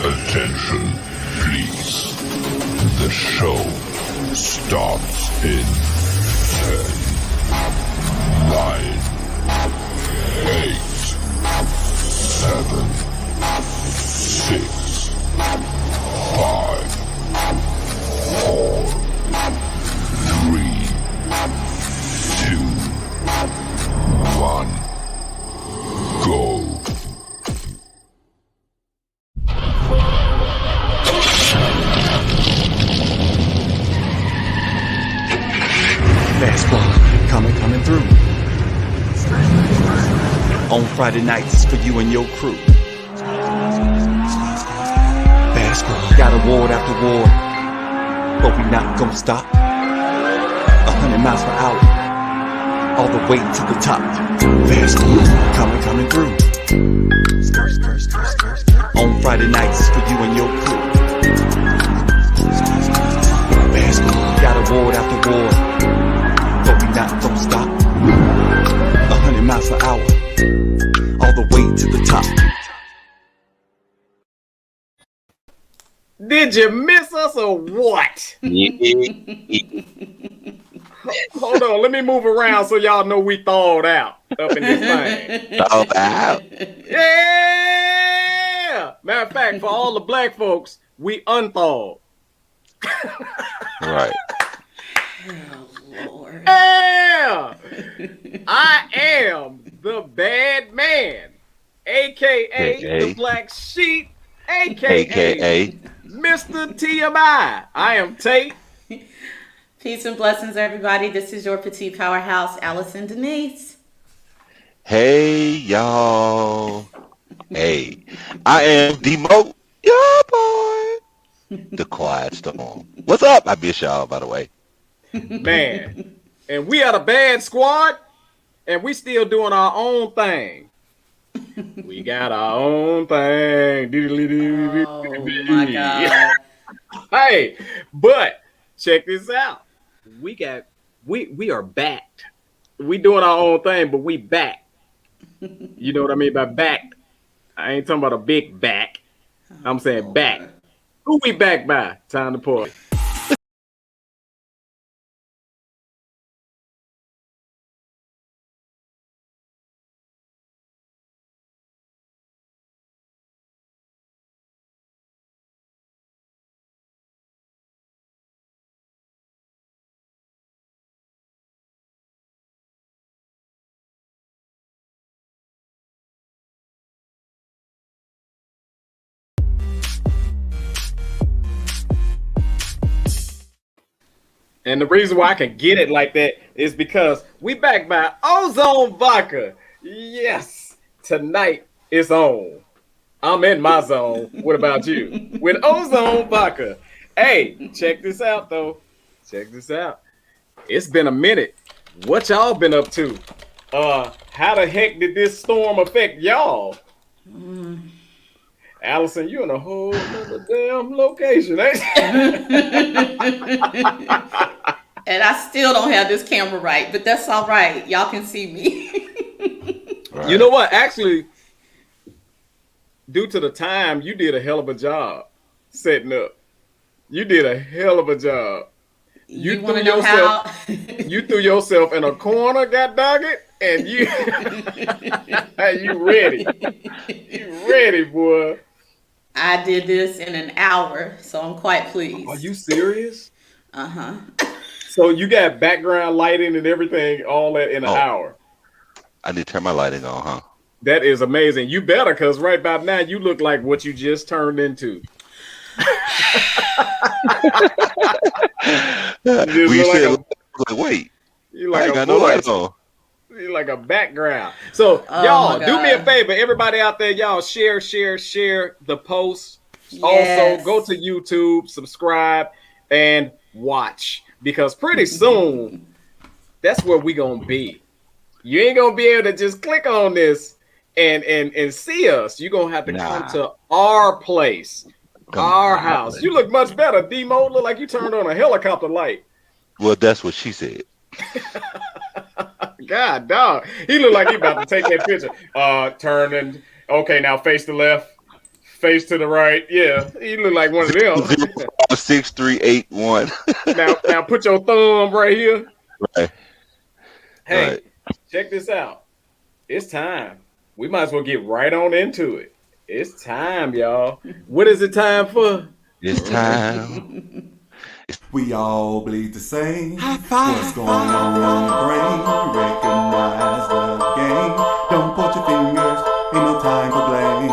Attention, please. The show starts in 10, 9, 8, 7, 6, 5, 4, 3, 2, 1, go. Basketball coming through. On Friday nights, it's for you and your crew. Basketball got award after award, but we not gonna stop. 100 miles per hour, all the way to the top. Basketball coming through. On Friday nights, it's for you and your crew. Basketball got award after award, but we not gonna stop. 100 miles per hour, all the way to the top. Did you miss us or what? Hold on, let me move around so y'all know we thawed out up in this thing. Thawed out? Yeah! Matter of fact, for all the black folks, we unthawed. Right. Oh, Lord. Yeah! I am the bad man, a.k.a. the black sheep, a.k.a. Mr. TMI. I am Tate. Peace and blessings, everybody. This is your petite powerhouse, Allison Denise. Hey, y'all. Hey, I am Demo, your boy, the Quiet Storm. What's up? I miss y'all, by the way. Man, and we are the bad squad, and we still doing our own thing. We got our own thing. Oh, my God. Hey, but check this out. We are backed. We doing our own thing, but we back. You know what I mean by back? I ain't talking about a big back. I'm saying back. Who we back by? Time to party. And the reason why I can get it like that is because we back by Ozone Vodka. Yes, tonight it's on. I'm in my zone. What about you? With Ozone Vodka. Hey, check this out, though. Check this out. It's been a minute. What y'all been up to? How the heck did this storm affect y'all? Allison, you in a whole other damn location, ain't you? And I still don't have this camera right, but that's all right. Y'all can see me. Right. You know what? Actually, due to the time, you did a hell of a job setting up. You did a hell of a job. You threw yourself. You threw yourself in a corner, god dog it, and you, you ready? You ready, boy? I did this in an hour, so I'm quite pleased. Are you serious? Uh-huh. So you got background lighting and everything, all that in an hour. I need to turn my lighting on, huh? That is amazing. You better, because right about now, you look like what you just turned into. You said, wait, you like I ain't got no lights on. You're like a background. So, y'all, do me a favor. Everybody out there, y'all, share the post. Yes. Also, go to YouTube, subscribe, and watch. Because pretty soon, that's where we going to be. You ain't going to be able to just click on this and see us. You're going to have to come to our place, our house. You look much better, D-Mo. Look like you turned on a helicopter light. Well, that's what she said. God, dog. He looked like he about to take that picture. Turning. Okay, now face the left. Face to the right. Yeah, you look like one of them. 6381. Now put your thumb right here. Right. Hey, Right. check this out. It's time. We might as well get right on into it. It's time, y'all. What is it time for? It's time. We all bleed the same. What's going on in your brain? Recognize the game. Don't point your fingers. Ain't no time for blame.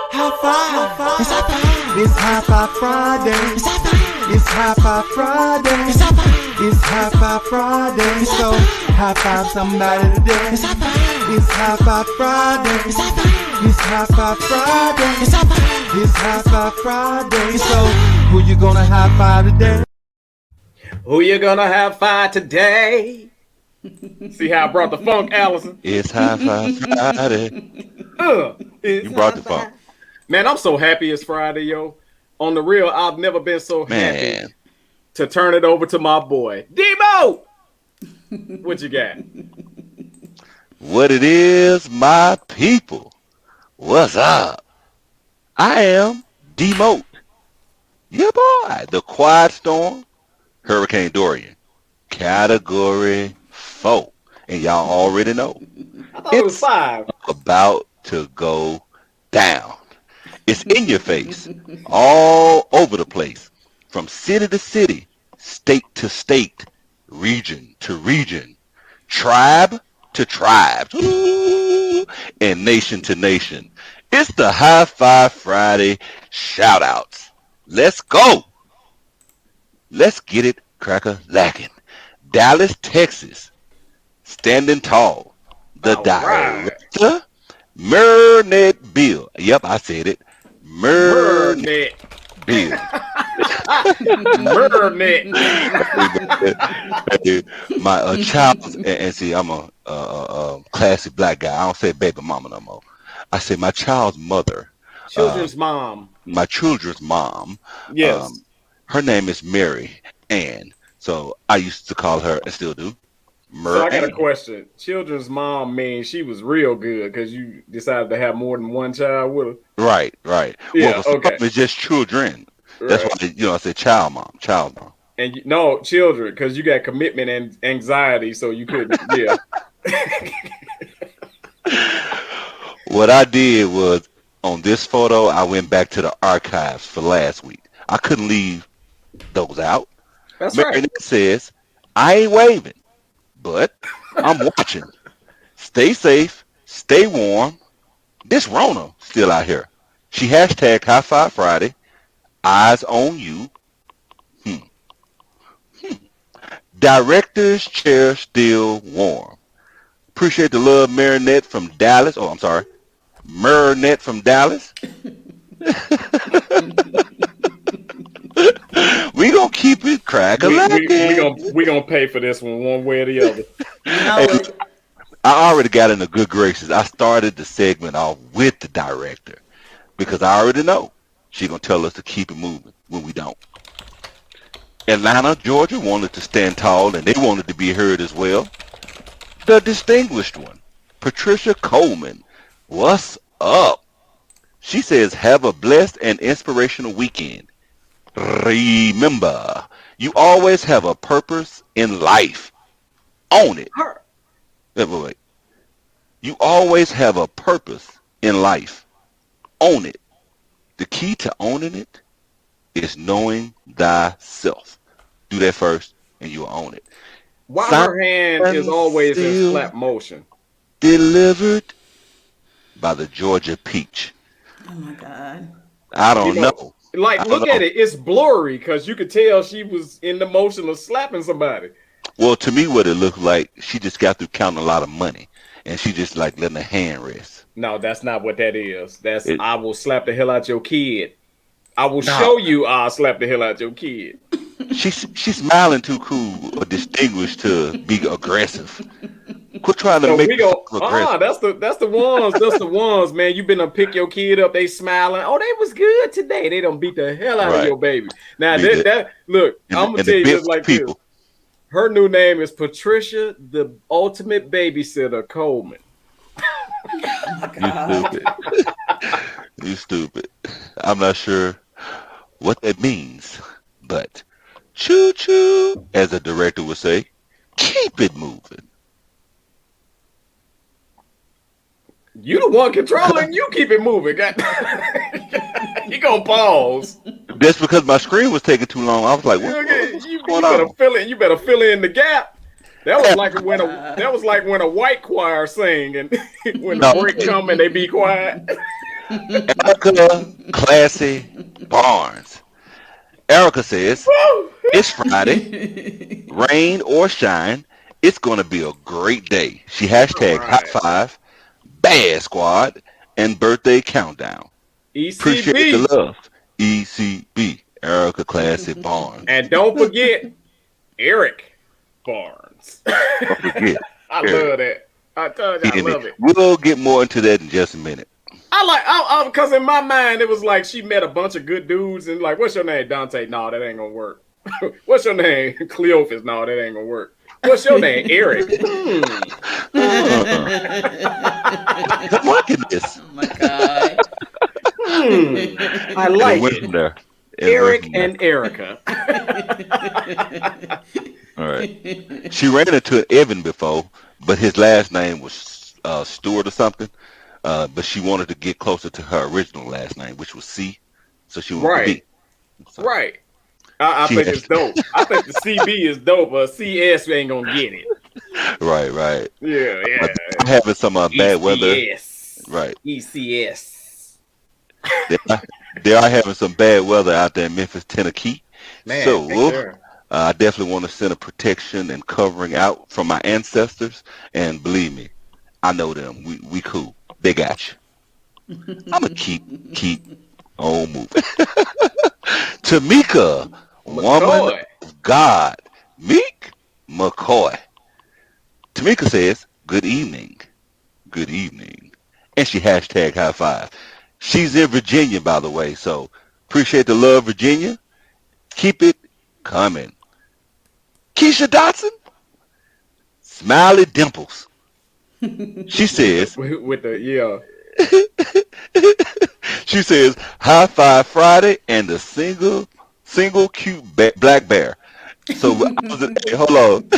High five. It's high five. It's high five Friday. It's high five. It's high five Friday. It's high five. It's high five Friday. So high five somebody today. It's high five. It's high five Friday. It's high five. It's high five Friday. It's high five. It's high five Friday. So who you gonna high five today? Who you gonna have five today? See how I brought the funk, Allison? It's High Five Friday. You brought the funk. Man, I'm so happy it's Friday, yo. On the real, I've never been so happy to turn it over to my boy, Demo. What you got? What it is, my people. What's up? I am Demote. Yeah, boy. The Quiet Storm, Hurricane Dorian, Category 4. And y'all already know. I thought it was 5. About to go down. It's in your face, all over the place, from city to city, state to state, region to region, tribe to tribes, and nation to nation. It's the High Five Friday shout-outs. Let's go. Let's get it crack-a-lackin'. Dallas, Texas, standing tall. The director, Mernet Bill. Yep, I said it. Mernet Bill. Mernet. My child, and see, I'm a classy black guy. I don't say baby mama no more. I say my child's mother. Children's mom. My children's mom. Yes. Her name is Mary Ann. So I used to call her, and still do, So I got a question. Children's mom means she was real good because you decided to have more than one child with her. Right, right. Yeah, well, okay. It's just children. That's why I say child mom. And no, children, because you got commitment and anxiety, so you couldn't. Yeah. What I did was on this photo, I went back to the archives for last week. I couldn't leave those out. That's Mary right. says, I ain't waving, but I'm watching. Stay safe, stay warm. This Rona still out here. She hashtag High Five Friday. Eyes on you. Director's chair still warm. Appreciate the love, Marinette from Dallas. Oh, I'm sorry. Marinette from Dallas. We gonna keep it crack-a-lackin'. We gonna pay for this one way or the other. Hey, I already got in the good graces. I started the segment off with the director because I already know she gonna tell us to keep it moving when we don't. Atlanta, Georgia wanted to stand tall and they wanted to be heard as well. The distinguished one, Patricia Coleman. What's up? She says, have a blessed and inspirational weekend. Remember, you always have a purpose in life. Own it. Wait. You always have a purpose in life. Own it. The key to owning it is knowing thyself. Do that first and you'll own it. Why her hand is always in slap motion? Delivered by the Georgia Peach. Oh my God. I don't know. Like, look at it. It's blurry because you could tell she was in the motion of slapping somebody. Well, to me, what it looked like, she just got through counting a lot of money, and she just like letting her hand rest. No, that's not what that is. That's I will slap the hell out your kid. I will show you I'll slap the hell out your kid. She's smiling too cool or distinguished to be aggressive. Quit trying to make aggressive. That's the ones. That's the ones, man. You been to pick your kid up, they smiling. Oh, they was good today. They don't beat the hell out of your baby. Now look, I'm gonna tell you just like this. Her new name is Patricia, the ultimate babysitter Coleman. Oh my God. You stupid. I'm not sure what that means, but choo choo, as the director would say, keep it moving. You the one controlling. You keep it moving. You gonna pause. That's because my screen was taking too long. I was like, what's You going better on? fill in. You better fill in the gap. That was like when a white choir sing and when the No. break come and they be quiet. Erica Classy Barnes. Erica says, it's Friday, rain or shine. It's going to be a great day. She hashtag high Right. five, bad squad, and birthday countdown. Appreciate the ECB. love. ECB. Erica Classy Barnes. And don't forget Eric Barnes. Don't forget. I Eric. love that. I told you I love it. We'll get more into that in just a minute. Because in my mind it was like she met a bunch of good dudes and like, what's your name, Dante? No, that ain't gonna work. What's your name, Cleophas? No, that ain't gonna work. What's your name, Eric? I'm liking this. Oh my God. I like Went it. from there. Eric and Erica. All right. She ran into Evan before, but his last name was Stewart or something. But she wanted to get closer to her original last name, which was C. So she went Right. with B. So Right. I think it's dope. I think the CB is dope, but CS ain't gonna get it. right. Yeah. But I'm having some bad weather. ECS. Right. ECS. They are having some bad weather out there in Memphis, Tennessee. Man, So take care. I definitely want to send a protection and covering out from my ancestors. And believe me, I know them. We cool. They got you. I'm going to keep on moving. Tamika, woman McCoy. of God. Meek McCoy. Tamika says, good evening. Good evening. And she hashtag high five. She's in Virginia, by the way, so appreciate the love, Virginia. Keep it coming. Keisha Dotson, smiley dimples. She says, with the yeah. she says, high five Friday and the single cute black bear. So hey, hold on.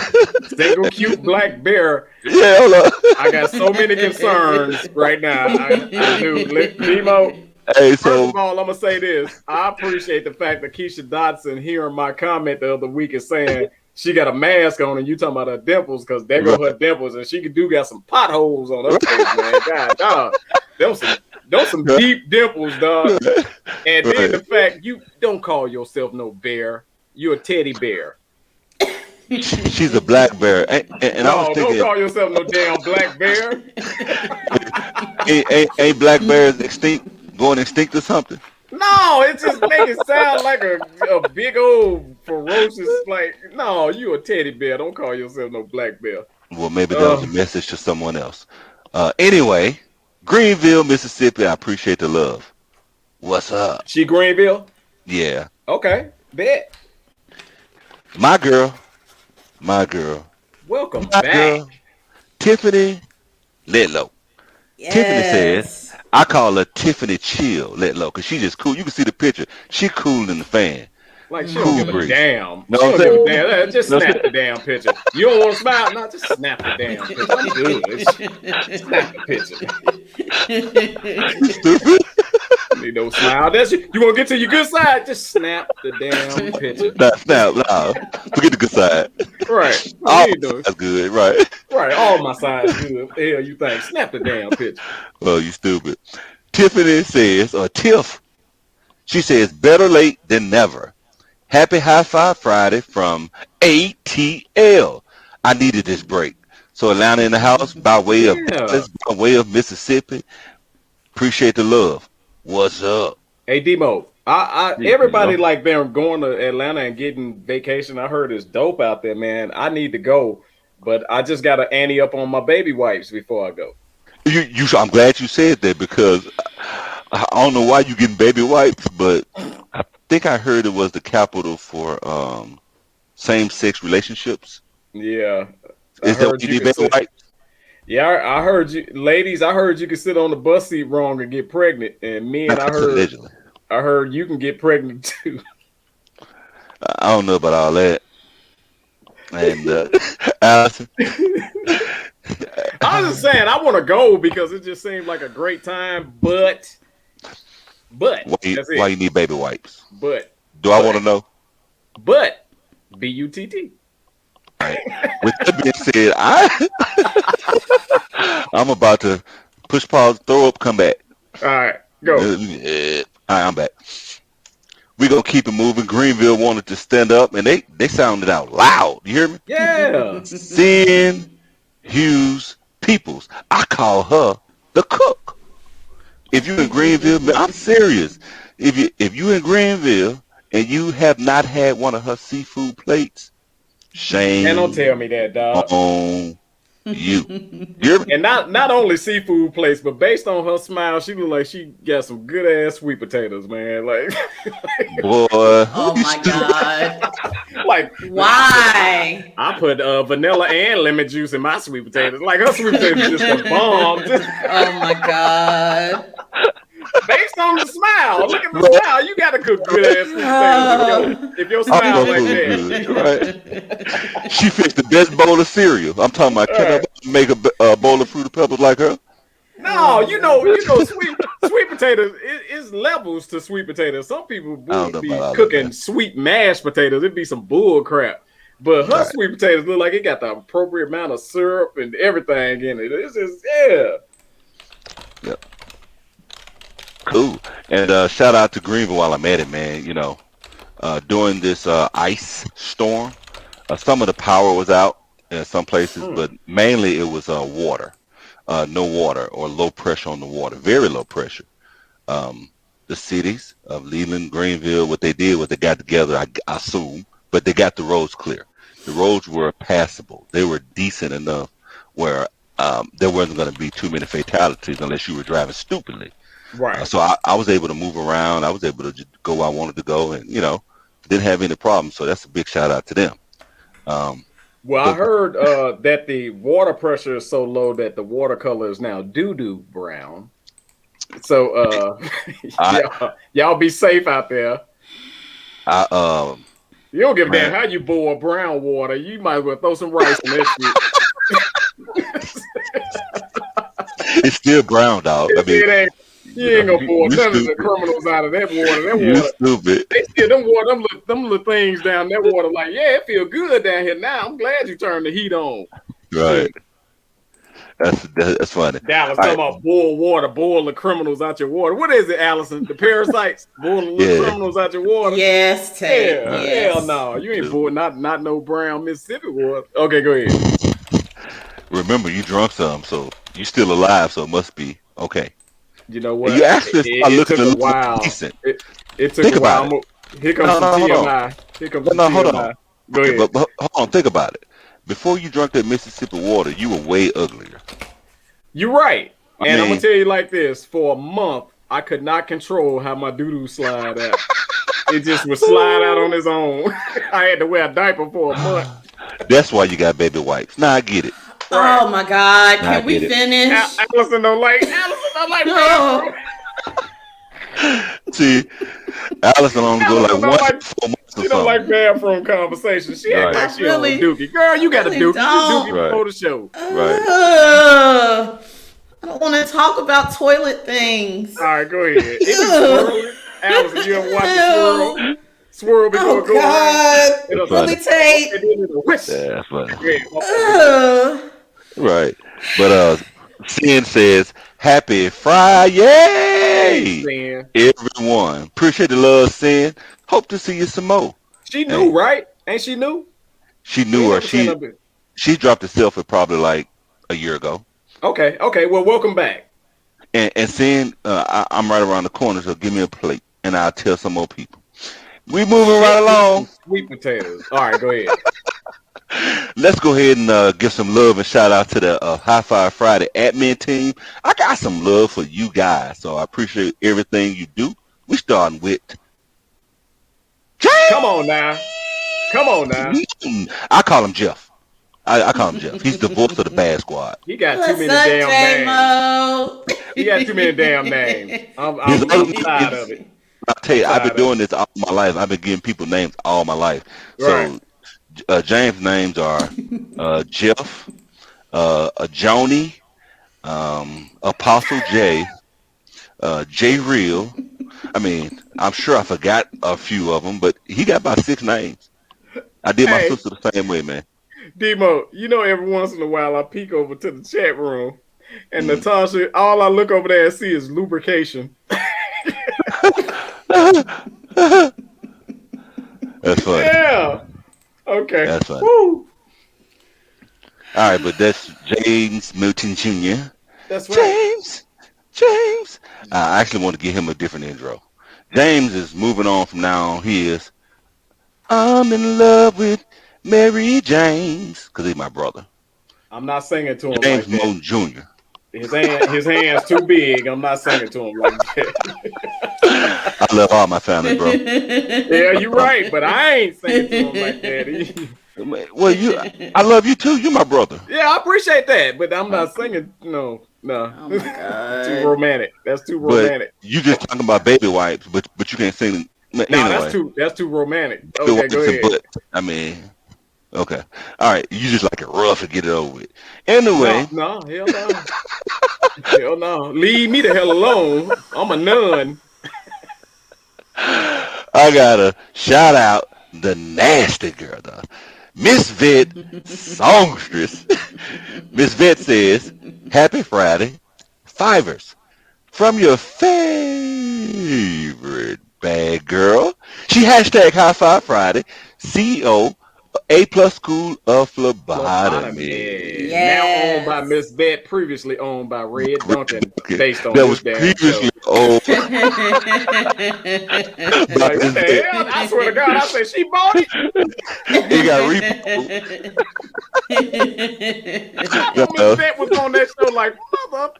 Single cute black bear. Yeah, hold on. I got so many concerns right now. I do. Nemo, Hey, first so of all, I'm gonna say this. I appreciate the fact that Keisha Dotson hearing my comment the other week is saying she got a mask on and you talking about her dimples because there go her dimples and she got some potholes on her face, man. God, dog. Those some deep dimples, dog. And then the fact you don't call yourself no bear. You're a teddy bear. she's a black bear. And I was thinking, don't call yourself no damn black bear. ain't black bears going extinct or something? No, it just make it sound like a big old ferocious, like, no, you a teddy bear. Don't call yourself no black bear. Well, maybe that was a message to someone else. Anyway, Greenville, Mississippi, I appreciate the love. What's up? She Greenville? Yeah. Okay, bet. My girl. Welcome My back. girl, Tiffany Letlow. Yes. Tiffany says, I call her Tiffany Chill Letlow because she's just cool. You can see the picture. She cool in the fan. Like, she Cool don't give a breeze. damn. No, She I'm don't saying- give a damn. Just snap the damn picture. You don't want to smile? No, just snap the damn picture. I'm good. Snap the picture. Stupid. Need no smile. That's you want to get to your good side? Just snap the damn picture. Nah. Forget the good side. Right. Oh, You do. that's good, right? Right. All my sides good. What the hell you think? Snap the damn picture. Oh, you stupid. Tiffany says, or Tiff, she says, better late than never. Happy High Five Friday from ATL. I needed this break. So Atlanta in the house by way of Dallas, by way of Mississippi. Appreciate the love. What's up? Hey Demo, Yeah, everybody you know. like them going to Atlanta and getting vacation. I heard it's dope out there, man. I need to go, but I just got to ante up on my baby wipes before I go. I'm glad you said that because I don't know why you getting baby wipes, but I think I heard it was the capital for same-sex relationships. Yeah, Is that what you need, baby wipes? Yeah, I heard you, ladies. I heard you could sit on the bus seat wrong and get pregnant, and men, That's allegedly. I heard you can get pregnant too. I don't know about all that. And Allison, I was just saying, I want to go because it just seemed like a great time, but that's why it. you need baby wipes? But I want to know? But BUTT. Right. With that being said, I'm about to push pause, throw up, come back. All right, go. All right, I'm back. We're gonna keep it moving. Greenville wanted to stand up, and they sounded out loud. You hear me? Yeah. Sin Hughes Peoples. I call her the cook. If you in Greenville, man, I'm serious. If you in Greenville and you have not had one of her seafood plates, shame. And don't tell me that, dog. On you. Hear me? And not only seafood place, but based on her smile, she look like she got some good ass sweet potatoes, man. Like, boy. Oh my God. Like, why? I put vanilla and lemon juice in my sweet potatoes. Like, her sweet potatoes just a bomb. Oh my God. Based on the smile, look at the smile. You gotta cook good ass sweet potatoes. If your smile like that, good, right? She fixed the best bowl of cereal. I'm talking about. Can I make a bowl of fruit peppers like her? No, you know, sweet potatoes. It's levels to sweet potatoes. Some people would be cooking sweet mashed potatoes. It'd be some bull crap. But her sweet potatoes look like it got the appropriate amount of syrup and everything in it. It's just Yep. Cool. And shout out to Greenville while I'm at it, man. You know, during this ice storm, some of the power was out in some places, but mainly it was water. No water or low pressure on the water, very low pressure. The cities of Leland, Greenville, what they did was they got together, I assume, but they got the roads clear. The roads were passable. They were decent enough where there wasn't going to be too many fatalities unless you were driving stupidly. right. So I was able to move around. I was able to just go where I wanted to go, and didn't have any problems. So that's a big shout out to them. Well, I heard that the water pressure is so low that the watercolor is now doo-doo brown. So y'all be safe out there. You don't give a damn how you boil brown water. You might as well throw some rice in that shit. It's still brown, dog. I mean, you ain't gonna boil none of the criminals out of that water. That you water, stupid. they still them little things down that water. Like, yeah, it feel good down here now. I'm glad you turned the heat on. Right. That's funny. Dallas talking about boil water, boil the criminals out your water. What is it, Allison? The parasites boil the little criminals out your water. Yes, Tate. Yeah, Yes. hell no, you ain't boiled not no brown Mississippi water. Okay, go ahead. Remember, you drunk some, so you still alive, so it must be okay. You know what? You actually are looking took a while. decent. It took Think a while. about Here comes some TMI. Here comes some TMI. Hold on. Go ahead. But hold on, think about it. Before you drank that Mississippi water, you were way uglier. You're right. And I'm mean, gonna tell you like this: for a month, I could not control how my doo-doo slide out. It just would slide out on its own. I had to wear a diaper for a month. That's why you got baby wipes. Now I get it. Right. Oh my God! Nah, Can we finish? Allison don't like No. See, Allison only go like once in 4 months or She don't like something. bathroom conversations. She act like she Really? on Dookie. Girl, you got a Really Dookie. don't. You Dookie before the show. Right. I don't want to talk about toilet things. All right, go ahead. It be swirling. Allison, you ever watch the swirl before Oh it go around? God! It'll Really, Tate? and then it'll whisk. Yeah, that's funny. Ugh. Right. But Sin says, Happy Friday, Man. everyone. Appreciate the love, Sin. Hope to see you some more. She knew, right? Ain't she new? She knew her. She dropped herself probably like a year ago. Okay. Well, welcome back. And Sin, I'm right around the corner, so give me a plate, and I'll tell some more people. We moving right along. Sweet potatoes. All right, go ahead. Let's go ahead and give some love and shout out to the High Five Friday admin team. I got some love for you guys, so I appreciate everything you do. We starting with Come on now. I call him Jeff. I call him Jeff. He's the voice of the Bad Squad. He got too What's many up, damn names. J-Mo? He got too many damn names. His other I'm name tired is- of it. I'll tell you, I've been Tired of doing this all my life. I've been giving people names all my life. Right. So James' names are Jeff, Joni, Apostle J, J Real. I mean, I'm sure I forgot a few of them, but he got about 6 names. I did my Hey. sister the same way, man. Demo, you know, every once in a while I peek over to the chat room, and Natasha, all I look over there and see is lubrication. That's funny. Yeah. Okay. That's funny. Woo. All right, but that's James Milton Jr. That's right. James. I actually want to give him a different intro. James is moving on from now on. He is, I'm in love with Mary James, because he's my brother. I'm not singing to him James like that. Moon Jr. His hand's too big. I'm not singing to him like that. I love all my family, bro. Yeah, you're right, but I ain't singing to him like that. Well, I love you too. You're my brother. Yeah, I appreciate that, but I'm not singing. No. Oh my God. Too romantic. That's too But romantic. you just talking about baby wipes, but you can't sing. No, Anyway, that's too romantic. baby Okay, wipes go and ahead. butt. I mean, okay, all right. You just like it rough and get it over with. Anyway, No, hell no. Hell no. Leave me the hell alone. I'm a nun. I gotta shout out the nasty girl, though. Miss Vet Songstress. Miss Vet says, Happy Friday. Fivers from your favorite bad girl. She hashtag High Five Friday. CEO A+ School of Phlebotomy. Now owned by Yes. Miss Bet, previously owned by Red Duncan, Okay. based on That this was damn previously show. owned by Like, what Miss the Vet. hell? I swear to God, I said she bought it. It got repoed. I thought Miss Bet was on that show like, mother.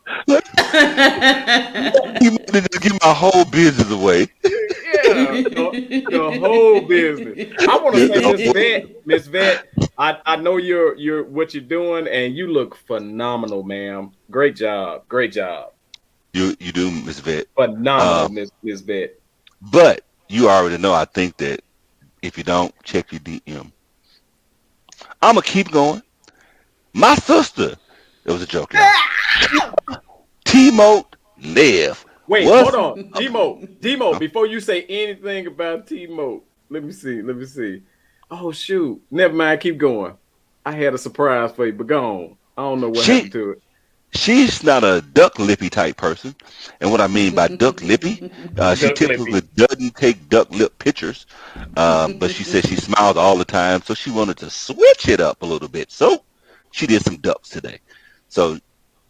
You might have just give my whole business away. Yeah, the whole business. I want to say, Miss Vet, I know you're what you're doing, and you look phenomenal, ma'am. Great job. You do, Miss Vet. Phenomenal, Miss Vet. But you already know, I think that if you don't check your DM, I'm going to keep going. My sister, it was a joke, y'all. T-Mote Lev. Wait, What's- hold on. Demo, before you say anything about T-Mote, let me see. Oh, shoot. Never mind. Keep going. I had a surprise for you, but go on. I don't know what happened to it. She's not a duck lippy type person. And what I mean by duck lippy, she Duck typically lippy. doesn't take duck lip pictures. But she said she smiles all the time, so she wanted to switch it up a little bit. So she did some ducks today. So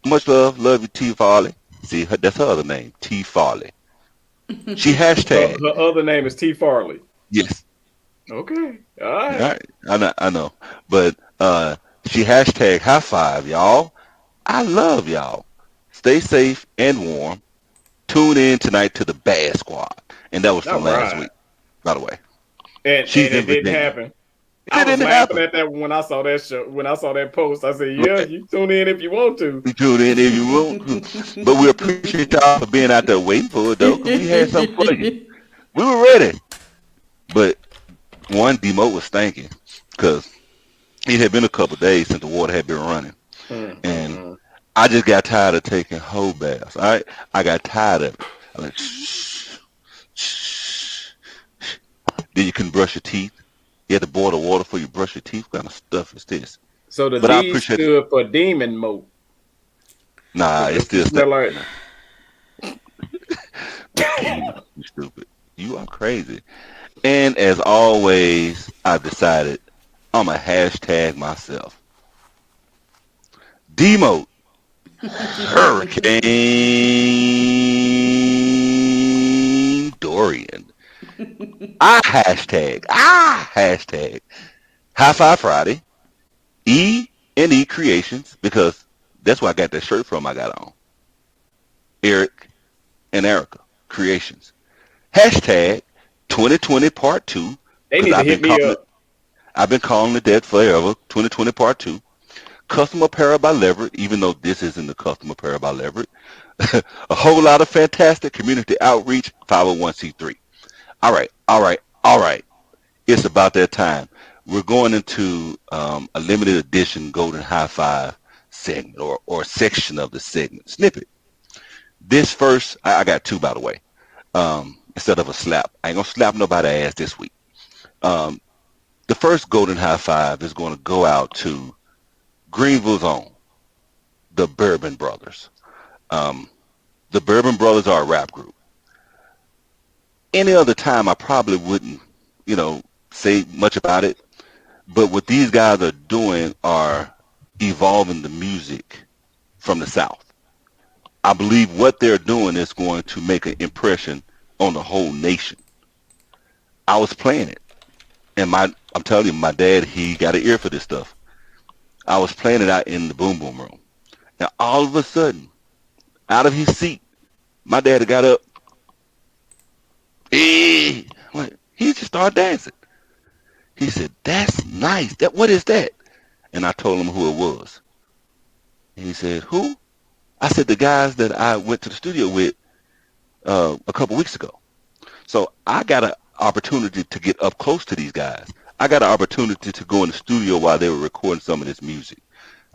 much love you, T Farley. See, that's her other name, T Farley. She hashtag. Her other name is T. Farley. Yes. Okay. All right. All right. I know. But she hashtag high five, y'all. I love y'all. Stay safe and warm. Tune in tonight to the Bad Squad. And that was from last week, by the way. And She's it in didn't Virginia. happen. It I was didn't laughing happen. at that when I saw that show. When I saw that post, I said, "Yeah, Right. you tune in if you want to." You tune in if you want to. But we appreciate y'all for being out there waiting for it, though, because we had something for you. We were ready. But one, Demo was thinking, because it had been a couple days since the water had been running. And I just got tired of taking whole baths. All right? I got tired of it. I'm like, shh. Then you couldn't brush your teeth. You had to boil the water before you brush your teeth. What kind of stuff is this? So the But I D appreciate stood for demon mode. Nah, it's still Smell like You stupid. You are crazy. And as always, I've decided I'm a hashtag myself. Demote Hurricane Dorian. I hashtag High Five Friday. E&E Creations, because that's where I got that shirt from I got on. Eric and Erica Creations. Hashtag 2020 Part 2. they need to hit me up. I've been calling it that forever. 2020 Part 2. Custom Apparel by Leverett, even though this isn't the Custom Apparel by Leverett. A whole lot of fantastic community outreach, 501c3. All right, all right, all right. It's about that time. We're going into a limited edition Golden High Five segment or section of the segment. Snippet. This first, I got two, by the way, instead of a slap. I ain't going to slap nobody's ass this week. The first Golden High Five is going to go out to Greenville's own, the Bourbon Brothers. The Bourbon Brothers are a rap group. Any other time, I probably wouldn't, say much about it. But what these guys are doing are evolving the music from the South. I believe what they're doing is going to make an impression on the whole nation. I was playing it, and I'm telling you, my dad, he got an ear for this stuff. I was playing it out in the boom boom room. Now, all of a sudden, out of his seat, my dad got up. He just started dancing. He said, "That's nice. What is that?" And I told him who it was. And he said, "Who?" I said, "The guys that I went to the studio with a couple weeks ago." So I got an opportunity to get up close to these guys. I got an opportunity to go in the studio while they were recording some of this music.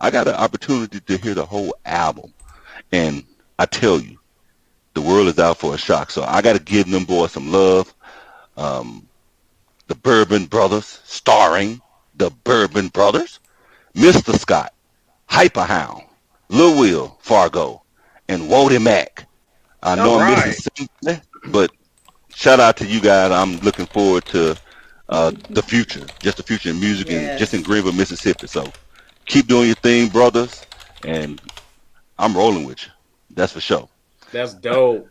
I got an opportunity to hear the whole album. And I tell you, the world is out for a shock. So I got to give them boys some love. The Bourbon Brothers, starring the Bourbon Brothers, Mr. Scott, Hyperhound, Lil Will, Fargo, and Wody Mack. I know I'm missing something, but shout out to you guys. I'm looking forward to the future in music and just in Greenville, Mississippi. So keep doing your thing, brothers, and I'm rolling with you. That's for sure. That's dope.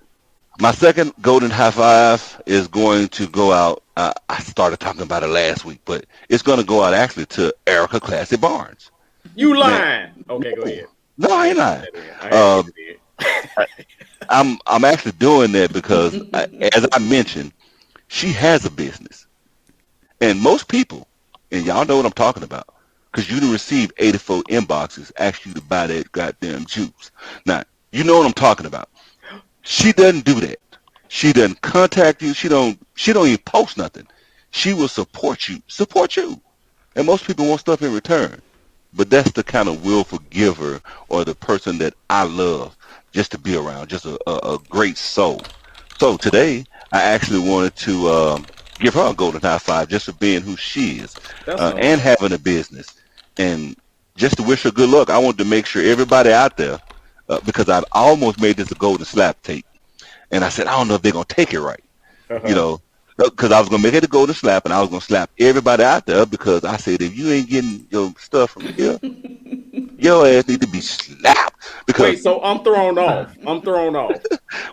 My second Golden High Five is going to go out. I started talking about it last week, but it's going to go out actually to Erica Classy Barnes. You lying? Okay, go ahead. No, I ain't lying. I'm actually doing that because, as I mentioned, she has a business, and most people, and y'all know what I'm talking about, because you done received 84 inboxes asking you to buy that goddamn juice. Now, you know what I'm talking about. She doesn't do that. She doesn't contact you. She don't even post nothing. She will support you. And most people want stuff in return. But that's the kind of willful giver or the person that I love just to be around, just a great soul. So today, I actually wanted to give her a Golden High Five just for being who she is and having a business. And just to wish her good luck, I wanted to make sure everybody out there, because I almost made this a golden slap tape. And I said, I don't know if they're going to take it right. Because I was going to make it a golden slap, and I was going to slap everybody out there, because I said, if you ain't getting your stuff from here, your ass need to be slapped. Because wait, so I'm thrown off.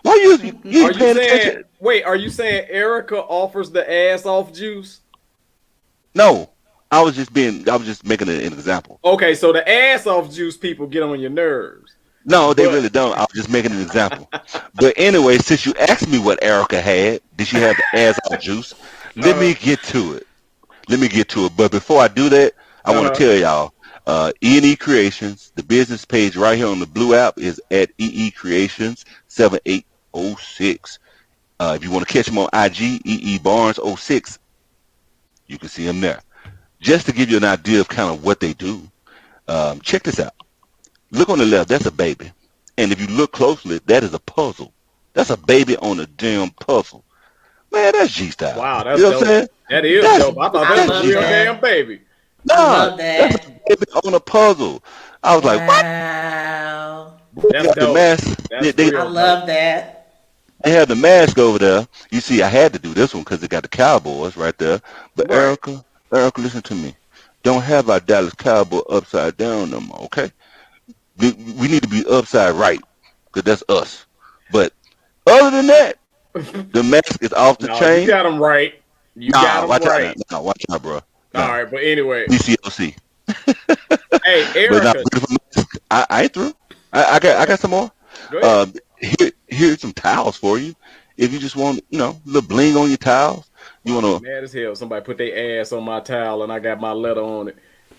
Why you ain't paying attention? Wait, are you saying Erica offers the ass off juice? No. I was just making an example. Okay, so the ass off juice people get on your nerves. No, they really don't. I was just making an example. But anyway, since you asked me what Erica had, did she have the ass off juice? Let me get to it. But before I do that, I want to tell y'all, E&E Creations, the business page right here on the Blue app is at EE Creations 7806. If you want to catch them on IG, EE Barnes 06, you can see them there. Just to give you an idea of kind of what they do, check this out. Look on the left, that's a baby. And if you look closely, that is a puzzle. That's a baby on a damn puzzle. Man, that's G-style. Wow, that's dope. What I'm saying? That is dope. I thought that was a real damn baby. No, that's a baby on a puzzle. I was like, what? Wow. That's dope. I love that. They have the mask over there. You see, I had to do this one because they got the Cowboys right there. But right. Erica, listen to me. Don't have our Dallas Cowboy upside down no more, okay? We need to be upside right, because that's us. But other than that, the mask is off the chain. You got them right. Watch out, bro. All right, but anyway. DCLC. Hey, Erica. I ain't through. I got some more. Go ahead. Here's some towels for you. If you just want, a little bling on your towels. You want to. Mad as hell. Somebody put their ass on my towel and I got my letter on it.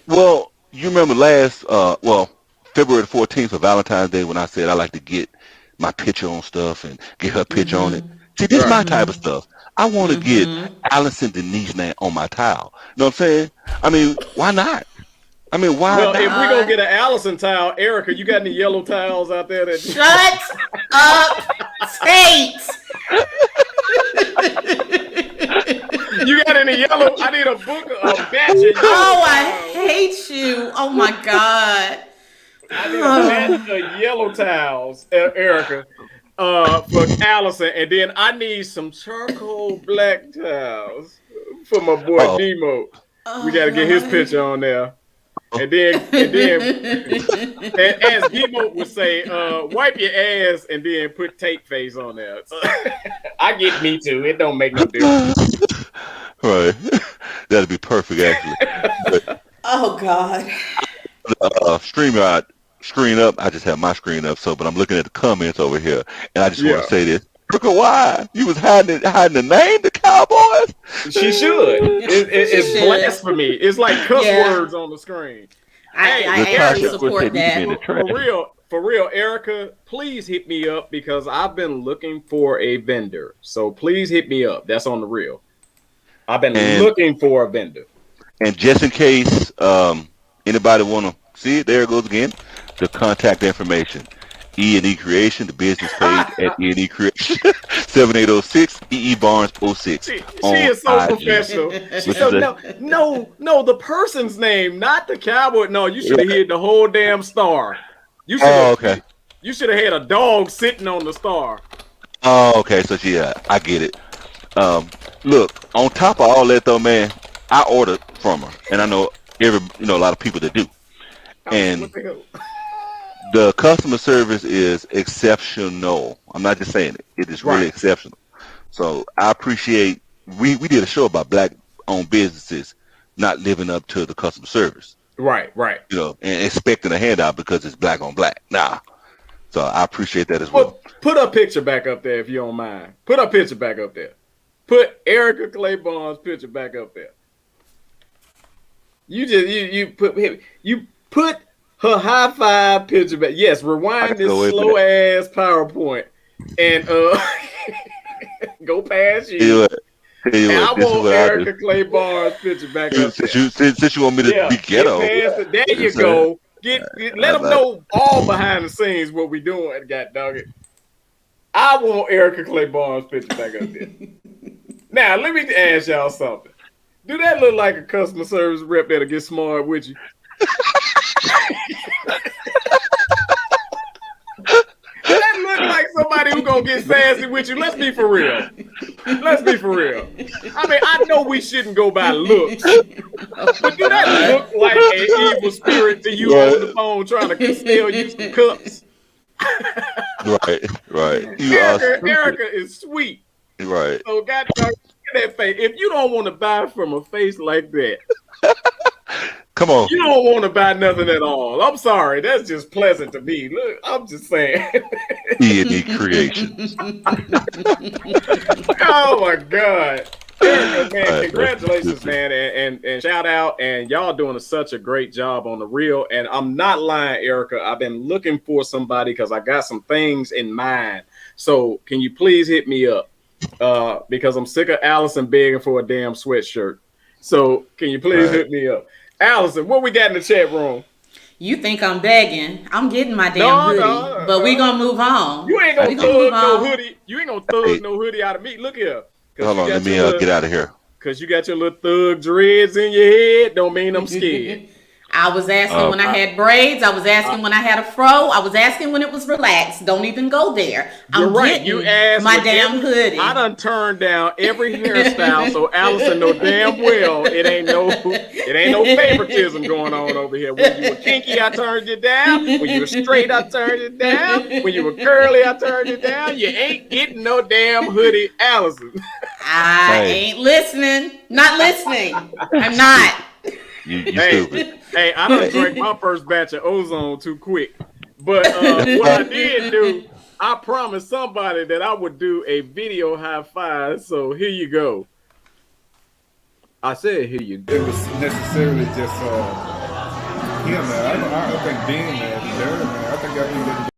Well, you remember last February the 14th for Valentine's Day when I said I like to get my picture on stuff and get her picture on it. See, this is my type of stuff. I want to get Allison Denise name on my towel. You know what I'm saying? I mean, why not? I mean, why Well, not? if we're gonna get an Allison towel, Erica, you got any yellow towels out there that Shut up, Tate. you got any yellow? I need a book of batch of yellow Oh, I towels. hate you. Oh my God. I need a batch of yellow towels, Erica, for Allison, and then I need some charcoal black towels for my boy Demo. We got to get his picture on there. And then, as Demo would say, wipe your ass and then put tape face on there. So, I get me too. It don't make no difference. Right. That'd be perfect, actually. But, Oh God. StreamYard screen up. I just have my screen up, but I'm looking at the comments over here, and I just want to say this. Erica, why? You was hiding the name, the Cowboys? She should. It's blasphemy. It's like cuss words on the screen. I actually support that. For real, Erica, please hit me up because I've been looking for a vendor. So please hit me up. That's on the real. I've been looking for a vendor. And just in case anybody want to see it, there it goes again. The contact information. E&E Creation, the business page at E&E Creation, 7806 EE Barnes 06. She is so professional. She said, no, the person's name, not the cowboy. No, you should have hit the whole damn star. You should You should have had a dog sitting on the star. Oh, okay. So I get it. Look, on top of all that though, man, I ordered from her, and I know a lot of people that do. And the customer service is exceptional. I'm not just saying it. It is really exceptional. So I appreciate, we did a show about black-owned businesses not living up to the customer service. Right. And expecting a handout because it's black on black. Nah. So I appreciate that as well. Put her picture back up there if you don't mind. Put her picture back up there. Put Erica Claiborne's picture back up there. You put her high five picture back. Yes, rewind this slow ass PowerPoint and go past you. I want Erica Claiborne's picture back up there. Since you want me to be ghetto. There you go. Let them know all behind the scenes what we doing. God dog it. I want Erica Claiborne's picture back up there. Now let me ask y'all something. Do that look like a customer service rep that'll get smart with you? Does that look like somebody who's gonna get sassy with you? Let's be for real. I mean, I know we shouldn't go by looks, but do that look like an evil spirit to you on the phone trying to steal you some cups? Right. Erica is sweet. Right. So God, look at that face. If you don't want to buy from a face like that, come on. You don't want to buy nothing at all. I'm sorry. That's just pleasant to me. Look, I'm just saying. E&E Creations. Oh my God. Erica, man, congratulations, man. And shout out. And y'all doing such a great job on the reel. And I'm not lying, Erica. I've been looking for somebody because I got some things in mind. So can you please hit me up? Because I'm sick of Allison begging for a damn sweatshirt. So can you please hit me up? Allison, what we got in the chat room? You think I'm begging? I'm getting my damn hoodie, but we gonna move on. You ain't gonna thug no hoodie. You ain't gonna thug no hoodie out of me. Look here. Hold on, let me get out of here. Cause you got your little thug dreads in your head. Don't mean I'm scared. I was asking when I had braids. I was asking when I had a fro. I was asking when it was relaxed. Don't even go there. I'm right. You asked my damn hoodie. I done turned down every hairstyle, so Allison know damn well it ain't no favoritism going on over here. When you were kinky, I turned you down. When you were straight, I turned you down. When you were curly, I turned you down. You ain't getting no damn hoodie, Allison. I ain't listening. Not listening. I'm not. You stupid. Hey, I done drank my first batch of ozone too quick. But what I did do, I promised somebody that I would do a video high five. So here you go. I said here you go. It was necessarily just Yeah, man. I don't think Dean, man, Derek, man. I think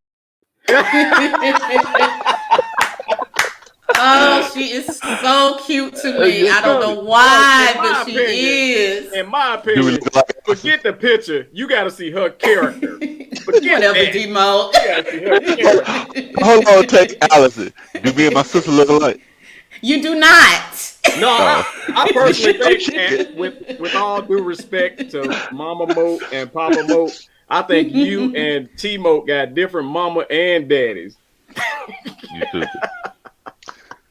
Oh, she is so cute to me. I don't know why, but she is. In my Do we opinion, look like forget the picture. You got to see her character. Forget Whatever, that. D-Mo. You got to see her character. Hold on, take Allison. Do me and my sister look alike? You do not. No, I personally think, She and with all due respect to Mama Moat and Papa Moat, I think you and T Moat got different mama and daddies. You stupid.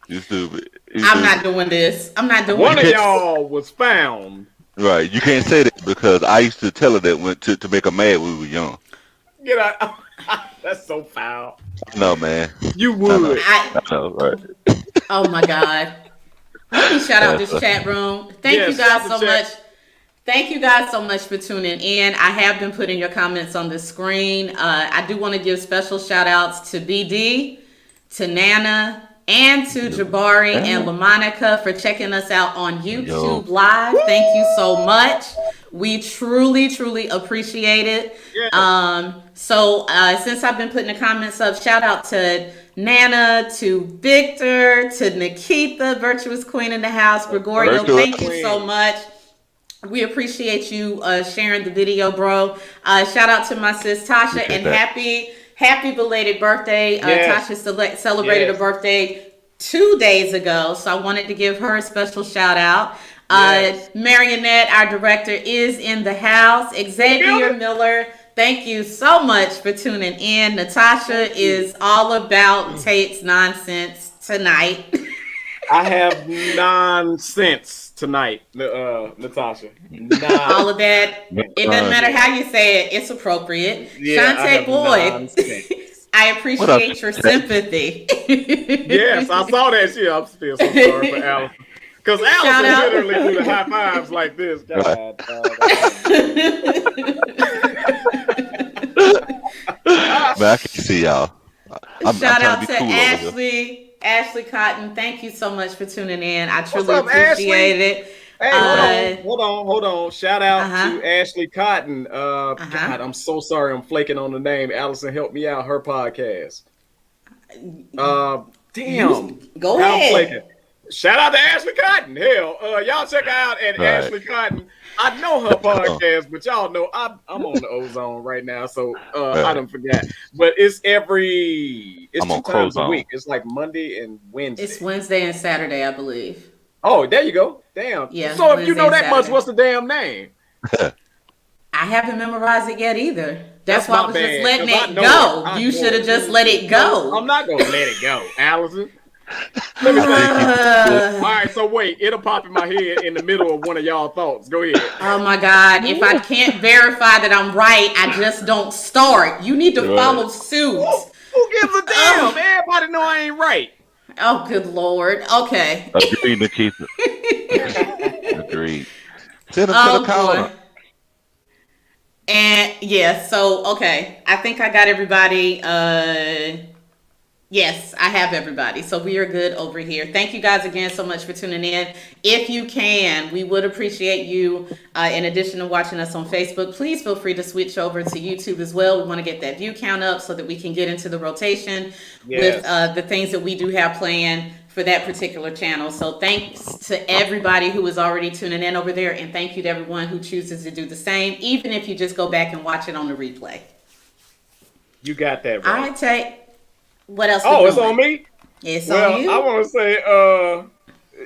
You stupid. I'm not doing this. I'm not doing One of this. y'all was found. Right. You can't say that because I used to tell her that to make her mad when we were young. Get out. That's so foul. No, man. You would. I know, right. Oh my God. Let me shout out this chat room. Thank you guys so much. Thank you guys so much for tuning in. I have been putting your comments on the screen. I do want to give special shout outs to B.A.D, to Nana, and to Jabari and LaMonica for checking us out on YouTube Live. Thank you so much. We truly, truly appreciate it. Yeah. Since I've been putting the comments up, shout out to Nana, to Victor, to Nikita, Virtuous Queen in the house, Gregorio, thank you so much. We appreciate you sharing the video, bro. Shout out to my sis Tasha, and happy belated birthday. Tasha celebrated a birthday 2 days ago, so I wanted to give her a special shout out. Marionette, our director, is in the house. Xavier Miller, thank you so much for tuning in. Natasha is all about Tate's nonsense tonight. I have nonsense tonight, Natasha. All of that. It doesn't matter how you say it. It's appropriate. Yeah, Shantae Boyd, I appreciate your sympathy. Yes, I saw that shit. I'm still so sorry for Allison. Because Allison literally do the high fives like this. God. Man, I can see y'all. Shout out to Ashley Cotton. Thank you so much for tuning in. I truly appreciate it. Hey, hold on. Shout out to Ashley Cotton. God, I'm so sorry. I'm flaking on the name. Allison, help me out. Her podcast. Damn. Go ahead. Flaking. Shout out to Ashley Cotton. Hell, y'all check her out at Ashley Cotton. I know her podcast, but y'all know I'm on the ozone right now, so I don't forget. But it's 2 times a week. It's like Monday and Wednesday. It's Wednesday and Saturday, I believe. Oh, there you go. Damn. Yeah. So if you know that much, what's the damn name? I haven't memorized it yet either. That's why I was just letting it go. You should have just let it go. I'm not gonna let it go, Allison. Let me all right, so wait, it'll pop in my head in the middle of one of y'all thoughts. Go ahead. Oh my God. If I can't verify that I'm right, I just don't start. You need to follow suit. Who gives a damn? Everybody know I ain't right. Oh, good Lord. Okay. Agreed, Nikita. Agreed. Send him to the caller. And okay. I think I got everybody. Yes, I have everybody. So we are good over here. Thank you guys again so much for tuning in. If you can, we would appreciate you. In addition to watching us on Facebook, please feel free to switch over to YouTube as well. We want to get that view count up so that we can get into the rotation with the things that we do have planned for that particular channel. So thanks to everybody who is already tuning in over there. And thank you to everyone who chooses to do the same, even if you just go back and watch it on the replay. You got that right. All right, Tate. What else? Oh, it's on me? It's on you. I want to say,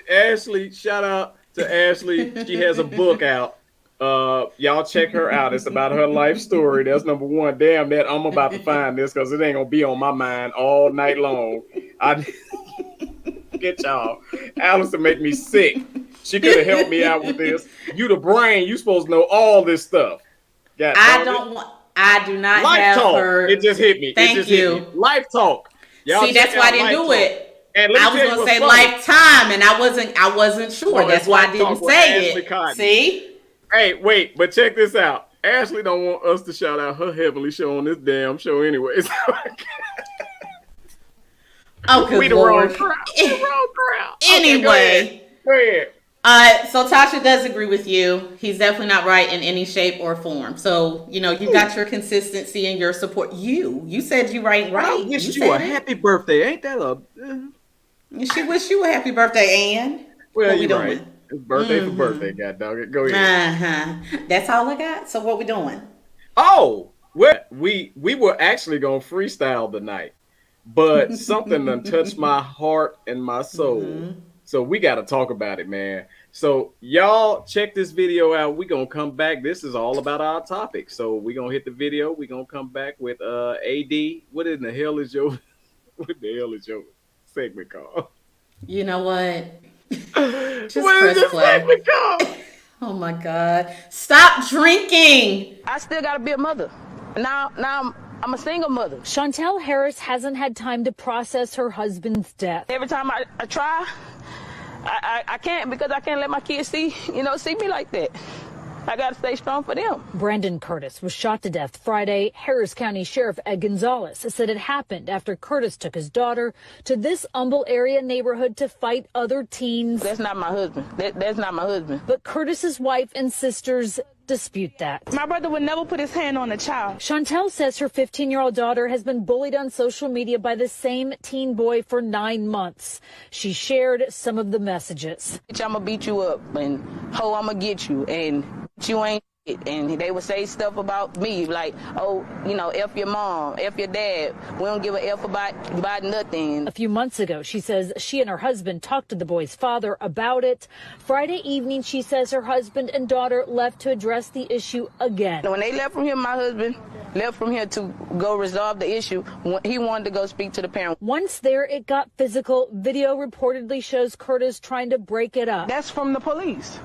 Ashley, shout out to Ashley. She has a book out. Y'all check her out. It's about her life story. That's number one. Damn that. I'm about to find this because it ain't going to be on my mind all night long. Get y'all. Allison make me sick. She could have helped me out with this. You the brain. You supposed to know all this stuff. I do not Life have talk. Her. It just hit me. Thank you. Life talk. Y'all see, that's why I didn't do it. And I was gonna say Lifetime, and I wasn't sure. That's why I didn't say it. Cotton. See? Hey, wait, but check this out. Ashley don't want us to shout out her heavenly show on this damn show, anyways. Oh, good we the Lord. wrong crowd. The wrong crowd. Anyway. Okay, go ahead. So Tasha does agree with you. He's definitely not right in any shape or form. So, you got your consistency and your support. You said you right. I wish you a happy birthday. Ain't that a... She wished you a happy birthday, Ann. Well, what we you're doing? right. It's birthday for birthday, god dog it. Go ahead. That's all I got. So what we doing? Oh, well, we were actually gonna freestyle tonight, but something done touched my heart and my soul. So we got to talk about it, man. So y'all check this video out. We gonna come back. This is all about our topic. So we gonna hit the video. We gonna come back with AD. What in the hell is your segment called? You know what? Just what press is your play. segment called? Oh my God! Stop drinking. I still gotta be a mother. Now I'm a single mother. Chantel Harris hasn't had time to process her husband's death. Every time I try, I can't, because I can't let my kids see me like that. I gotta stay strong for them. Brandon Curtis was shot to death Friday. Harris County Sheriff Ed Gonzalez said it happened after Curtis took his daughter to this Humble area neighborhood to fight other teens. That's not my husband. That's not my husband. But Curtis's wife and sisters dispute that. My brother would never put his hand on a child. Chantel says her 15-year-old daughter has been bullied on social media by the same teen boy for 9 months. She shared some of the messages. Bitch, I'm gonna beat you up, and ho, I'm gonna get you, and you ain't it. And they would say stuff about me like, oh, F your mom, F your dad. We don't give a F about nothing. A few months ago, she says she and her husband talked to the boy's father about it. Friday evening, she says her husband and daughter left to address the issue again. When they left from here, my husband left from here to go resolve the issue. He wanted to go speak to the parent. Once there, it got physical. Video reportedly shows Curtis trying to break it up. That's from the police,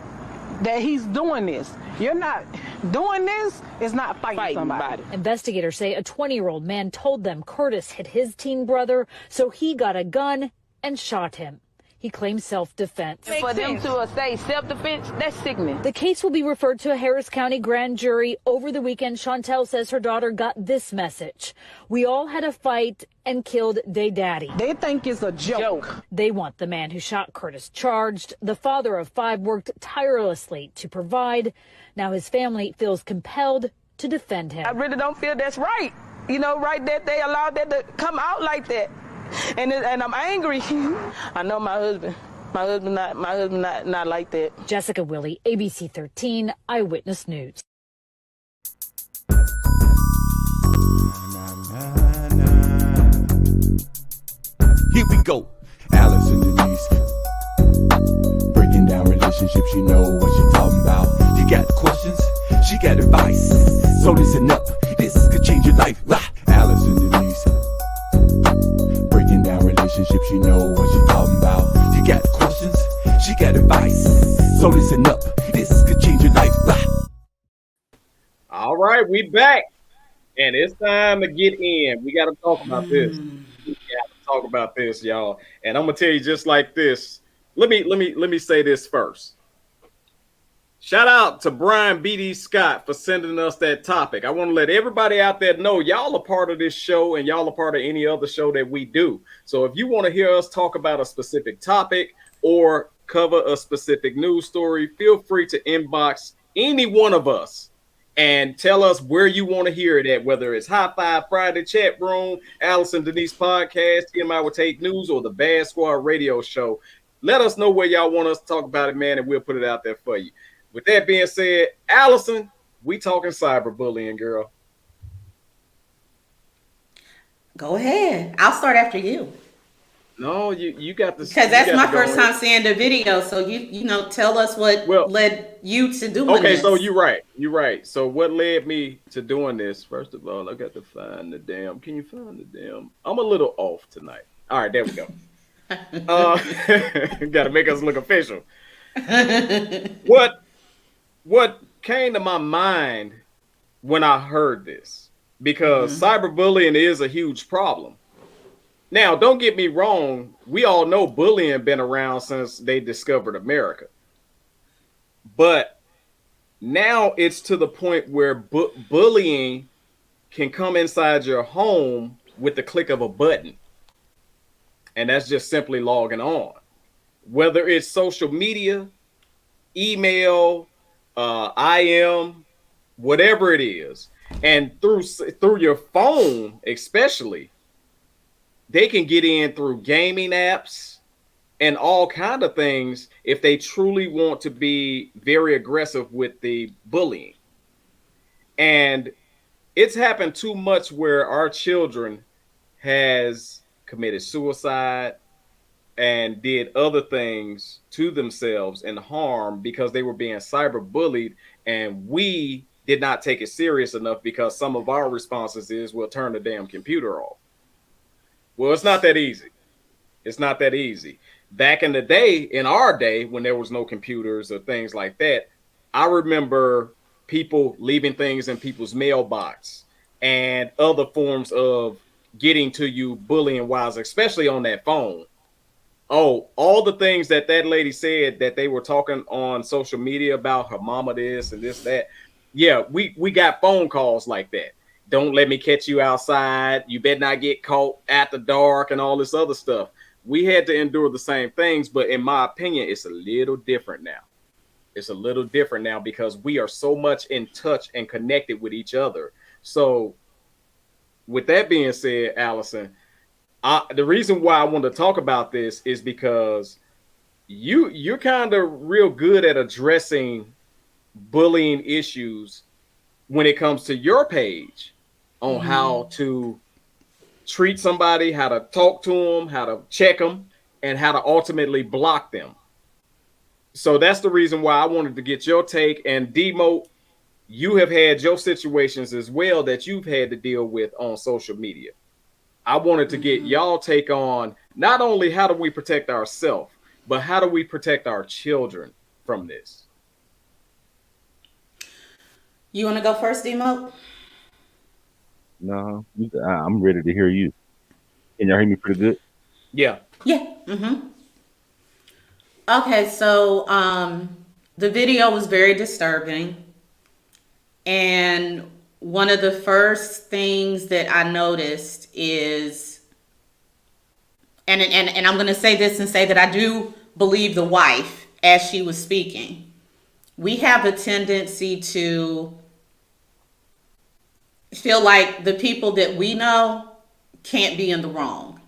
that he's doing this. You're not doing this, is not fighting somebody. Investigators say a 20-year-old man told them Curtis hit his teen brother, so he got a gun and shot him. He claims self-defense. For them to say self-defense, that's sickening. The case will be referred to a Harris County grand jury. Over the weekend, Chantel says her daughter got this message: "We all had a fight and killed Day Daddy." They think it's a joke. They want the man who shot Curtis charged. The father of 5 worked tirelessly to provide. Now his family feels compelled to defend him. I really don't feel that's right. Right, that they allowed that to come out like that. And I'm angry. I know my husband not like that. Jessica Willie, ABC 13 Eyewitness News. Here we go. Alice and Denise, breaking down relationships, you know what you're talking about. You got questions, she got advice. So listen up, this could change your life. Alice and Denise, breaking down relationships, you know what you're talking about. You got questions, she got advice. So listen up, this could change your life. All right, we back, and it's time to get in. We got to talk about this. We got to talk about this, y'all. And I'm gonna tell you just like this. Let me say this first. Shout out to Brian B.D. Scott for sending us that topic. I want to let everybody out there know y'all are part of this show, and y'all are part of any other show that we do. So if you want to hear us talk about a specific topic or cover a specific news story, feel free to inbox any one of us and tell us where you want to hear it at, whether it's High Five Friday chat room, Allison Denise podcast, TMI with Take News, or the Bad Squad radio show. Let us know where y'all want us to talk about it, man, and we'll put it out there for you. With that being said, Allison, we talking cyberbullying, girl. Go ahead. I'll start after you. No, you got this. Because that's my first time seeing the video. So you tell us what led you to doing this. Okay, so you're right. So what led me to doing this? First of all, I got to find the damn. Can you find the damn? I'm a little off tonight. All right, there we go. Got to make us look official. What came to my mind when I heard this? Because cyberbullying is a huge problem. Now, don't get me wrong. We all know bullying been around since they discovered America. But now it's to the point where bullying can come inside your home with the click of a button. And that's just simply logging on. Whether it's social media, email, IM, whatever it is, and through your phone especially, they can get in through gaming apps and all kind of things if they truly want to be very aggressive with the bullying. And it's happened too much where our children has committed suicide and did other things to themselves and harm because they were being cyber bullied, and we did not take it serious enough because some of our responses is we'll turn the damn computer off. Well, it's not that easy. It's not that easy. Back in the day, in our day, when there was no computers or things like that, I remember people leaving things in people's mailbox and other forms of getting to you bullying wise, especially on that phone. Oh, all the things that lady said that they were talking on social media about her mama this and this, that. Yeah, we got phone calls like that. Don't let me catch you outside. You better not get caught at the dark and all this other stuff. We had to endure the same things, but in my opinion, it's a little different now. It's a little different now because we are so much in touch and connected with each other. So with that being said, Allison, the reason why I want to talk about this is because you're kind of real good at addressing bullying issues when it comes to your page on how to treat somebody, how to talk to them, how to check them, and how to ultimately block them. So that's the reason why I wanted to get your take. And Demo, you have had your situations as well that you've had to deal with on social media. I wanted to get y'all take on not only how do we protect ourselves, but how do we protect our children from this? You want to go first, Demo? No, I'm ready to hear you. Can y'all hear me pretty good? Yeah. Yeah. Okay, so the video was very disturbing. And one of the first things that I noticed is, and I'm going to say this and say that I do believe the wife as she was speaking. We have a tendency to feel like the people that we know can't be in the wrong.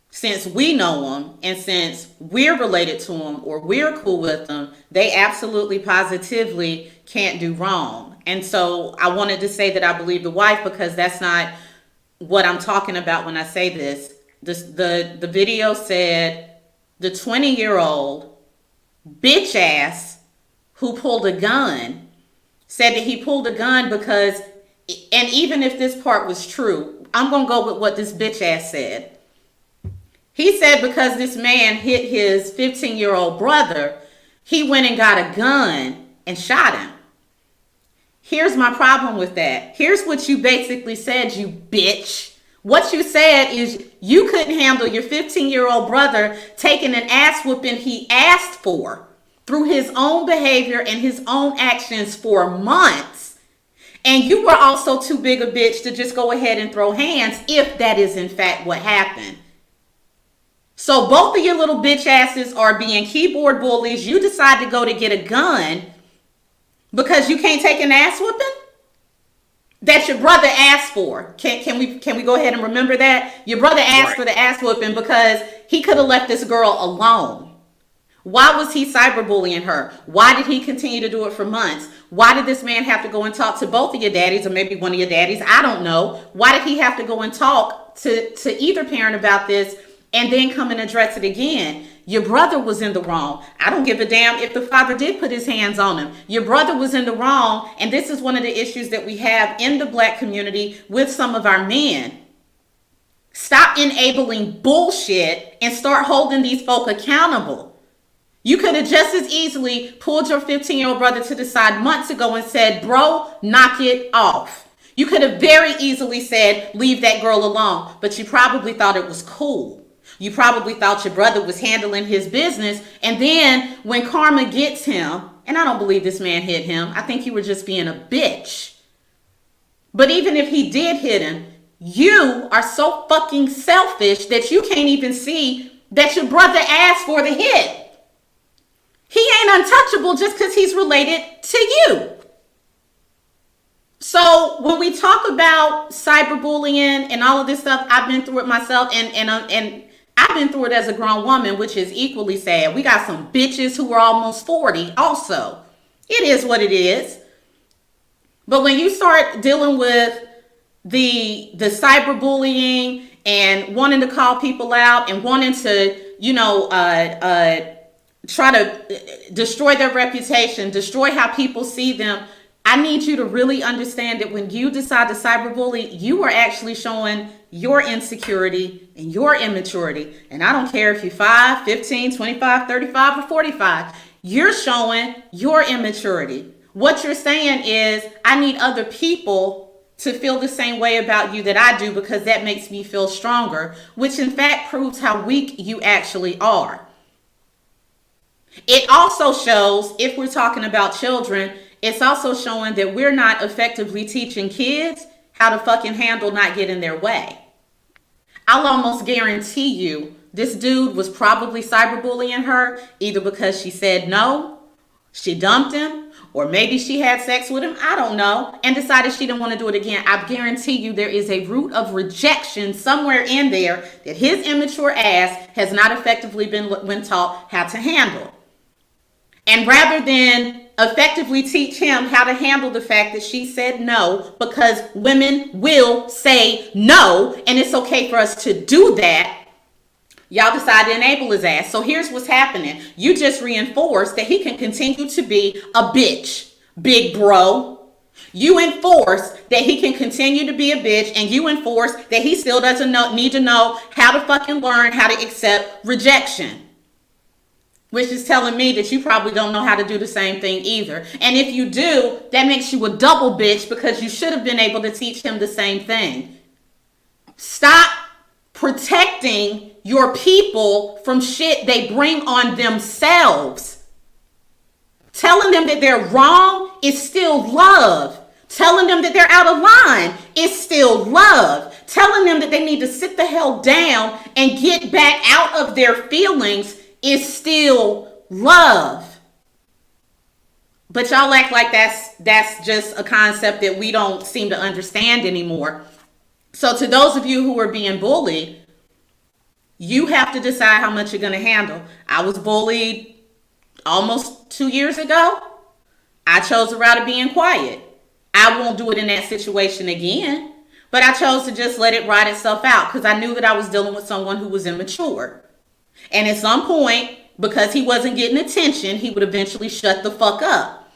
Since we know them and since we're related to them or we're cool with them, they absolutely positively can't do wrong. And so I wanted to say that I believe the wife because that's not what I'm talking about when I say this. The video said the 20-year-old bitch ass who pulled a gun said that he pulled a gun because, and even if this part was true, I'm going to go with what this bitch ass said. He said because this man hit his 15-year-old brother, he went and got a gun and shot him. Here's my problem with that. Here's what you basically said, you bitch. What you said is you couldn't handle your 15-year-old brother taking an ass whooping he asked for through his own behavior and his own actions for months. And you were also too big a bitch to just go ahead and throw hands if that is in fact what happened. So both of your little bitch asses are being keyboard bullies. You decide to go to get a gun because you can't take an ass whooping that your brother asked for. Can we go ahead and remember that? Your brother asked for the ass whooping because he could have left this girl alone. Why was he cyberbullying her? Why did he continue to do it for months? Why did this man have to go and talk to both of your daddies or maybe one of your daddies? I don't know. Why did he have to go and talk to either parent about this and then come and address it again? Your brother was in the wrong. I don't give a damn if the father did put his hands on him. Your brother was in the wrong. And this is one of the issues that we have in the black community with some of our men. Stop enabling bullshit and start holding these folk accountable. You could have just as easily pulled your 15-year-old brother to the side months ago and said, bro, knock it off. You could have very easily said, leave that girl alone. But you probably thought it was cool. You probably thought your brother was handling his business. And then when karma gets him, and I don't believe this man hit him. I think you were just being a bitch. But even if he did hit him, you are so fucking selfish that you can't even see that your brother asked for the hit. He untouchable just because he's related to you. So when we talk about cyberbullying and all of this stuff, I've been through it myself, and I've been through it as a grown woman, which is equally sad. We got some bitches who are almost 40 also. It is what it is. But when you start dealing with the cyberbullying and wanting to call people out and wanting to, try to destroy their reputation, destroy how people see them, I need you to really understand that when you decide to cyberbully, you are actually showing your insecurity and your immaturity. And I don't care if you're 5, 15, 25, 35, or 45. You're showing your immaturity. What you're saying is, I need other people to feel the same way about you that I do because that makes me feel stronger, which in fact proves how weak you actually are. It also shows, if we're talking about children, it's also showing that we're not effectively teaching kids how to fucking handle not getting their way. I'll almost guarantee you this dude was probably cyberbullying her either because she said no, she dumped him, or maybe she had sex with him, I don't know, and decided she didn't want to do it again. I guarantee you there is a root of rejection somewhere in there that his immature ass has not effectively been taught how to handle. And rather than effectively teach him how to handle the fact that she said no, because women will say no, and it's okay for us to do that, y'all decide to enable his ass. So here's what's happening. You just reinforce that he can continue to be a bitch, big bro. You enforce that he can continue to be a bitch, and you enforce that he still doesn't need to know how to fucking learn how to accept rejection. Which is telling me that you probably don't know how to do the same thing either. And if you do, that makes you a double bitch because you should have been able to teach him the same thing. Stop protecting your people from shit they bring on themselves. Telling them that they're wrong is still love. Telling them that they're out of line is still love. Telling them that they need to sit the hell down and get back out of their feelings is still love. But y'all act like that's just a concept that we don't seem to understand anymore. So to those of you who are being bullied, you have to decide how much you're going to handle. I was bullied almost 2 years ago. I chose the route of being quiet. I won't do it in that situation again. But I chose to just let it ride itself out because I knew that I was dealing with someone who was immature. And at some point, because he wasn't getting attention, he would eventually shut the fuck up.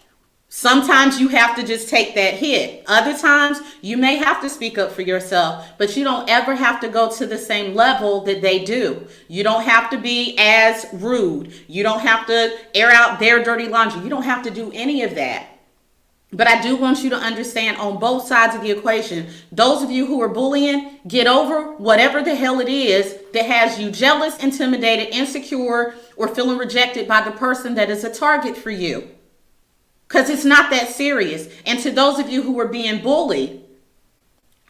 Sometimes you have to just take that hit. Other times, you may have to speak up for yourself, but you don't ever have to go to the same level that they do. You don't have to be as rude. You don't have to air out their dirty laundry. You don't have to do any of that. But I do want you to understand on both sides of the equation, those of you who are bullying, get over whatever the hell it is that has you jealous, intimidated, insecure, or feeling rejected by the person that is a target for you. Because it's not that serious. And to those of you who are being bullied,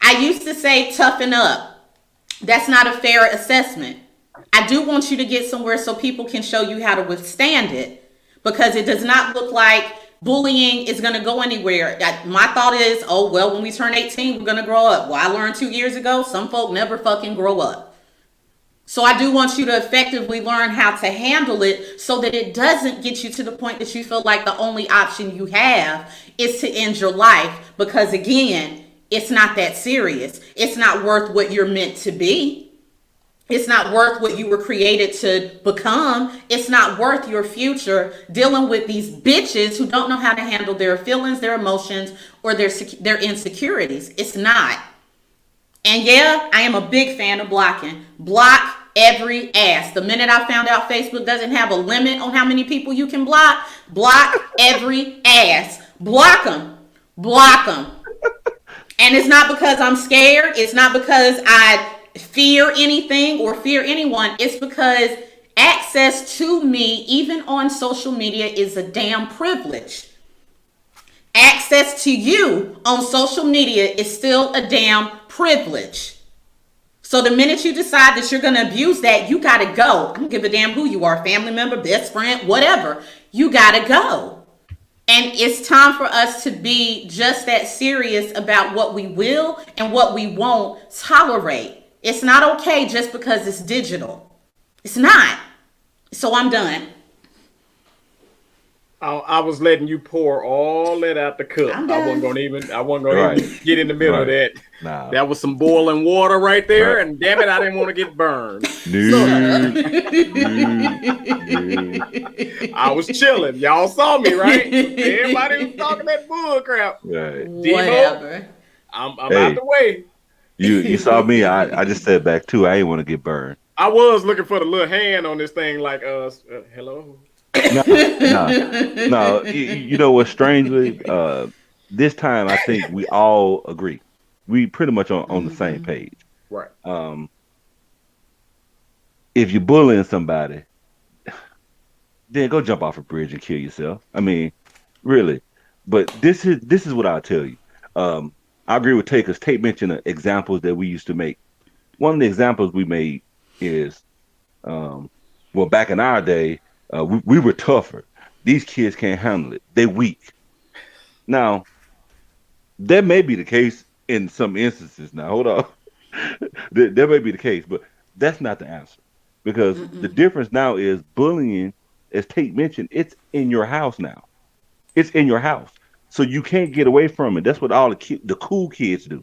I used to say toughen up. That's not a fair assessment. I do want you to get somewhere so people can show you how to withstand it. Because it does not look like bullying is going to go anywhere. My thought is, oh, well, when we turn 18, we're going to grow up. Well, I learned 2 years ago, some folk never fucking grow up. So I do want you to effectively learn how to handle it so that it doesn't get you to the point that you feel like the only option you have is to end your life. Because again, it's not that serious. It's not worth what you're meant to be. It's not worth what you were created to become. It's not worth your future dealing with these bitches who don't know how to handle their feelings, their emotions, or their insecurities. It's not. And yeah, I am a big fan of blocking. Block every ass. The minute I found out Facebook doesn't have a limit on how many people you can block every ass. Block them. Block them. And it's not because I'm scared. It's not because I fear anything or fear anyone. It's because access to me, even on social media, is a damn privilege. Access to you on social media is still a damn privilege. So the minute you decide that you're going to abuse that, you got to go. I don't give a damn who you are, family member, best friend, whatever. You got to go. And it's time for us to be just that serious about what we will and what we won't tolerate. It's not okay just because it's digital. It's not. So I'm done. I was letting you pour all that out the cup. I wasn't gonna even get in the middle of that. Nah. That was some boiling water right there, and damn it, I didn't want to get burned. I was chilling. Y'all saw me, right? Everybody was talking that bull crap. Right. Whatever. I'm out the way. You saw me. I just said back too. I ain't want to get burned. I was looking for the little hand on this thing, like hello. No. You know what? Strangely, this time I think we all agree. We pretty much on the same page. Right. If you're bullying somebody, then go jump off a bridge and kill yourself. I mean, really. But this is what I'll tell you. I agree with Tate, because Tate mentioned examples that we used to make. One of the examples we made is, back in our day, we were tougher. These kids can't handle it. They're weak. Now, that may be the case in some instances. Now, hold on. That may be the case, but that's not the answer. Because the difference now is bullying, as Tate mentioned, it's in your house now. It's in your house. So you can't get away from it. That's what all the cool kids do.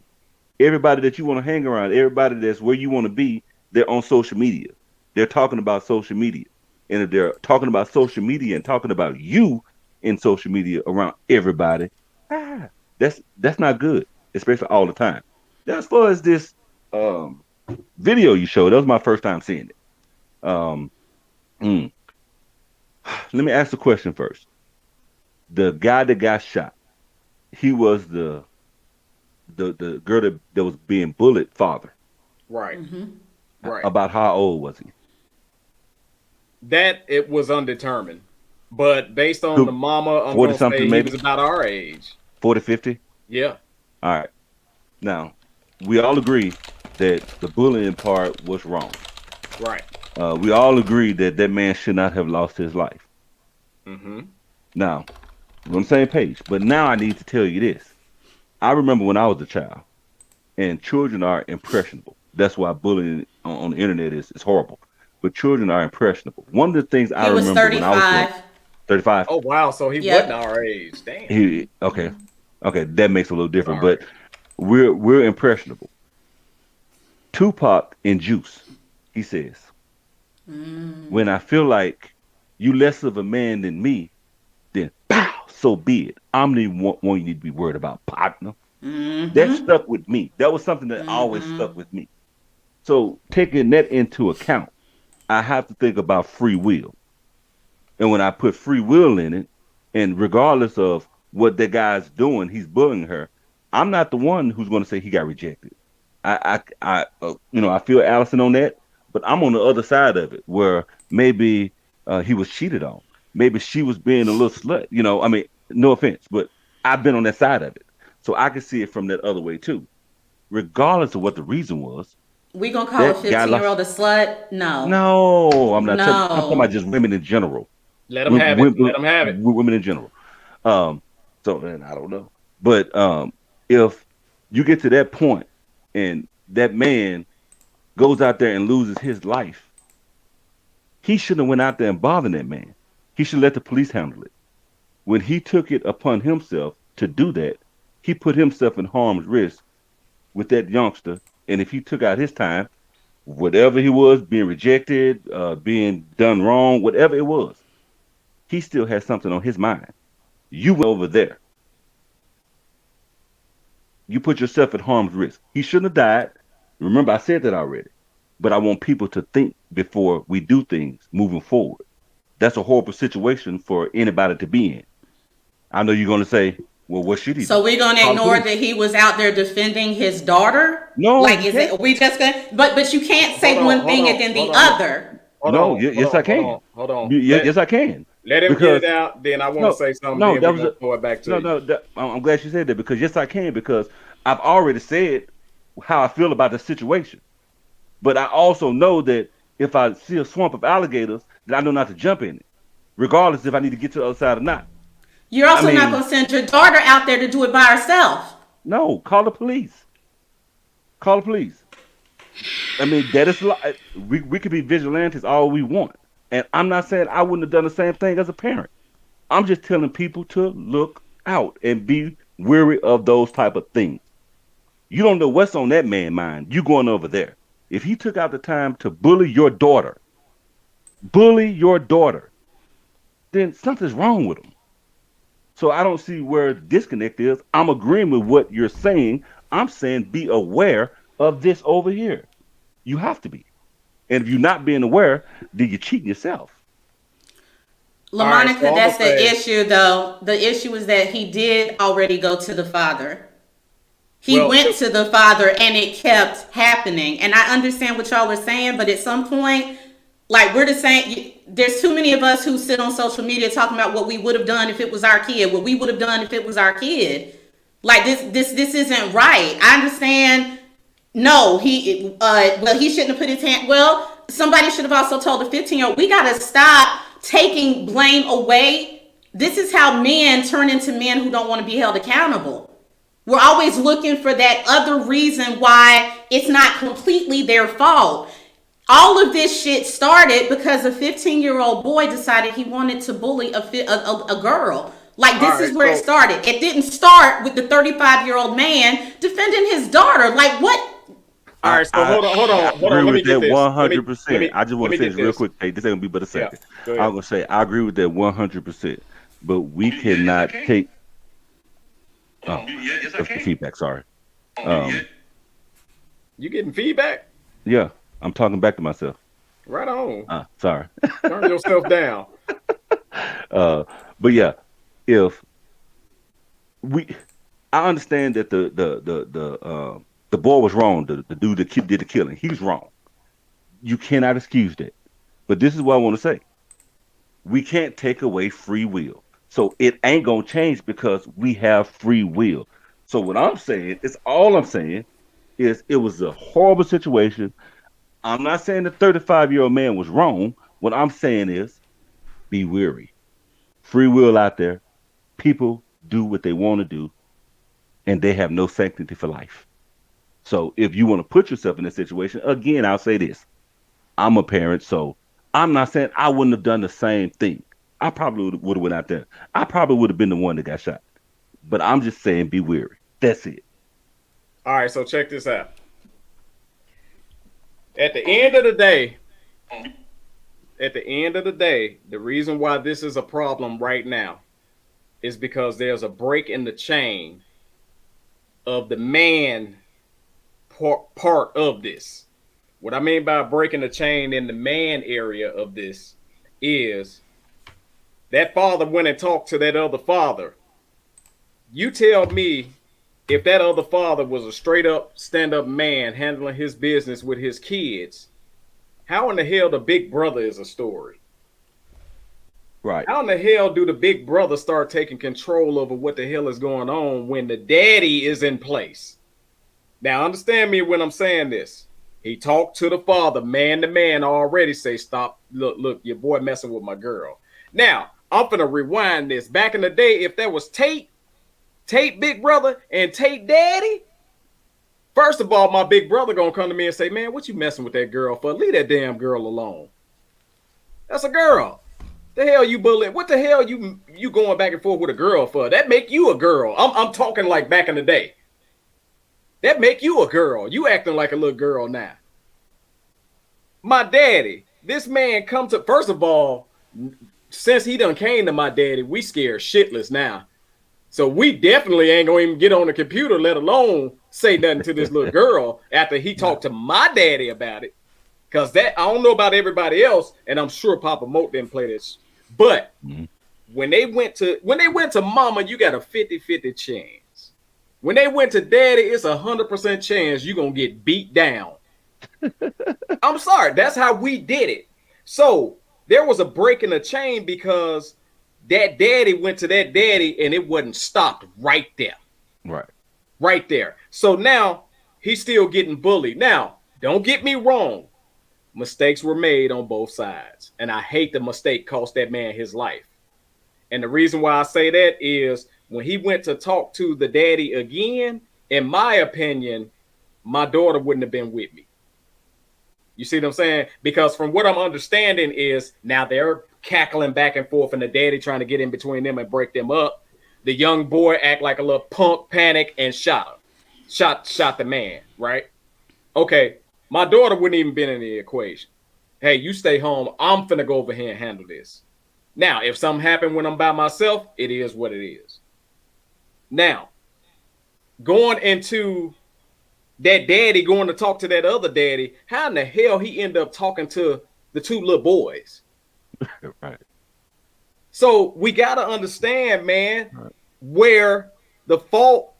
Everybody that you want to hang around, everybody that's where you want to be, they're on social media. They're talking about social media. And if they're talking about social media and talking about you in social media around everybody, that's not good, especially all the time. Now, as far as this video you showed, that was my first time seeing it. Let me ask the question first. The guy that got shot, he was the girl that was being bullied father. Right. Right. About how old was he? That it was undetermined, but based on the mama, I'm gonna say he was about our age. 40, 50? Yeah. All right. Now, we all agree that the bullying part was wrong. Right. We all agree that man should not have lost his life. Now, we're on the same page. But now I need to tell you this. I remember when I was a child, and children are impressionable. That's why bullying on the internet is horrible. But children are impressionable. One of the things I remember when I was young, 35. Oh wow! So he wasn't our age. Damn. Okay, that makes a little different. But we're impressionable. Tupac in Juice, he says, when I feel like you less of a man than me, then pow, so be it. I'm the one you need to be worried about, partner. That stuck with me. That was something that always stuck with me. So taking that into account, I have to think about free will. And when I put free will in it, and regardless of what that guy's doing, he's bullying her, I'm not the one who's going to say he got rejected. I feel Allison on that, but I'm on the other side of it, where maybe he was cheated on. Maybe she was being a little slut. I mean, no offense, but I've been on that side of it. So I can see it from that other way too. Regardless of what the reason was. We gonna call a 15-year-old a slut? No. No, I'm not. I'm talking about just women in general. Let them have it. Let them have it. Women in general. So then I don't know. But if you get to that point and that man goes out there and loses his life, he shouldn't have went out there and bothered that man. He should let the police handle it. When he took it upon himself to do that, he put himself in harm's risk with that youngster. And if he took out his time, whatever he was, being rejected, being done wrong, whatever it was, he still has something on his mind. You went over there. You put yourself at harm's risk. He shouldn't have died. Remember, I said that already. But I want people to think before we do things moving forward. That's a horrible situation for anybody to be in. I know you're going to say, well, what should he do? So we're going to ignore that he was out there defending his daughter? No. Like, is it, we just going to, but you can't say one thing and then the other. Yes, I can. Hold on. Yes, I can. Let him get it out. Then I want to say something. No, that was throw it back to you. I'm glad you said that, because yes, I can, because I've already said how I feel about the situation. But I also know that if I see a swamp of alligators, that I know not to jump in it, regardless if I need to get to the other side or not. You're also not going to send your daughter out there to do it by herself. No, call the police. Call the police. I mean, that is we could be vigilantes all we want, and I'm not saying I wouldn't have done the same thing as a parent. I'm just telling people to look out and be wary of those type of things. You don't know what's on that man's mind. You going over there. If he took out the time to bully your daughter, then something's wrong with him. So I don't see where the disconnect is. I'm agreeing with what you're saying. I'm saying be aware of this over here. You have to be. And if you're not being aware, then you're cheating yourself. LaMonica, that's the issue, though. The issue is that he did already go to the father. He went to the father, and it kept happening. And I understand what y'all are saying, but at some point, like we're just saying, there's too many of us who sit on social media talking about what we would have done if it was our kid, what we would have done if it was our kid. Like this isn't right. I understand. No, he shouldn't have put his hand. Well, somebody should have also told the 15-year-old, we got to stop taking blame away. This is how men turn into men who don't want to be held accountable. We're always looking for that other reason why it's not completely their fault. All of this shit started because a 15-year-old boy decided he wanted to bully a girl. Like, this is where it started. It didn't start with the 35-year-old man defending his daughter. Like, what? All right, so hold on. I agree with that 100%. I just want to say this real quick. Hey, this ain't gonna be but a second. Yeah, I'm gonna say I agree with that 100%. But we cannot take. Oh, that's the feedback. Sorry. You getting feedback? Yeah, I'm talking back to myself. Right on. Sorry. Turn yourself down. But yeah, if I understand that the boy was wrong. The dude that did the killing, he was wrong. You cannot excuse that. But this is what I want to say. We can't take away free will. So it ain't going to change because we have free will. So what I'm saying is it was a horrible situation. I'm not saying the 35-year-old man was wrong. What I'm saying is be wary. Free will out there. People do what they want to do, and they have no sanctity for life. So if you want to put yourself in a situation, again, I'll say this. I'm a parent, so I'm not saying I wouldn't have done the same thing. I probably would have went out there. I probably would have been the one that got shot. But I'm just saying be wary. That's it. All right, so check this out. At the end of the day, the reason why this is a problem right now is because there's a break in the chain of the man part of this. What I mean by breaking the chain in the man area of this is that father went and talked to that other father. You tell me if that other father was a straight up stand-up man handling his business with his kids, how in the hell the big brother is a story? Right. How in the hell do the big brother start taking control over what the hell is going on when the daddy is in place? Now, understand me when I'm saying this. He talked to the father, man to man, already say, stop, look, your boy messing with my girl. Now, I'm finna rewind this. Back in the day, if there was Tate big brother, and Tate daddy, first of all, my big brother gonna come to me and say, man, what you messing with that girl for? Leave that damn girl alone. That's a girl. The hell you bullying? What the hell you going back and forth with a girl for? That make you a girl. I'm talking like back in the day. That make you a girl. You acting like a little girl now. My daddy, this man come to, first of all, since he done came to my daddy, we scared shitless now. So we definitely ain't gonna even get on the computer, let alone say nothing to this little girl after he talked to my daddy about it. Cause that, I don't know about everybody else, and I'm sure Papa Moat didn't play this. But when they went to mama, you got a 50-50 chance. When they went to daddy, it's 100% chance you're gonna get beat down. I'm sorry, that's how we did it. So there was a break in the chain because that daddy went to that daddy and it wasn't stopped right there. Right. Right there. So now he's still getting bullied. Now, Don't get me wrong. Mistakes were made on both sides. And I hate the mistake cost that man his life. And the reason why I say that is when he went to talk to the daddy again, in my opinion, my daughter wouldn't have been with me. You see what I'm saying? Because from what I'm understanding is now they're cackling back and forth and the daddy trying to get in between them and break them up. The young boy act like a little punk, panic, and shot him. Shot the man, right? Okay, my daughter wouldn't even been in the equation. Hey, you stay home. I'm finna go over here and handle this. Now, if something happened when I'm by myself, it is what it is. Now, going into that daddy going to talk to that other daddy, how in the hell he end up talking to the two little boys? Right. So we got to understand, man, where the fault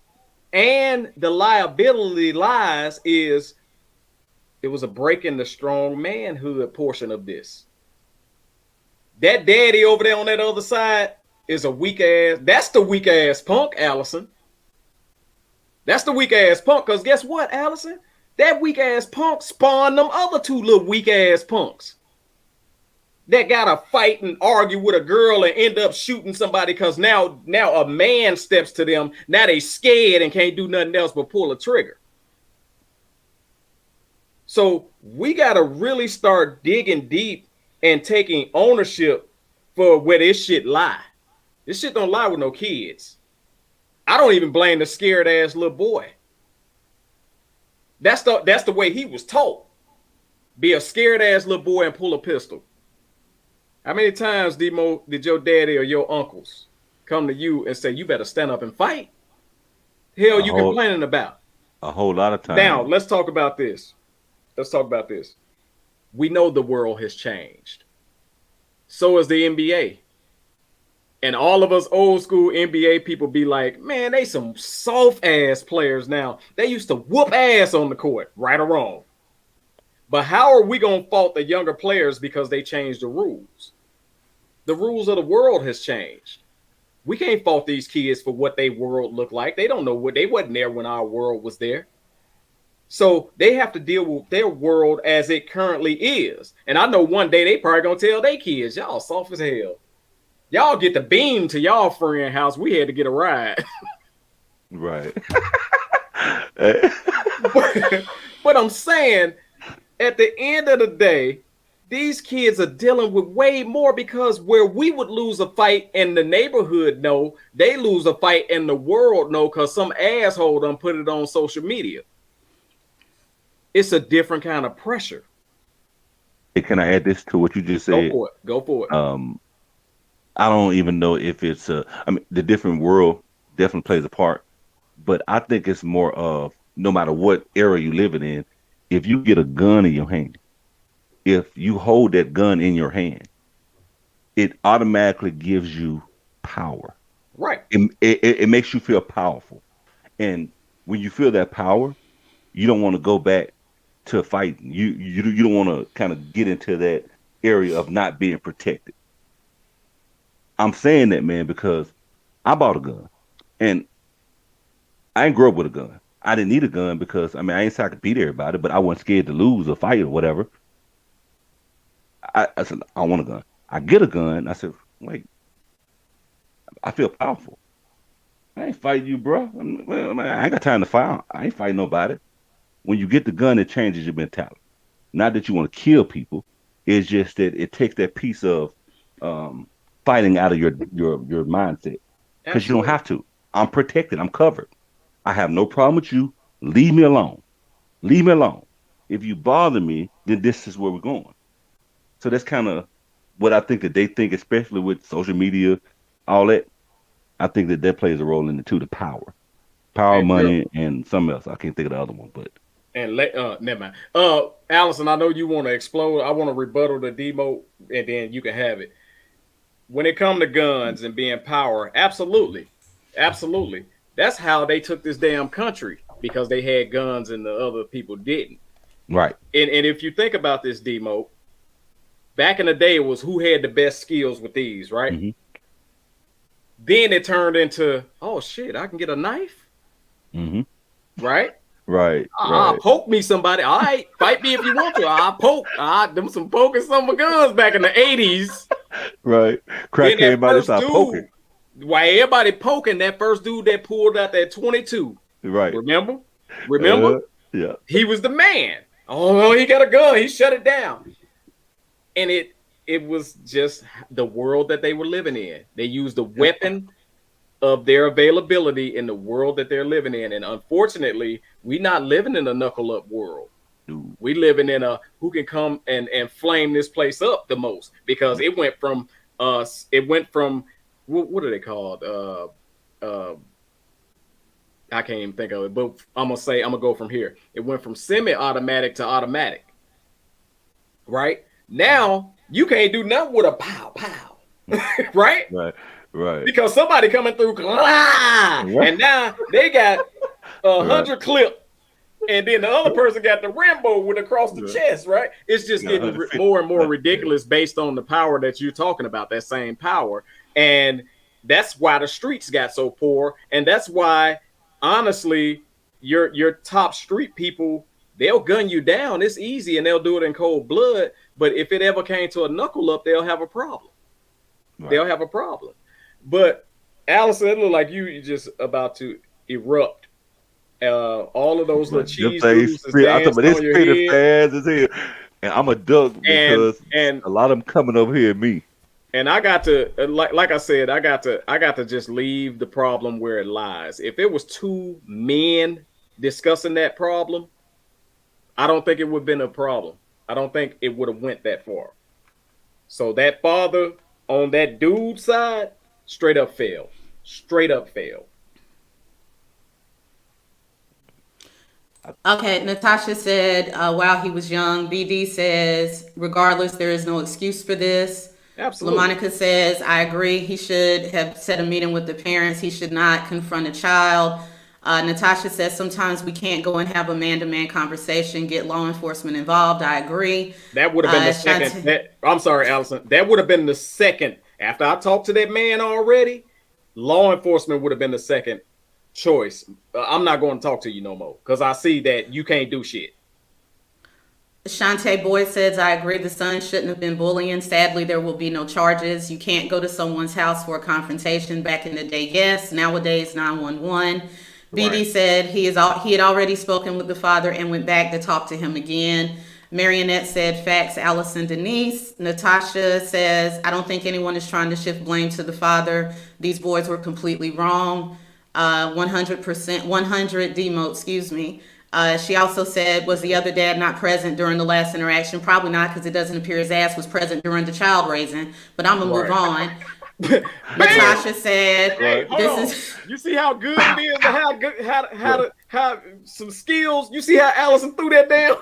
and the liability lies is it was a break in the strong manhood portion of this. That daddy over there on that other side is a weak ass. That's the weak ass punk, Allison. That's the weak ass punk. Because guess what, Allison? That weak ass punk spawned them other two little weak ass punks that got to fight and argue with a girl and end up shooting somebody because now a man steps to them. Now they scared and can't do nothing else but pull a trigger. So we got to really start digging deep and taking ownership for where this shit lie. This shit don't lie with no kids. I don't even blame the scared ass little boy. That's the way he was taught. Be a scared ass little boy and pull a pistol. How many times, Demo, did your daddy or your uncles come to you and say, you better stand up and fight? Hell, you complaining about? A whole lot of times. Now, let's talk about this. We know the world has changed. So is the NBA. And all of us old school NBA people be like, man, they some soft ass players now. They used to whoop ass on the court, right or wrong. But how are we going to fault the younger players because they changed the rules? The rules of the world has changed. We can't fault these kids for what their world looked like. They don't know what they wasn't there when our world was there. So they have to deal with their world as it currently is. And I know one day they probably gonna tell their kids, y'all soft as hell. Y'all get the beam to y'all friend house. We had to get a ride. Right. But I'm saying, at the end of the day, these kids are dealing with way more because where we would lose a fight and the neighborhood know, they lose a fight and the world know because some asshole done put it on social media. It's a different kind of pressure. Hey, can I add this to what you just said? Go for it. I don't even know if it's the different world definitely plays a part, but I think it's more of no matter what era you living in, if you get a gun in your hand, if you hold that gun in your hand, it automatically gives you power. Right. It makes you feel powerful. And when you feel that power, you don't want to go back to fighting. You don't want to kind of get into that area of not being protected. I'm saying that, man, because I bought a gun and I ain't grew up with a gun. I didn't need a gun because I ain't saying I could beat everybody, but I wasn't scared to lose or fight or whatever. I said, I want a gun. I get a gun. I said, wait, I feel powerful. I ain't fighting you, bro. I ain't got time to fight. I ain't fighting nobody. When you get the gun, it changes your mentality. Not that you want to kill people. It's just that it takes that piece of fighting out of your mindset. Because you don't have to. I'm protected. I'm covered. I have no problem with you. Leave me alone. Leave me alone. If you bother me, then this is where we're going. So that's kind of what I think that they think, especially with social media, all that. I think that plays a role in it too, the power, money, and something else. I can't think of the other one, but. And never mind. Allison, I know you want to explode. I want to rebuttal the demo, and then you can have it. When it comes to guns and being power, absolutely. That's how they took this damn country, because they had guns and the other people didn't. Right. And if you think about this, demo, back in the day, it was who had the best skills with these, right? Mm-hmm. Then it turned into, oh shit, I can get a knife, mm-hmm. right? Right. Poke me, somebody. All right, fight me if you want to. I'll poke. Them some poking some guns back in the 80s. Right. Crack came out and started poking. Why everybody poking, that first dude that pulled out that 22. Right. Remember? Yeah. He was the man. Oh no, he got a gun. He shut it down. And it was just the world that they were living in. They used the weapon of their availability in the world that they're living in. And unfortunately, we're not living in a knuckle up world. We living in a who can come and flame this place up the most, because it went from what are they called? I can't even think of it, but I'm gonna go from here. It went from semi-automatic to automatic. Right? Now you can't do nothing with a pow pow. Right? Right. Because somebody coming through, and now they got 100 clip, and then the other person got the Rambo with across the chest, right? It's just getting more and more ridiculous based on the power that you're talking about, that same power. And that's why the streets got so poor. And that's why, honestly, your top street people, they'll gun you down. It's easy, and they'll do it in cold blood. But if it ever came to a knuckle up, they'll have a problem. Right. They'll have a problem. But Allison, it looked like you just about to erupt. All of those little cheese doodles is dancing on your head. Fast as hell. And I'm a duck because a lot of them coming over here at me. And I got to, like I said, I got to just leave the problem where it lies. If it was two men discussing that problem, I don't think it would have been a problem. I don't think it would have went that far. So that father on that dude's side, straight up failed. Straight up failed. Okay, Natasha said, while he was young. BD says, regardless, there is no excuse for this. Absolutely. LaMonica says, I agree. He should have set a meeting with the parents. He should not confront a child. Natasha says, sometimes we can't go and have a man-to-man conversation, get law enforcement involved. I agree. That would have been the second. I'm sorry, Allison. That would have been the second. After I talked to that man already, law enforcement would have been the second choice. I'm not going to talk to you no more because I see that you can't do shit. Shantae Boyd says, I agree. The son shouldn't have been bullying. Sadly, there will be no charges. You can't go to someone's house for a confrontation. Back in the day, yes. Nowadays, 911. BD right. said he had already spoken with the father and went back to talk to him again. Marionette said, facts. Allison Denise. Natasha says, I don't think anyone is trying to shift blame to the father. These boys were completely wrong. 100%, 100 Demo, excuse me. She also said, was the other dad not present during the last interaction? Probably not, because it doesn't appear his ass was present during the child raising. But I'm going to move on. Natasha said, this is. You see how good it is to how some skills. You see how Allison threw that down?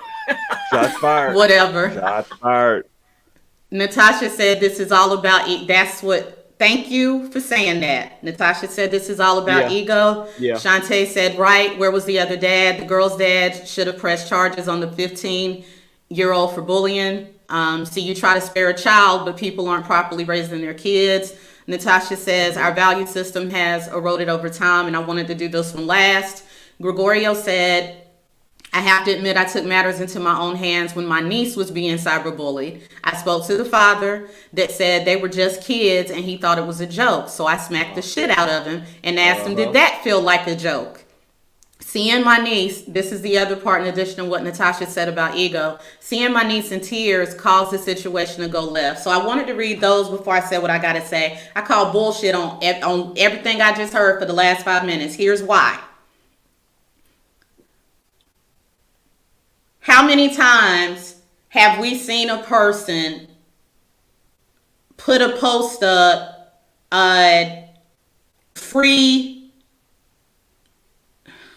Shots fired. Whatever. Shots fired. Natasha said, this is all about that's what. Thank you for saying that. Natasha said this is all about ego. Yeah. Shantae said, right, where was the other dad? The girl's dad should have pressed charges on the 15-year-old for bullying. See, you try to spare a child, but people aren't properly raising their kids. Natasha says, our value system has eroded over time, and I wanted to do this one last. Gregorio said, I have to admit I took matters into my own hands when my niece was being cyberbullied. I spoke to the father that said they were just kids and he thought it was a joke. So I smacked the shit out of him and asked him, did that feel like a joke? Seeing my niece, this is the other part in addition to what Natasha said about ego, seeing my niece in tears caused the situation to go left. So I wanted to read those before I said what I got to say. I call bullshit on everything I just heard for the last 5 minutes. Here's why. How many times have we seen a person put a post up, free,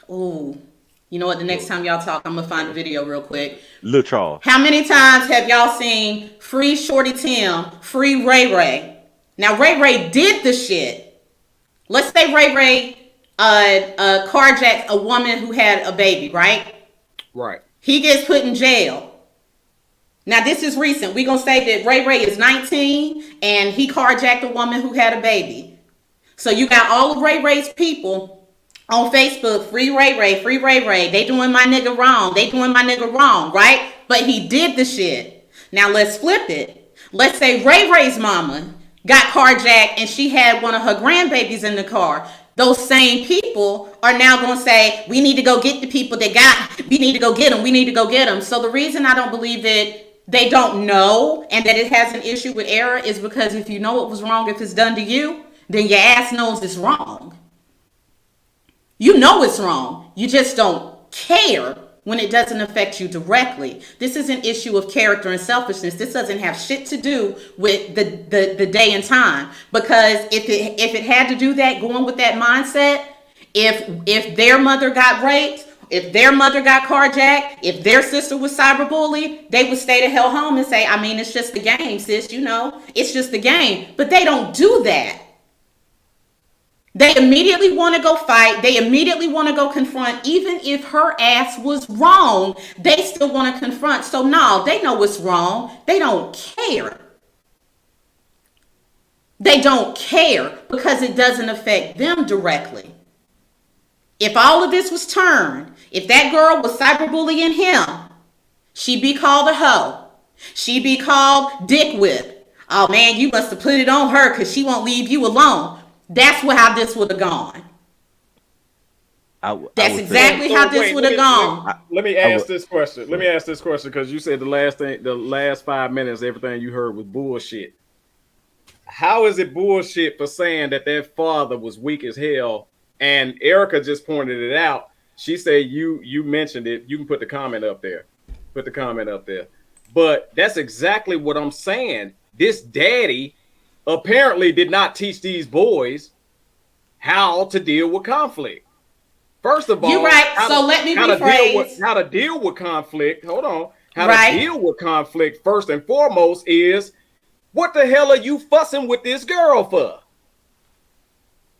you know what, the next time y'all talk, I'm going to find the video real quick. Lil Charles. How many times have y'all seen free Shorty Tim, free Ray Ray? Now, Ray Ray did the shit. Let's say Ray Ray carjacked a woman who had a baby, right? Right. He gets put in jail. Now, this is recent. We're going to say that Ray Ray is 19 and he carjacked a woman who had a baby. So you got all of Ray Ray's people on Facebook, free Ray Ray, free Ray Ray. They doing my nigga wrong. They doing my nigga wrong, right? But he did the shit. Now let's flip it. Let's say Ray Ray's mama got carjacked and she had one of her grandbabies in the car. Those same people are now going to say, we need to go get the people that we need to go get them. We need to go get them. So the reason I don't believe that they don't know and that it has an issue with error is because if you know what was wrong, if it's done to you, then your ass knows it's wrong. You know it's wrong. You just don't care when it doesn't affect you directly. This is an issue of character and selfishness. This doesn't have shit to do with the day and time. Because if it had to do that, going with that mindset, if their mother got raped, if their mother got carjacked, if their sister was cyberbullied, they would stay the hell home and say, I mean, it's just the game, sis, you know, it's just the game. But they don't do that. They immediately want to go fight. They immediately want to go confront. Even if her ass was wrong, they still want to confront. So no, they know what's wrong. They don't care. They don't care because it doesn't affect them directly. If all of this was turned, if that girl was cyberbullying him, she'd be called a hoe. She'd be called dick whip. Oh man, you must have put it on her because she won't leave you alone. That's how this would have gone. That's exactly how this would have gone. Let me ask this question. Let me ask this question because you said the last 5 minutes, everything you heard was bullshit. How is it bullshit for saying that their father was weak as hell? And Erica just pointed it out. She said you mentioned it. You can put the comment up there. Put the comment up there. But that's exactly what I'm saying. This daddy apparently did not teach these boys how to deal with conflict. First of all, you're right. So let me rephrase. How to deal with conflict. Hold on. How to deal with conflict first and foremost is, what the hell are you fussing with this girl for?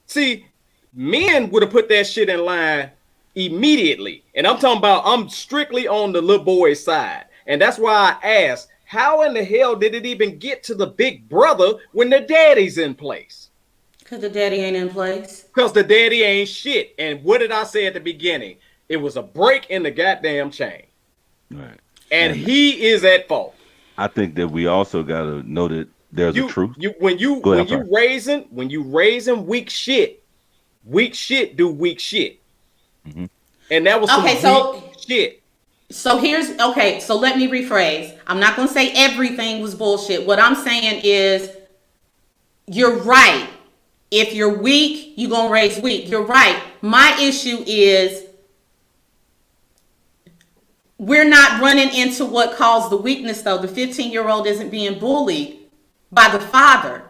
See, men would have put that shit in line immediately. And I'm strictly on the little boy's side. And that's why I asked, how in the hell did it even get to the big brother when the daddy's in place? Because the daddy ain't in place. Because the daddy ain't shit. And what did I say at the beginning? It was a break in the goddamn chain. Right. And he is at fault. I think that we also got to know that there's a truth. When you raising weak shit do weak shit. Mm-hmm. And that was some weak shit. So so let me rephrase. I'm not going to say everything was bullshit. What I'm saying is, you're right. If you're weak, you're going to raise weak. You're right. My issue is, we're not running into what caused the weakness, though. The 15-year-old isn't being bullied by the father.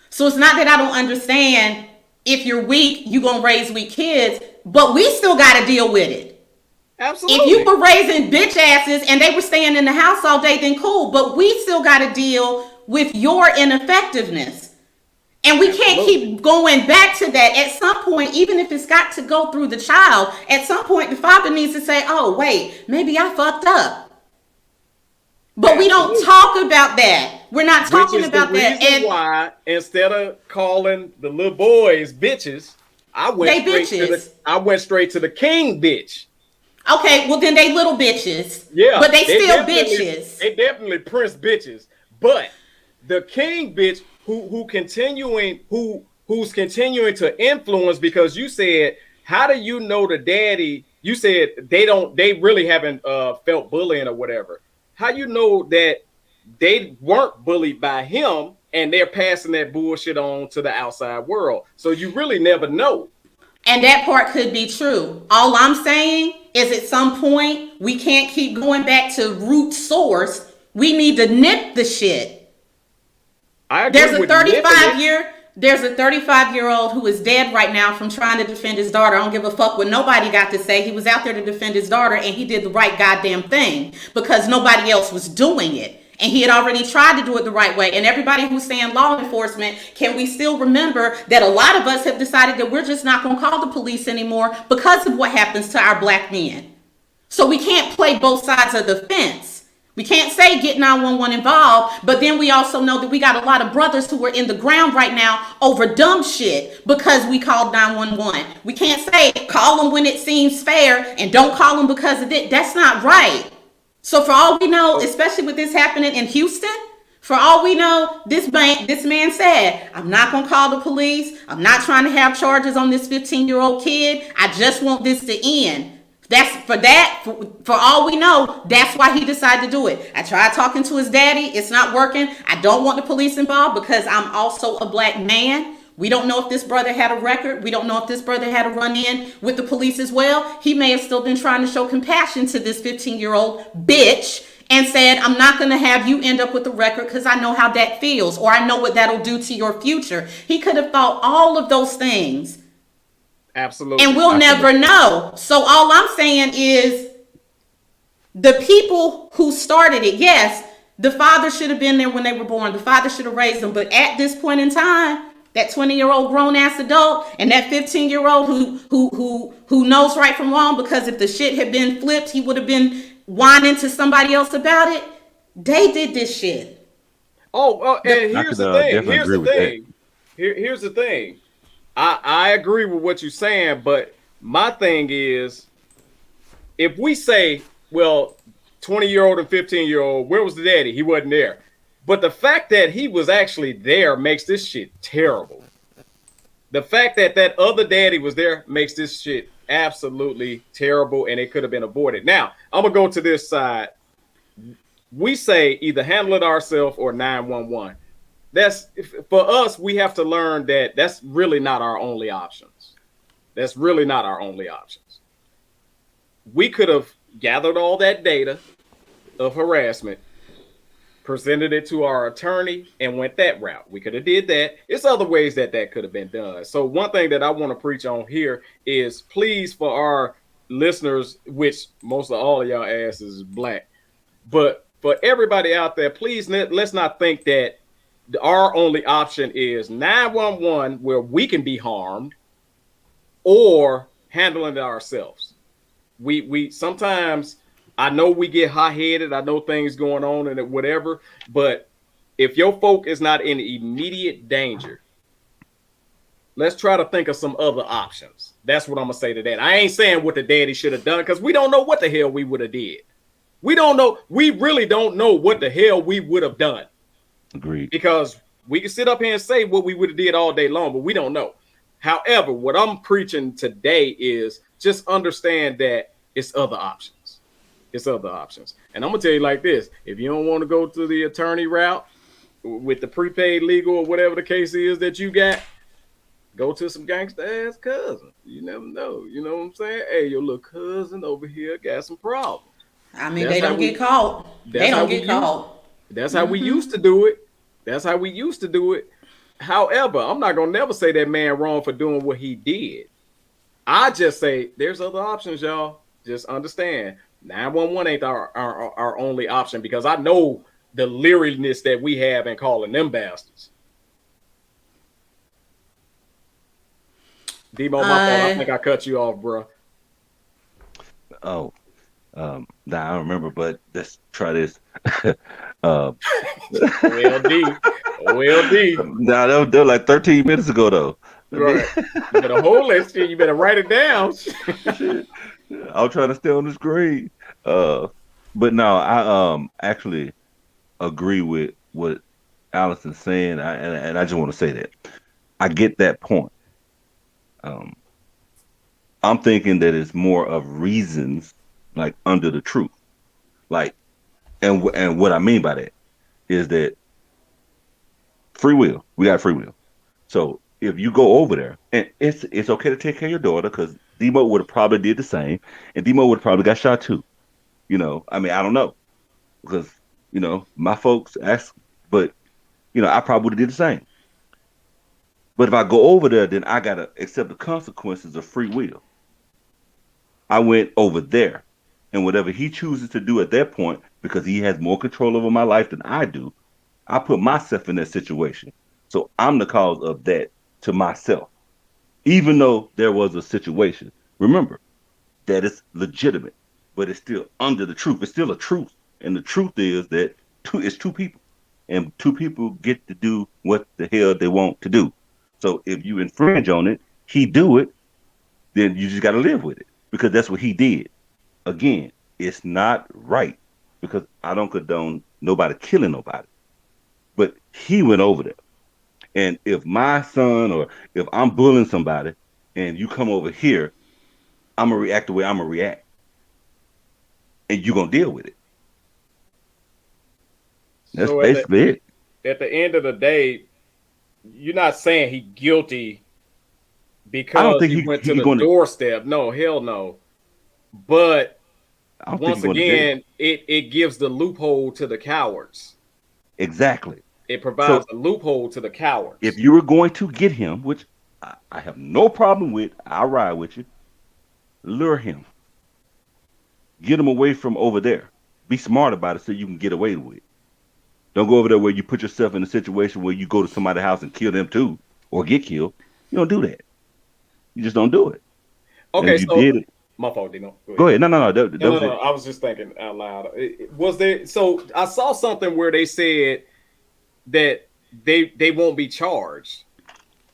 So it's not that I don't understand, if you're weak, you're going to raise weak kids, but we still got to deal with it. Absolutely. If you were raising bitch asses and they were staying in the house all day, then cool. But we still got to deal with your ineffectiveness. And we can't keep going back to that. At some point, even if it's got to go through the child, at some point the father needs to say, oh, wait, maybe I fucked up. But we don't talk about that. We're not talking about that. And why, instead of calling the little boys bitches, I went straight to the king bitch. Okay, well then they little bitches. Yeah, but they still bitches. They definitely prince bitches. But the king bitch who's continuing to influence, because you said, how do you know the daddy? You said they really haven't felt bullying or whatever. How you know that they weren't bullied by him and they're passing that bullshit on to the outside world? So you really never know. And that part could be true. All I'm saying is, at some point, we can't keep going back to root source. We need to nip the shit. There's a 35-year-old who is dead right now from trying to defend his daughter. I don't give a fuck what nobody got to say. He was out there to defend his daughter, and he did the right goddamn thing because nobody else was doing it. And he had already tried to do it the right way. And everybody who's saying law enforcement, can we still remember that a lot of us have decided that we're just not going to call the police anymore because of what happens to our black men? So we can't play both sides of the fence. We can't say get 911 involved, but then we also know that we got a lot of brothers who are in the ground right now over dumb shit because we called 911. We can't say call them when it seems fair and don't call them because of it. That's not right. So for all we know, especially with this happening in Houston, for all we know, this man said, I'm not going to call the police. I'm not trying to have charges on this 15-year-old kid. I just want this to end. For all we know, that's why he decided to do it. I tried talking to his daddy. It's not working. I don't want the police involved because I'm also a black man. We don't know if this brother had a record. We don't know if this brother had a run-in with the police as well. He may have still been trying to show compassion to this 15-year-old bitch and said, I'm not going to have you end up with a record because I know how that feels, or I know what that'll do to your future. He could have thought all of those things. Absolutely. And we'll never know. So all I'm saying is the people who started it, yes, the father should have been there when they were born. The father should have raised them. But at this point in time, that 20-year-old grown-ass adult and that 15-year-old who knows right from wrong, because if the shit had been flipped, he would have been whining to somebody else about it. They did this shit. And here's the thing. Here's the thing. I agree with what you're saying, but my thing is, if we say, well, 20-year-old and 15-year-old, where was the daddy? He wasn't there. But the fact that he was actually there makes this shit terrible. The fact that that other daddy was there makes this shit absolutely terrible, and it could have been avoided. Now, I'm going to go to this side. We say either handle it ourselves or 911. That's, for us, we have to learn that that's really not our only options. That's really not our only options. We could have gathered all that data of harassment, presented it to our attorney, and went that route. We could have did that. It's other ways that could have been done. So one thing that I want to preach on here is, please, for our listeners, which most of all of y'all asses is black, but for everybody out there, please let's not think that our only option is 911 where we can be harmed, or handling it ourselves. We sometimes, I know we get hot-headed, I know things going on and whatever, but if your folk is not in immediate danger, let's try to think of some other options. That's what I'm gonna say to that. I ain't saying what the daddy should have done, because we don't know what the hell we would have did. We don't know. We really don't know what the hell we would have done. Agreed. Because we can sit up here and say what we would have did all day long, but we don't know. However, what I'm preaching today is just understand that it's other options. It's other options. And I'm going to tell you like this. If you don't want to go to the attorney route with the prepaid legal or whatever the case is that you got, go to some gangster ass cousin. You never know. You know what I'm saying? Hey, your little cousin over here got some problems. I mean, they don't get caught. They don't get caught. That's how we used to do it. That's how we used to do it. However, I'm not going to never say that man wrong for doing what he did. I just say there's other options, y'all. Just understand. 911 ain't our only option, because I know the leeriness that we have in calling them bastards. Demo, my fault. I think I cut you off, bro. Oh. I don't remember, but let's try this. Well, D. Nah, that was like 13 minutes ago, though. Right. You better hold that shit. You better write it down. I was trying to stay on the screen. But no, I actually agree with what Allison's saying, and I just want to say that I get that point. I'm thinking that it's more of reasons, like, under the truth, like, and what I mean by that is that free will. We got free will. So if you go over there, and it's okay to take care of your daughter, because Demo would have probably did the same, and Demo would have probably got shot too. You know, I mean, I don't know, because my folks asked, but I probably would have did the same. But if I go over there, then I gotta accept the consequences of free will. I went over there. And whatever he chooses to do at that point, because he has more control over my life than I do, I put myself in that situation. So I'm the cause of that to myself. Even though there was a situation. Remember, that is legitimate, but it's still under the truth. It's still a truth. And the truth is that it's two people, and two people get to do what the hell they want to do. So if you infringe on it, he do it, then you just got to live with it because that's what he did. Again, it's not right because I don't condone nobody killing nobody, but he went over there. And if my son or if I'm bullying somebody and you come over here, I'm gonna react the way I'm gonna react, and you're gonna deal with it. That's So basically it. At the end of the day, you're not saying he guilty because he went to the doorstep. No, hell no. But once again, it gives the loophole to the cowards. Exactly. It provides a loophole to the cowards. If you were going to get him, which I have no problem with, I'll ride with you. Lure him. Get him away from over there. Be smart about it so you can get away with it. Don't go over there where you put yourself in a situation where you go to somebody's house and kill them too, or get killed. You don't do that. You just don't do it. Okay, so did it. My fault, Dino. Go ahead. No. No. I was just thinking out loud. Was there? So I saw something where they said that they won't be charged.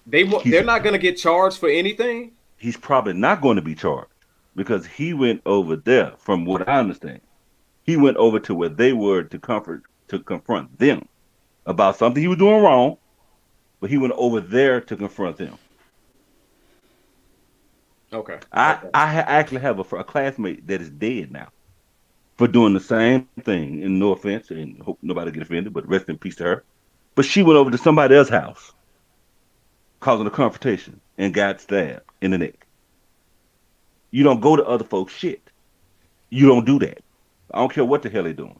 They're not going to get charged for anything. He's probably not going to be charged because he went over there. From what I understand, he went over to where they were to confront them about something he was doing wrong, but he went over there to confront them. Okay. I actually have a classmate that is dead now for doing the same thing. And no offense, and hope nobody get offended, but rest in peace to her. But she went over to somebody else's house, causing a confrontation, and got stabbed in the neck. You don't go to other folks' shit. You don't do that. I don't care what the hell they're doing.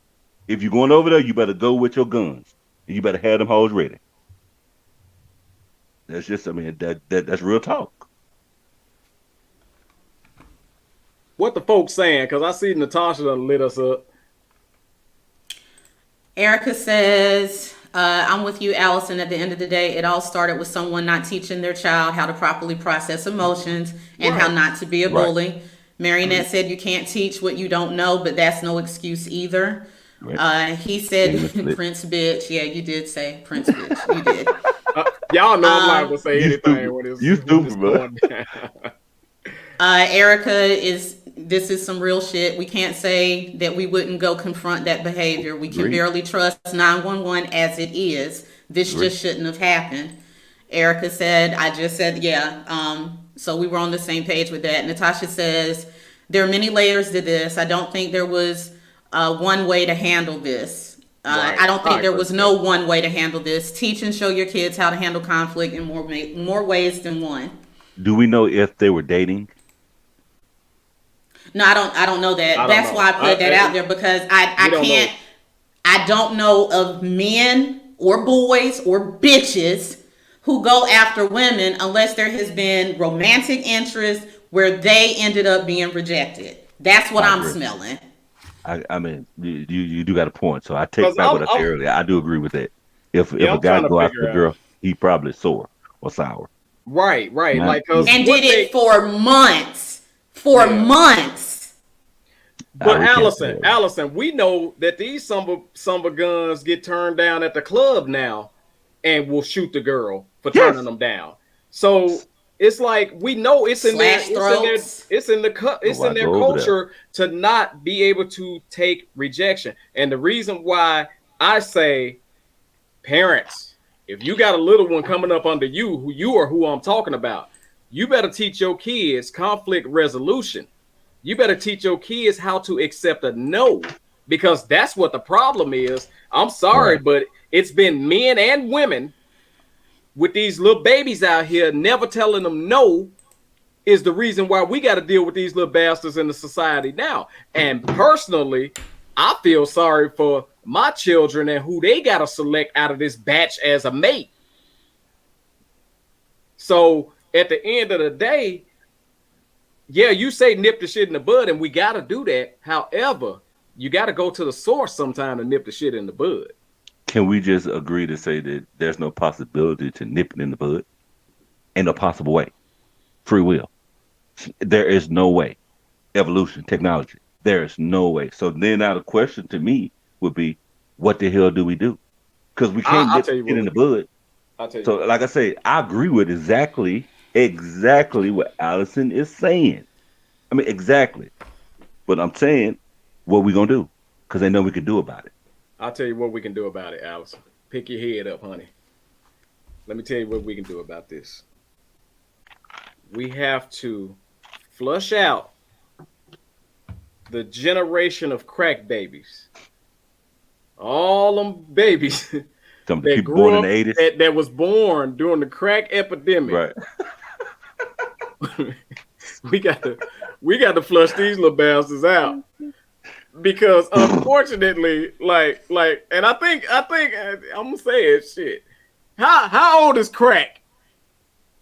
If you're going over there, you better go with your guns, and you better have them hoes ready. That's just, that's real talk. What the folks saying? Because I see Natasha done lit us up. Erica says, I'm with you, Allison. At the end of the day, it all started with someone not teaching their child how to properly process emotions and how not to be a bully. Marionette said you can't teach what you don't know, but that's no excuse either. He said, Prince bitch. Yeah, you did say Prince bitch. You did. Y'all know I'm liable to say anything when it's, you stupid, bro. Erica this is some real shit. We can't say that we wouldn't go confront that behavior. We can barely trust 911 as it is. This just shouldn't have happened. Erica said, I just said, yeah. So we were on the same page with that. Natasha says, there are many layers to this. I don't think there was one way to handle this. I don't think there was no one way to handle this. Teach and show your kids how to handle conflict in more ways than one. Do we know if they were dating? No, I don't know that. That's why I put that out there, because I don't know of men or boys or bitches who go after women unless there has been romantic interest where they ended up being rejected. That's what I'm smelling. I mean, you do got a point. So I take back what I said earlier. I do agree with that. If a guy go after the girl, he probably sore or sour. Right. Like, and did it for months. Months. But Allison, we know that these summer guns get turned down at the club now, and will shoot the girl for turning them down. So it's like we know it's in their culture to not be able to take rejection. And the reason why I say, parents, if you got a little one coming up under you, who I'm talking about, you better teach your kids conflict resolution. You better teach your kids how to accept a no, because that's what the problem is. I'm sorry, but it's been men and women with these little babies out here never telling them no is the reason why we got to deal with these little bastards in the society now. And personally, I feel sorry for my children and who they got to select out of this batch as a mate. So at the end of the day, yeah, you say nip the shit in the bud, and we got to do that. However, you got to go to the source sometime to nip the shit in the bud. Can we just agree to say that there's no possibility to nip it in the bud? Ain't no possible way. Free will. There is no way. Evolution, technology. There is no way. So then now the question to me would be, what the hell do we do? Because we can't get it in the bud. I'll tell you. So, like I say, I agree with exactly what Allison is saying. I mean, exactly. But I'm saying, what we gonna do? Because they know we can do about it. I'll tell you what we can do about it, Allison. Pick your head up, honey. Let me tell you what we can do about this. We have to flush out the generation of crack babies. All them babies Some people born in the 80s. that was born during the crack epidemic. Right. we got to flush these little bastards out. Because unfortunately, and I think I'm gonna say it, shit. How old is crack?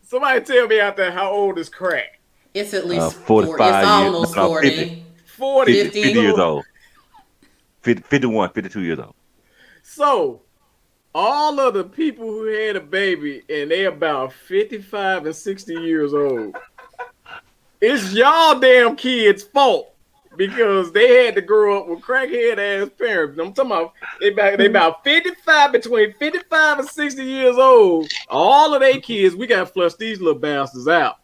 Somebody tell me out there how old is crack? It's at least 45 40. It's years. almost 40. 50 years old. 51, 52 years old. So, all of the people who had a baby and they about 55 and 60 years old, it's y'all damn kids' fault because they had to grow up with crackhead ass parents. I'm talking about they about 55, between 55 and 60 years old. All of their kids, we gotta flush these little bastards out.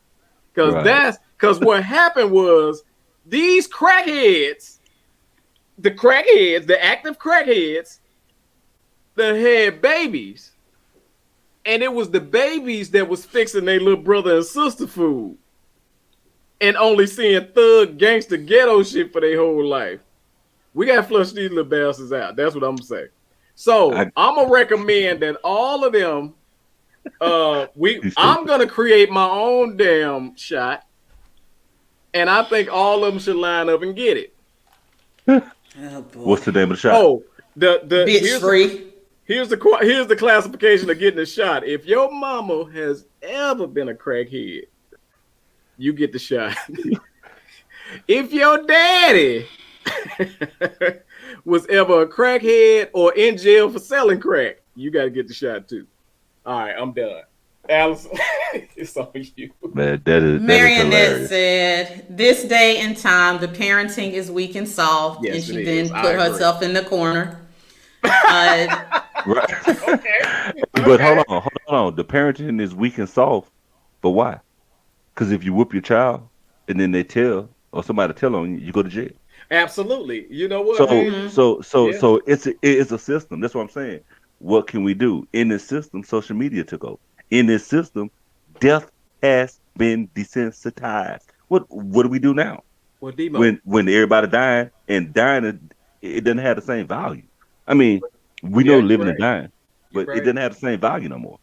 Because what happened was these crackheads, the active crackheads, that had babies, and it was the babies that was fixing their little brother and sister food, and only seeing thug gangster ghetto shit for their whole life. We gotta flush these little bastards out. That's what I'm gonna say. So I'm gonna recommend that all of them. I'm gonna create my own damn shot, and I think all of them should line up and get it. What's the name of the shot? Oh, the bitch free. Here's the classification of getting a shot. If your mama has ever been a crackhead, you get the shot. If your daddy was ever a crackhead or in jail for selling crack, you got to get the shot too. All right, I'm done. Allison, it's on you. Man, that is Marionette said, this day and time, the parenting is weak and soft, and she then put herself in the corner. Right. But hold on. The parenting is weak and soft, but why? Because if you whoop your child and then they tell, or somebody tell on you, you go to jail. Absolutely. You know what? So it's a system. That's what I'm saying. What can we do? In this system, social media took over. In this system, death has been desensitized. What do we do now? Well, Demo, when everybody dying, it doesn't have the same value. I mean, we know living and dying, but it doesn't have the same value no more.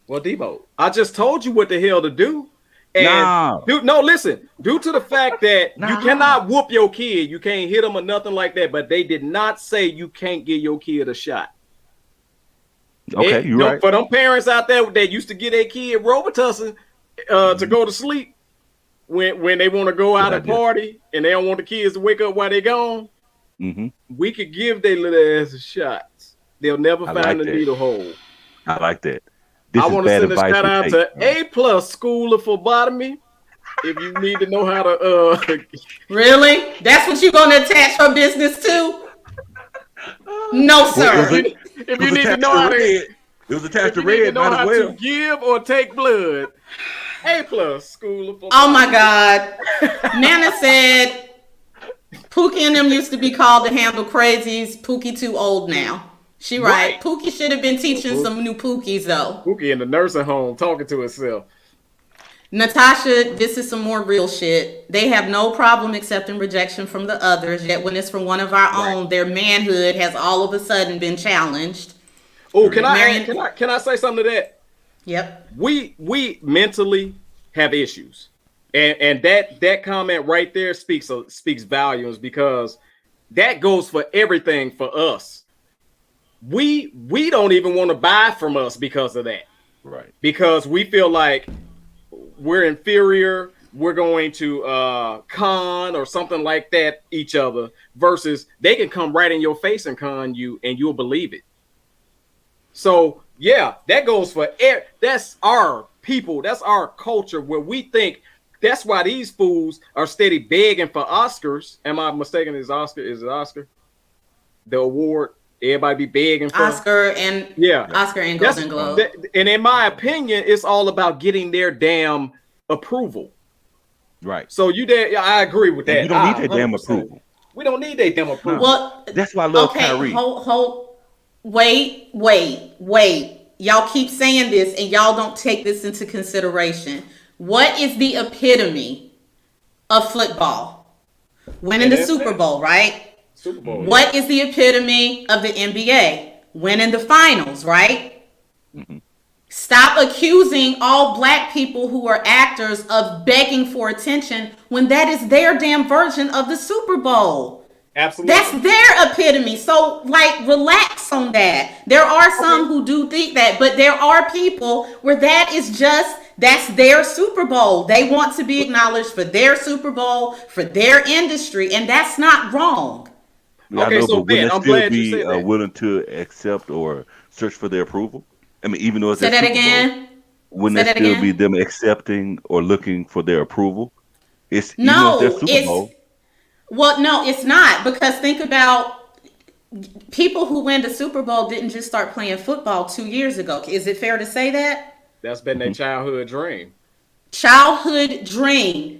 Well, Debo, I just told you what the hell to do. And listen, due to the fact that you cannot whoop your kid, you can't hit them or nothing like that, but they did not say you can't give your kid a shot. Okay, you're right. For them parents out there that used to get their kid Robitussin to go to sleep when they want to go out and party and they don't want the kids to wake up while they're gone, we could give their little ass shots. They'll never find the needle hole. I like that. I want to send a shout out to A+ School of Phlebotomy. If you need to know how to really? That's what you're gonna attach her business to? No, sir. If you need to know how to, it was attached to red. Know how to give or take blood. A+ School of Phlebotomy. Oh my God. Nana said Pookie and them used to be called to handle crazies. Pookie too old now. She right. Pookie should have been teaching some new Pookies though. Pookie in the nursing home talking to herself. Natasha, this is some more real shit. They have no problem accepting rejection from the others, yet when it's from one of our own, their manhood has all of a sudden been challenged. Oh, can I say something to that? Yep. We mentally have issues. And that comment right there speaks volumes, because that goes for everything for us. We don't even want to buy from us because of that. Right. Because we feel like we're inferior, we're going to con or something like that each other, versus they can come right in your face and con you and you'll believe it. So yeah, that goes for that's our people, that's our culture, where we think that's why these fools are steady begging for Oscars. Am I mistaken? Is it Oscar? the award everybody be begging for. Oscar and Golden Globe. And in my opinion, it's all about getting their damn approval. Right. So I agree with that. You don't need their damn approval. We don't need their damn approval. Well, that's why I love Kyrie. Wait. Y'all keep saying this and y'all don't take this into consideration. What is the epitome of football? Winning the Super Bowl, right? Super Bowl. What is the epitome of the NBA? Winning the finals, right? Mm-hmm. Stop accusing all black people who are actors of begging for attention when that is their damn version of the Super Bowl. Absolutely. That's their epitome. So, like, relax on that. There are some who do think that, but there are people where that's their Super Bowl. They want to be acknowledged for their Super Bowl, for their industry, and that's not wrong. Yeah, okay, so Ben, I'm glad you said that. Willing to accept or search for their approval? I mean, even though it's Say that again. Wouldn't that still be them accepting or looking for their approval? Well, no, it's not, because think about people who win the Super Bowl didn't just start playing football 2 years ago. Is it fair to say that? That's been their childhood dream.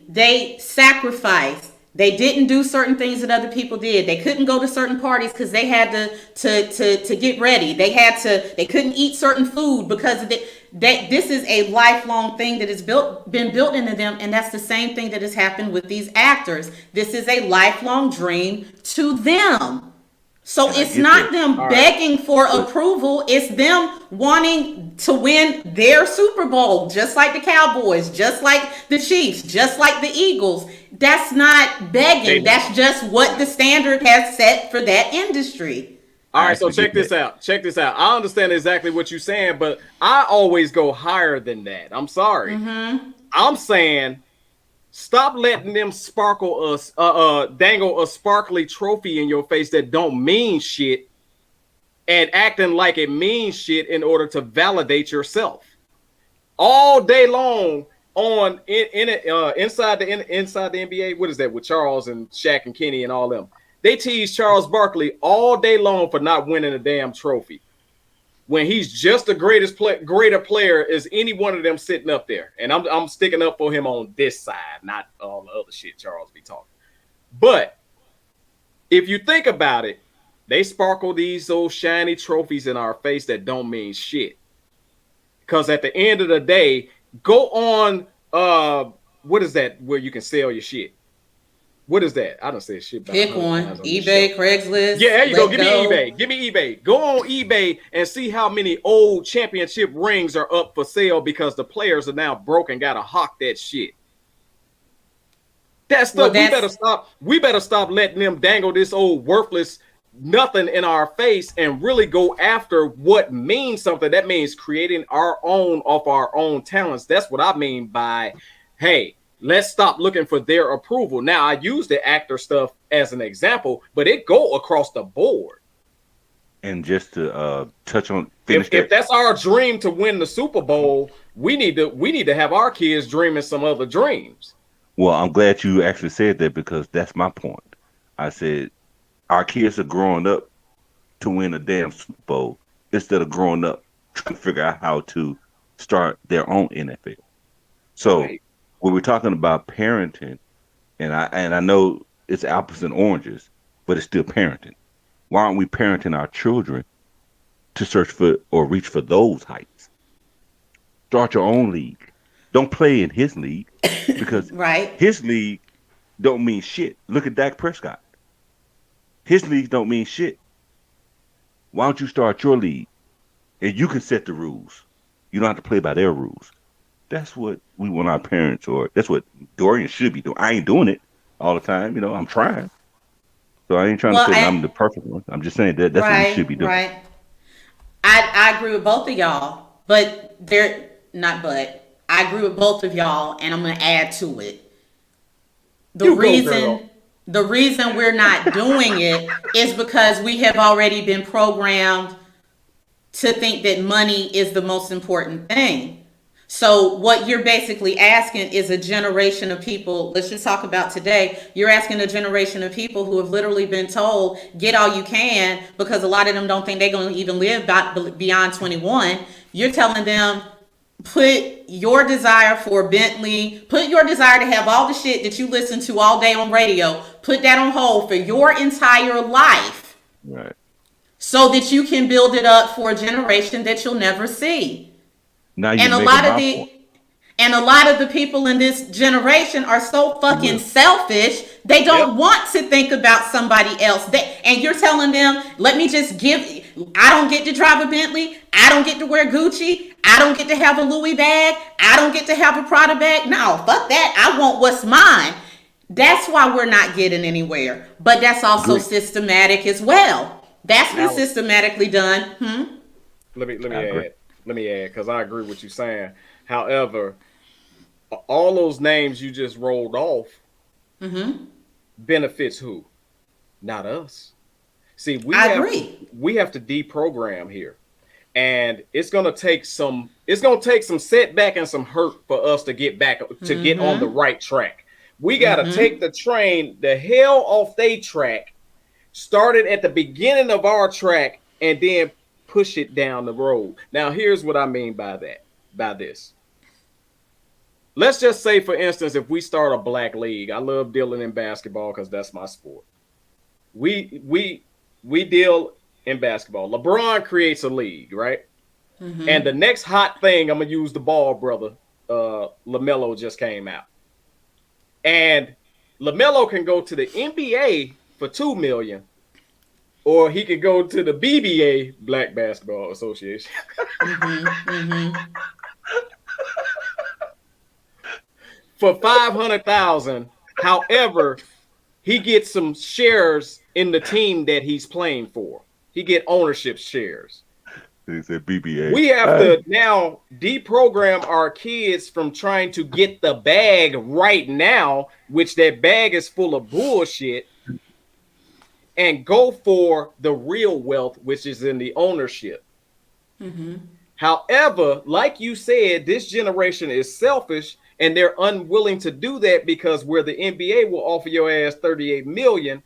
They sacrificed. They didn't do certain things that other people did. They couldn't go to certain parties because they had to get ready. They couldn't eat certain food because this is a lifelong thing that has been built into them, and that's the same thing that has happened with these actors. This is a lifelong dream to them. So it's not them begging for approval. It's them wanting to win their Super Bowl, just like the Cowboys, just like the Chiefs, just like the Eagles. That's not begging. That's just what the standard has set for that industry. All right, so check this out. I understand exactly what you're saying, but I always go higher than that. I'm sorry. Mm-hmm. I'm saying stop letting them dangle a sparkly trophy in your face that don't mean shit and acting like it means shit in order to validate yourself. All day long inside the NBA, what is that with Charles and Shaq and Kenny and all them? They tease Charles Barkley all day long for not winning a damn trophy, when he's just the greater player as any one of them sitting up there. And I'm sticking up for him on this side, not all the other shit Charles be talking. But if you think about it, they sparkle these old shiny trophies in our face that don't mean shit. Because at the end of the day, go on, what is that where you can sell your shit? What is that? I don't say shit about Pick one. eBay, Craigslist. Yeah, there you go. Give me eBay. Go on eBay and see how many old championship rings are up for sale because the players are now broke and gotta hawk that shit. That stuff, we better stop letting them dangle this old worthless nothing in our face and really go after what means something. That means creating our own off our own talents. That's what I mean by, hey, let's stop looking for their approval. Now, I use the actor stuff as an example, but it go across the board. And just to touch on, if that's our dream to win the Super Bowl, we need to have our kids dreaming some other dreams. Well, I'm glad you actually said that, because that's my point. I said our kids are growing up to win a damn Super Bowl instead of growing up trying to figure out how to start their own NFL. So when we're talking about parenting, and I know it's apples and oranges, but it's still parenting. Why aren't we parenting our children to search for or reach for those heights? Start your own league. Don't play in his league, because his league don't mean shit. Look at Dak Prescott. His leagues don't mean shit. Why don't you start your league? And you can set the rules. You don't have to play by their rules. That's what we want our parents, or that's what Dorian should be doing. I ain't doing it all the time. You know, I'm trying. So I ain't trying to say I'm the perfect one. I'm just saying that's what we should be doing. Right. I agree with both of y'all, but I agree with both of y'all, and I'm going to add to it. The reason we're not doing it is because we have already been programmed to think that money is the most important thing. So what you're basically asking is a generation of people. Let's just talk about today. You're asking a generation of people who have literally been told, get all you can, because a lot of them don't think they're going to even live beyond 21. You're telling them, put your desire for Bentley, put your desire to have all the shit that you listen to all day on radio, put that on hold for your entire life. Right. So that you can build it up for a generation that you'll never see. Now and a lot of the people in this generation are so fucking selfish. They don't want to think about somebody else. And you're telling them, let me just give. I don't get to drive a Bentley. I don't get to wear Gucci. I don't get to have a Louis bag. I don't get to have a Prada bag. No, fuck that. I want what's mine. That's why we're not getting anywhere. But that's also systematic as well. That's been systematically done. Let me add, because I agree with what you're saying. However, all those names you just rolled off benefits who? Not us. See, we have to deprogram here. And it's gonna take some setback and some hurt for us to get back to get on the right track. We gotta take the train the hell off they track, start it at the beginning of our track, and then push it down the road. Now, here's what I mean by this. Let's just say, for instance, if we start a black league. I love dealing in basketball because that's my sport. We deal in basketball. LeBron creates a league, right? And the next hot thing, I'm gonna use the ball brother. LaMelo just came out, and LaMelo can go to the NBA for $2 million. Or he could go to the BBA, Black Basketball Association, for $500,000. However, he gets some shares in the team that he's playing for. He get ownership shares. He said BBA. We have to now deprogram our kids from trying to get the bag right now, which that bag is full of bullshit, and go for the real wealth, which is in the ownership. However, like you said, this generation is selfish and they're unwilling to do that because where the NBA will offer your ass 38 million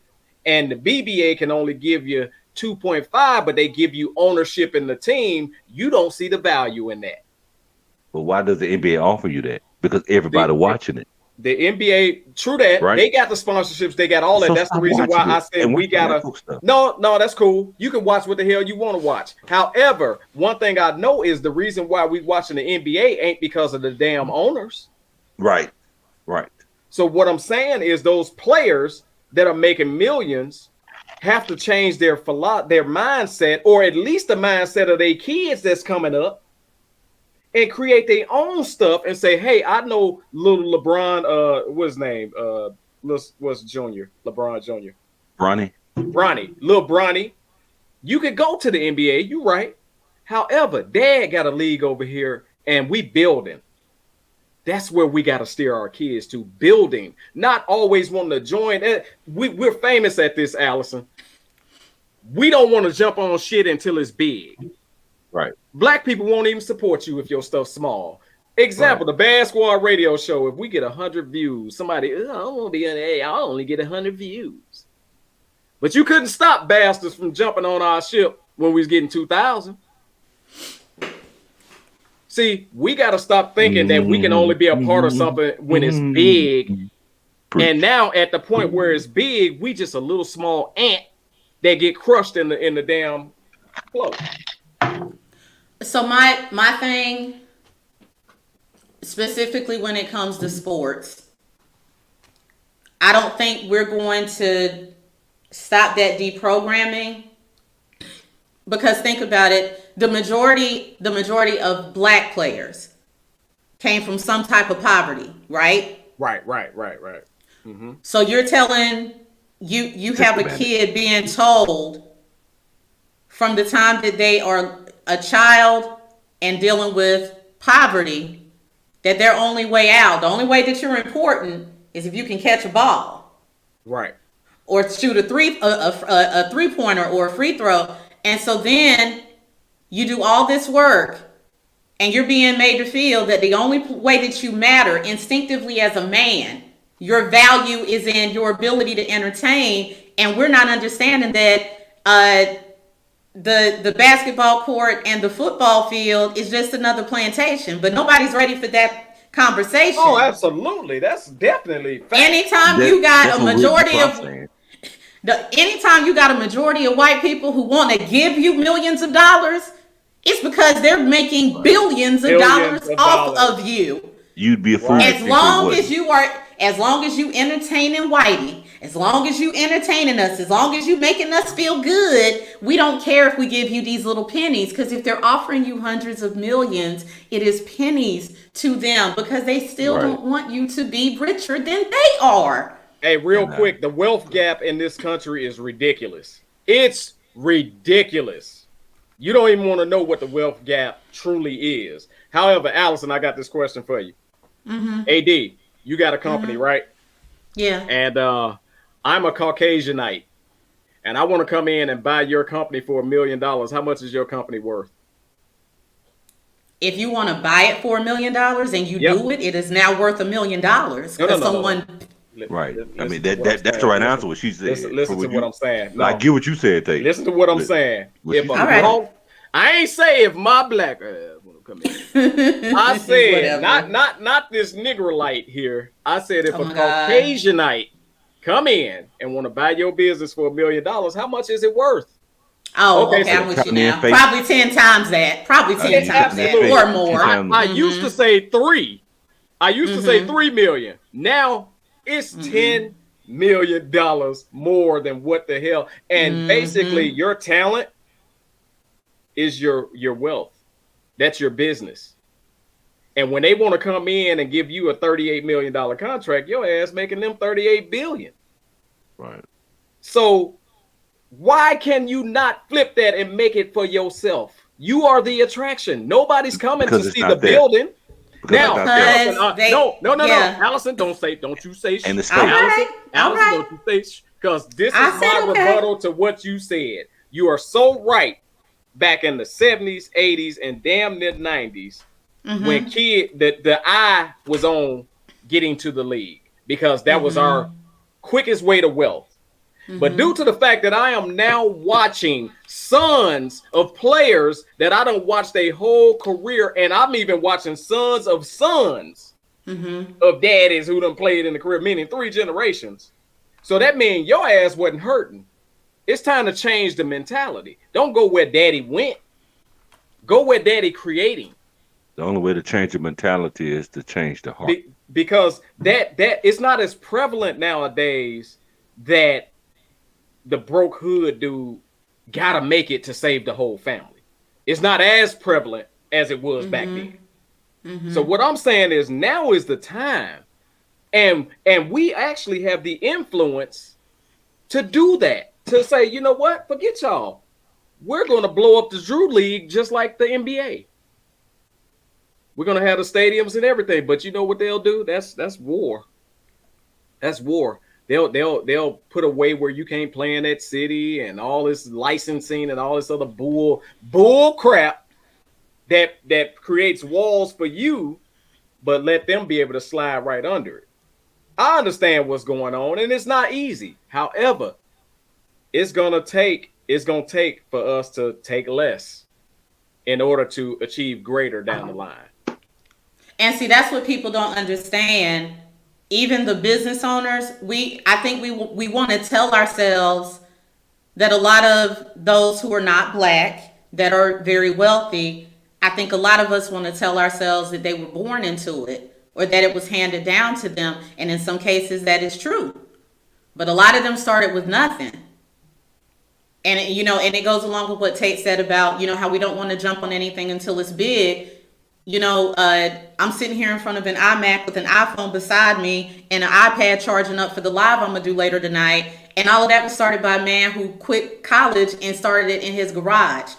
and the BBA can only give you 2.5, but they give you ownership in the team, you don't see the value in that. But why does the NBA offer you that? Because everybody watching it. The NBA, true that, right? They got the sponsorships, they got all that. So that's the reason why I said we gotta. No, that's cool. You can watch what the hell you want to watch. However, one thing I know is the reason why we watching the NBA ain't because of the damn owners. Right. So what I'm saying is those players that are making millions have to change their mindset, or at least the mindset of their kids that's coming up, and create their own stuff and say, hey, I know little LeBron, what's his name? What's Junior? LeBron Jr. Bronny. Little Bronny. You could go to the NBA, you right. However, Dad got a league over here and we building. That's where we got to steer our kids to, building, not always wanting to join. We're famous at this, Allison. We don't want to jump on shit until it's big. Right. Black people won't even support you if your stuff's small. Example, the Bad Squad radio show. If we get 100 views, somebody, I don't want to be in A. I only get 100 views. But you couldn't stop bastards from jumping on our ship when we was getting 2,000. See, we got to stop thinking that we can only be a part of something when it's big. And now at the point where it's big, we just a little small ant that get crushed in the damn float. So my thing, specifically when it comes to sports, I don't think we're going to stop that deprogramming, because think about it, the majority of black players came from some type of poverty, right? Right. So you're telling you have a kid being told from the time that they are a child and dealing with poverty that their only way out, the only way that you're important, is if you can catch a ball, right, or shoot a three-pointer or a free throw. And so then you do all this work And you're being made to feel that the only way that you matter instinctively as a man, your value is in your ability to entertain. And we're not understanding that the basketball court and the football field is just another plantation. But nobody's ready for that conversation. Oh, absolutely. That's definitely fact. Anytime you got a majority of white people who want to give you millions of dollars, it's because they're making billions of dollars off of you. You'd be a fool. As long as you entertaining Whitey, as long as you entertaining us, as long as you making us feel good, we don't care if we give you these little pennies. Because if they're offering you hundreds of millions, it is pennies to them because they still don't want you to be richer than they are. Hey, real quick, the wealth gap in this country is ridiculous. It's ridiculous. You don't even want to know what the wealth gap truly is. However, Allison, I got this question for you. AD, you got a company, right? Yeah. And I'm a Caucasianite, and I want to come in and buy your company for $1 million. How much is your company worth? If you want to buy it for $1 million and you do it, it is now worth $1 million. Right. I mean, that's the right answer. What she said. Listen to what I'm saying. I get what you said, Tate. Listen to what I'm saying. I ain't say if my black come in. I said not this Negroite here. I said if a Caucasianite come in and want to buy your business for $1 million, how much is it worth? Oh, okay, I'm with you now. Probably 10 times that. Probably 10 times that or more. I used to say 3. I used to say 3 million. Now it's $10 million more than what the hell. And basically your talent is your wealth. That's your business. And when they want to come in and give you a $38 million contract, your ass making them $38 billion. Right. So why can you not flip that and make it for yourself? You are the attraction. Nobody's coming to see the building. Now, Allison, don't you say shit. Allison, don't you say shit. Because this is my rebuttal to what you said. You are so right. Back in the 70s, 80s, and damn near 90s, when the eye was on getting to the league, because that was our quickest way to wealth. But due to the fact that I am now watching sons of players that I don't watch their whole career, and I'm even watching sons of of daddies who done played in the career, meaning 3 generations. So that means your ass wasn't hurting. It's time to change the mentality. Don't go where daddy went. Go where daddy creating. The only way to change the mentality is to change the heart. Because that it's not as prevalent nowadays that the broke hood dude gotta make it to save the whole family. It's not as prevalent as it was back then. So what I'm saying is now is the time. And we actually have the influence to do that. To say, you know what? Forget y'all. We're going to blow up the Drew League just like the NBA. We're going to have the stadiums and everything. But you know what they'll do? That's war. That's war. They'll put away where you can't play in that city and all this licensing and all this other bull crap that creates walls for you, but let them be able to slide right under it. I understand what's going on, and it's not easy. However, it's gonna take for us to take less in order to achieve greater down the line. And see, that's what people don't understand. Even the business owners, I think we want to tell ourselves that a lot of those who are not black, that are very wealthy, I think a lot of us want to tell ourselves that they were born into it or that it was handed down to them. And in some cases that is true. But a lot of them started with nothing. And, and it goes along with what Tate said about, how we don't want to jump on anything until it's big. I'm sitting here in front of an iMac with an iPhone beside me and an iPad charging up for the live I'm going to do later tonight. And all of that was started by a man who quit college and started it in his garage.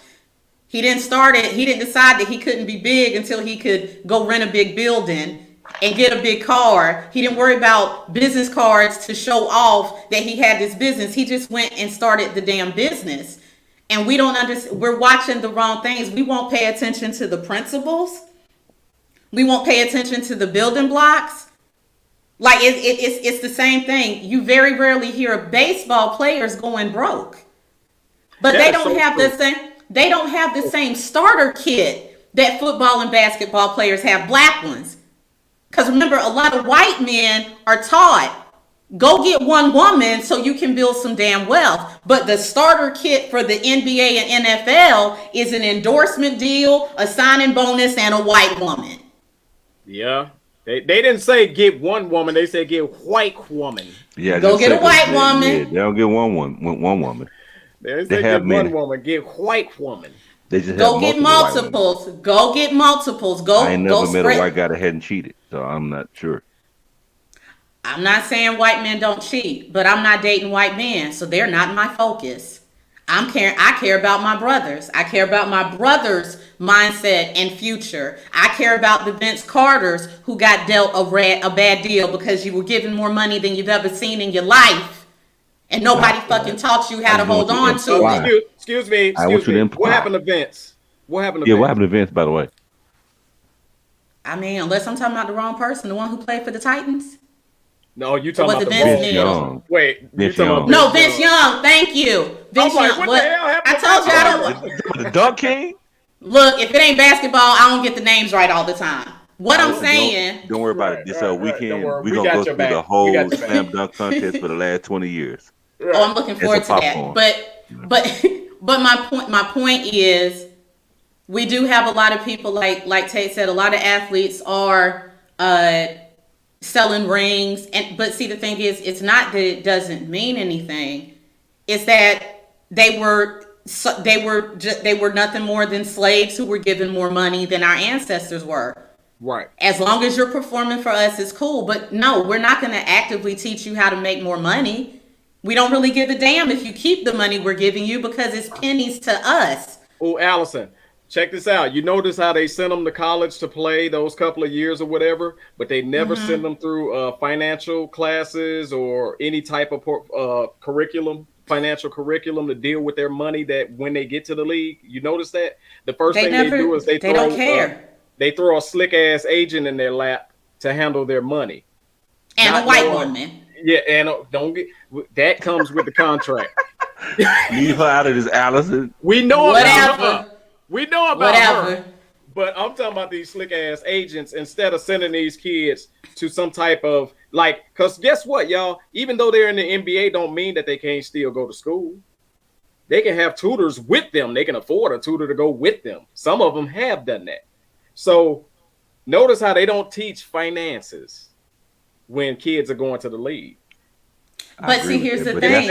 He didn't decide that he couldn't be big until he could go rent a big building and get a big car. He didn't worry about business cards to show off that he had this business. He just went and started the damn business. And we don't understand. We're watching the wrong things. We won't pay attention to the principles. We won't pay attention to the building blocks. Like it's the same thing. You very rarely hear baseball players going broke, but they don't have the same. They don't have the same starter kit that football and basketball players have. Black ones, because remember, a lot of white men are taught, go get one woman so you can build some damn wealth. But the starter kit for the NBA and NFL is an endorsement deal, a signing bonus, and a white woman. Yeah. They didn't say get one woman. They said get white woman. Yeah, go get a white woman. Yeah, they don't get one woman. They have one woman. Get white woman. They just go get multiples. Go get multiples. Go. I ain't never met a white guy that hadn't cheated, so I'm not sure. I'm not saying white men don't cheat, but I'm not dating white men, so they're not my focus. I care about my brothers. I care about my brothers' mindset and future. I care about the Vince Carters who got dealt a bad deal because you were given more money than you've ever seen in your life, and nobody fucking taught you how to hold on to it. Excuse me. What happened to Vince? What happened to Vince? What happened to Vince, by the way? I mean, unless I'm talking about the wrong person, the one who played for the Titans. No, you talking about Vince Young. Wait, Vince Young. No, Vince Young. Thank you, Vince Young. What the hell happened? I told you I don't. The Dunk King. Look, if it ain't basketball, I don't get the names right all the time. What I'm saying. Don't worry about it. This weekend we're gonna go through the whole slam dunk contest for the last 20 years. Oh, I'm looking forward to that. But my point is, we do have a lot of people like Tate said. A lot of athletes are selling rings, but see, the thing is, it's not that it doesn't mean anything. It's that they were nothing more than slaves who were given more money than our ancestors were. Right. As long as you're performing for us, it's cool. But no, we're not going to actively teach you how to make more money. We don't really give a damn if you keep the money we're giving you because it's pennies to us. Oh, Allison, check this out. You notice how they sent them to college to play those couple of years or whatever, but they never send them through financial classes or any type of financial curriculum to deal with their money that when they get to the league. You notice that? The first thing they do is they don't care. They throw a slick ass agent in their lap to handle their money. And a white woman. Yeah, and don't get that comes with the contract. Leave her out of this, Allison. We know about her. We know about her. But I'm talking about these slick ass agents instead of sending these kids to some type of because guess what, y'all? Even though they're in the NBA, don't mean that they can't still go to school. They can have tutors with them. They can afford a tutor to go with them. Some of them have done that. So notice how they don't teach finances when kids are going to the league. But see, here's the thing.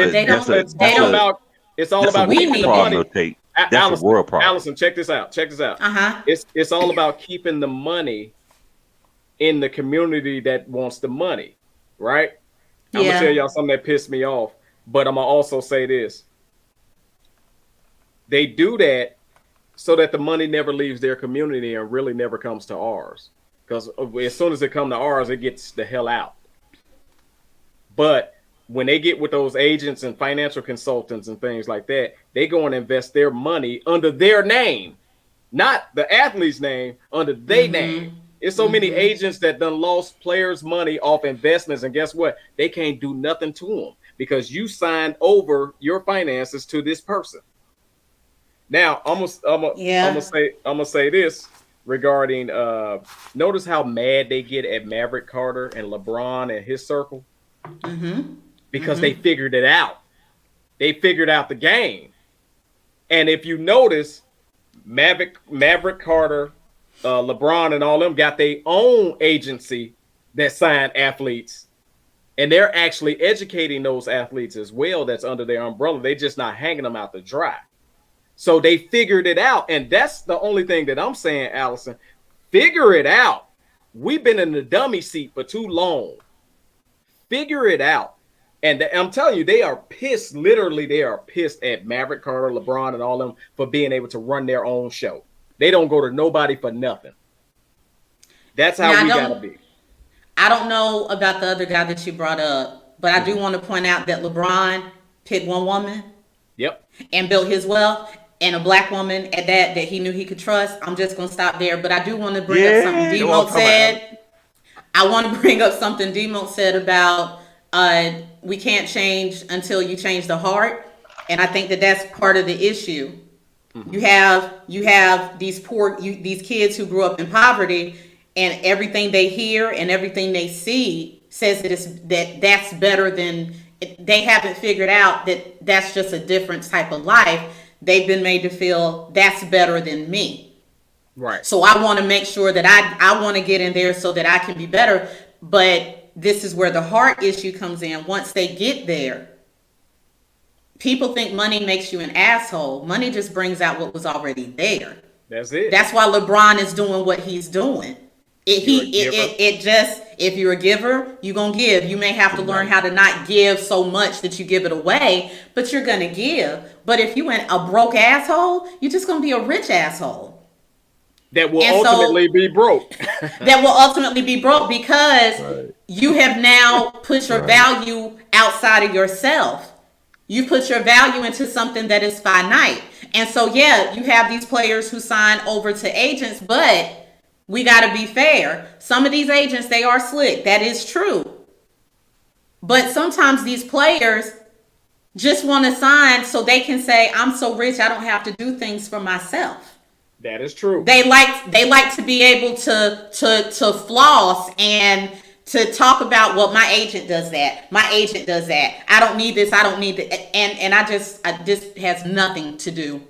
It's all about keeping the money. That's a world problem. Allison, check this out. It's all about keeping the money in the community that wants the money, right? I'm gonna tell y'all something that pissed me off, but I'm gonna also say this. They do that so that the money never leaves their community and really never comes to ours. Because as soon as it comes to ours, it gets the hell out. But when they get with those agents and financial consultants and things like that, they go and invest their money under their name, not the athlete's name, under their name. It's so many agents that done lost players' money off investments, and guess what? They can't do nothing to them because you signed over your finances to this person. Now, I'm gonna say this regarding notice how mad they get at Maverick Carter and LeBron and his circle. Because they figured it out. They figured out the game. And if you notice, Maverick Carter, LeBron and all them got their own agency that signed athletes. And they're actually educating those athletes as well that's under their umbrella. They're just not hanging them out to dry. So they figured it out. And that's the only thing that I'm saying, Allison. Figure it out. We've been in the dummy seat for too long. Figure it out. And I'm telling you, they are pissed. Literally, they are pissed at Maverick Carter, LeBron, and all them for being able to run their own show. They don't go to nobody for nothing. That's how we gotta be. I don't know about the other guy that you brought up, but I do want to point out that LeBron picked one woman. Yep. And built his wealth. and a black woman at that he knew he could trust. I'm just gonna stop there. But I do want to bring up something D-Mo said. I want to bring up something D-Mo said about we can't change until you change the heart, and I think that that's part of the issue. Mm-hmm. You have these these kids who grew up in poverty, and everything they hear and everything they see says that's better than. They haven't figured out that that's just a different type of life. They've been made to feel that's better than me. Right. So I want to make sure that I want to get in there so that I can be better. But this is where the heart issue comes in. Once they get there, people think money makes you an asshole. Money just brings out what was already there. That's it. That's why LeBron is doing what he's doing. If you're a giver, you're going to give. You may have to learn how to not give so much that you give it away, but you're going to give. But if you ain't a broke asshole, you're just going to be a rich asshole. That will ultimately be broke. That will ultimately be broke because you have now put your value outside of yourself. You put your value into something that is finite. And so, yeah, you have these players who sign over to agents, but we got to be fair. Some of these agents, they are slick. That is true. But sometimes these players just want to sign so they can say, I'm so rich, I don't have to do things for myself. That is true. They like to be able to floss and to talk about, well, my agent does that. My agent does that. I don't need this. I don't need that. And this has nothing to do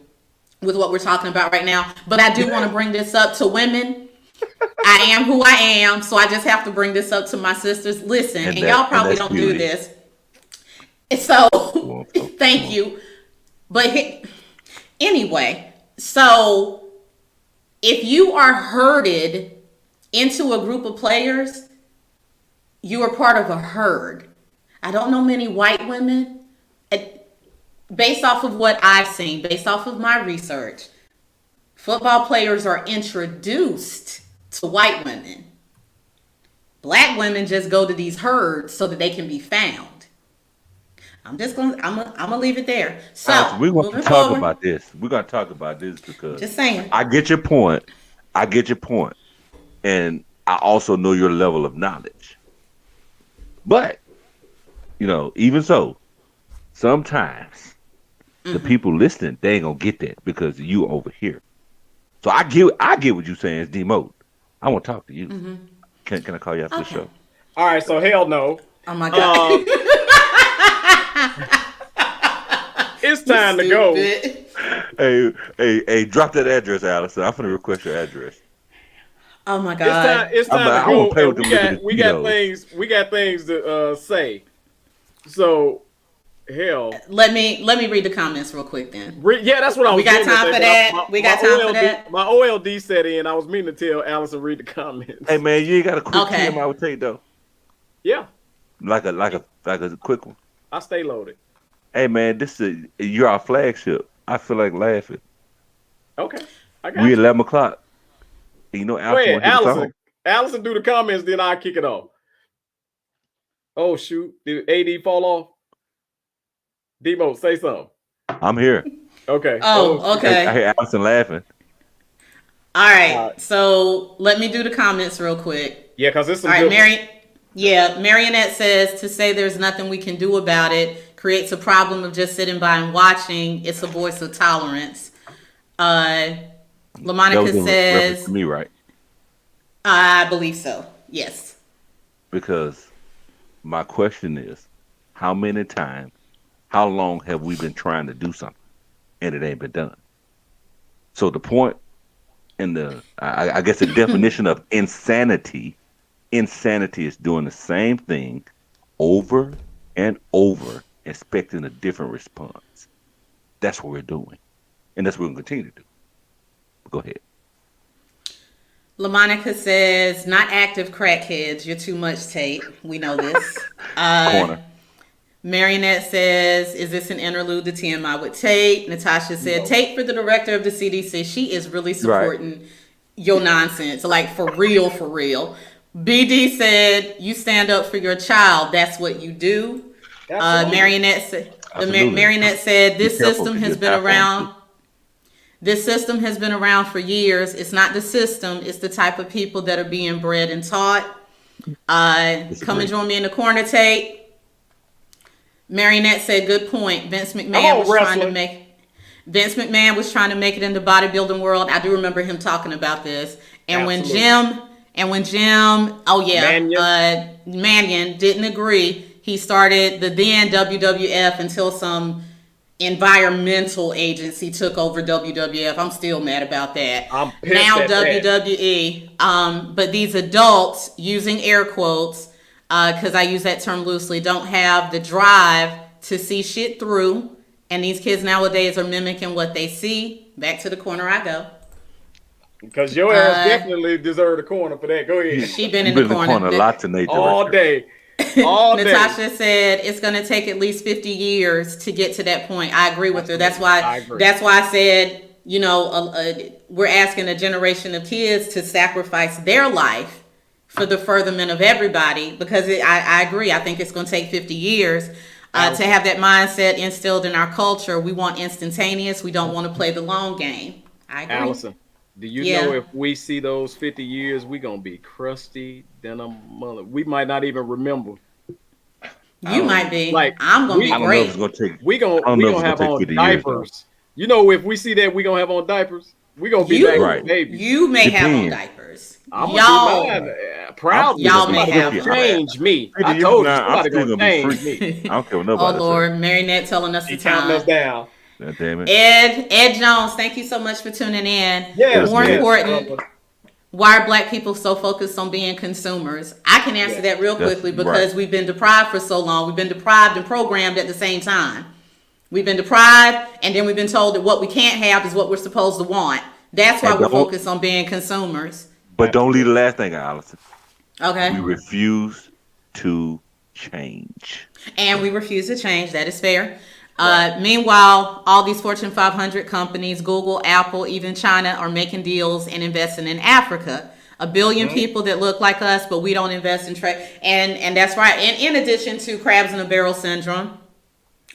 with what we're talking about right now. But I do want to bring this up to women. I am who I am, so I just have to bring this up to my sisters. Listen, and y'all probably don't do this. So, thank you. But anyway, so if you are herded into a group of players, you are part of a herd. I don't know many white women, based off of what I've seen, based off of my research, football players are introduced to white women. Black women just go to these herds so that they can be found. I'm gonna leave it there. So we're going to talk about this. We're going to talk about this because just saying. I get your point. And I also know your level of knowledge. But, even so, sometimes the people listening, they ain't gonna get that because you over here. So I get what you're saying, D-Mode. I want to talk to you. Mm-hmm. Can I call you after the show? All right, so hell no. Oh my God. It's time to go. Hey, drop that address, Allison. I'm gonna request your address. Oh my God. It's time to go. We got things to say. So hell. Let me read the comments real quick then. Yeah, that's what I was. We got time for that. We got time for that. My OLD set in. I was meaning to tell Allison read the comments. Hey man, you ain't got a quick TM I would take though. Yeah. Like a quick one. I stay loaded. Hey man, you're our flagship. I feel like laughing. Okay. I got we you. 11 o'clock. And Allison do the comments, then I'll kick it off. Oh shoot. Did AD fall off? Demo, say something. I'm here. Okay. Oh, okay. I hear Allison laughing. All right. So let me do the comments real quick. Yeah, because it's some all right, Marionette says to say there's nothing we can do about it creates a problem of just sitting by and watching. It's a voice of tolerance. LaMonica says to me, right? I believe so. Yes. Because my question is, how long have we been trying to do something and it ain't been done? So the point and I guess the definition of insanity is doing the same thing over and over, expecting a different response. That's what we're doing. And that's what we're going to continue to do. Go ahead. LaMonica says, not active crackheads. You're too much, Tate. We know this. Corner. Marionette says, is this an interlude to TMI with Tate? Natasha said, no. Tate for the director of the CDC. She is really supporting your nonsense. Like, for real, for real. BD said, you stand up for your child. That's what you do. Marionette said, this system has been around. This system has been around for years. It's not the system, it's the type of people that are being bred and taught. Come and join me in the corner, Tate. Marionette said, good point. Vince McMahon was trying to make it in the bodybuilding world. I do remember him talking about this. And when Jim, Mannion didn't agree, he started the then WWF until some environmental agency took over WWF. I'm still mad about that. I'm pissed now at WWE. But these adults, using air quotes, because I use that term loosely, don't have the drive to see shit through. And these kids nowadays are mimicking what they see. Back to the corner I go. Because your ass definitely deserved a corner for that. Go ahead. She been in the corner a lot tonight. All day. All day. Natasha said it's going to take at least 50 years to get to that point. I agree with her. That's why I said, you know, we're asking a generation of kids to sacrifice their life for the furtherment of everybody, because I agree. I think it's going to take 50 years to have that mindset instilled in our culture. We want instantaneous. We don't want to play the long game. I agree. Allison, do you know if we see those 50 years, we're going to be crusty, then we might not even remember. You might be. Like, I'm going to be great. We're going to have on diapers. You know, if we see that, we're going to have on diapers. We're going to be back babies. You may have on diapers. Y'all proud. Y'all may have change me. I told you somebody going to change me. I don't care what nobody Oh, Lord. Marionette telling us the time. Counting us down. God damn it. Ed Jones, thank you so much for tuning in. Yes, More important, why are black people so focused on being consumers? I can answer that real quickly because we've been deprived for so long. We've been deprived and programmed at the same time. We've been deprived, and then we've been told that what we can't have is what we're supposed to want. That's why we're focused on being consumers. But don't leave the last thing out, Allison. Okay. We refuse to change. And we refuse to change. That is fair. Meanwhile, all these Fortune 500 companies, Google, Apple, even China, are making deals and investing in Africa. 1 billion people that look like us, but we don't invest in trade. And that's right. And in addition to crabs in a barrel syndrome,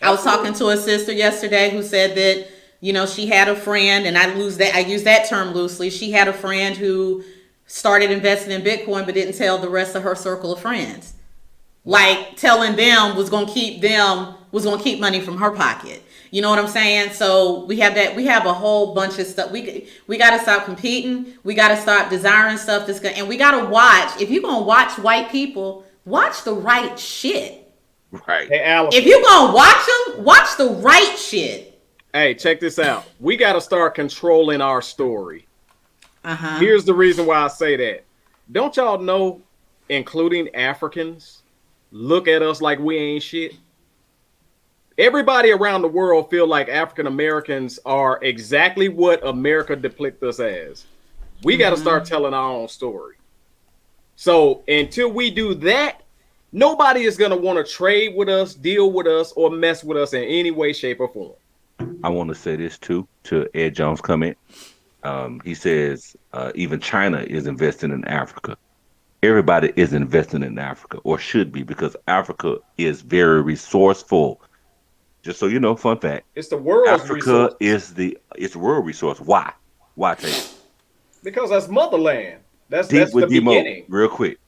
I was talking to a sister yesterday who said that, you know, she had a friend, and I use that term loosely. She had a friend who started investing in Bitcoin, but didn't tell the rest of her circle of friends. Like telling them was going to keep money from her pocket. You know what I'm saying? So we have a whole bunch of stuff. We got to stop competing. We got to stop desiring stuff and we got to watch. If you're going to watch white people, watch the right shit. Right. Hey, Allison. If you're going to watch them, watch the right shit. Hey, check this out. We got to start controlling our story. Uh-huh. Here's the reason why I say that. Don't y'all know, including Africans, look at us like we ain't shit? Everybody around the world feel like African Americans are exactly what America depicts us as. We got to start telling our own story. So until we do that, nobody is going to want to trade with us, deal with us, or mess with us in any way, shape, or form. I want to say this too to Ed Jones' comment. He says even China is investing in Africa. Everybody is investing in Africa, or should be, because Africa is very resourceful. Just so you know, fun fact. It's the world's Africa resource. It's the world resource. Why? Why, Tate? Because that's motherland. That's the beginning. Real quick.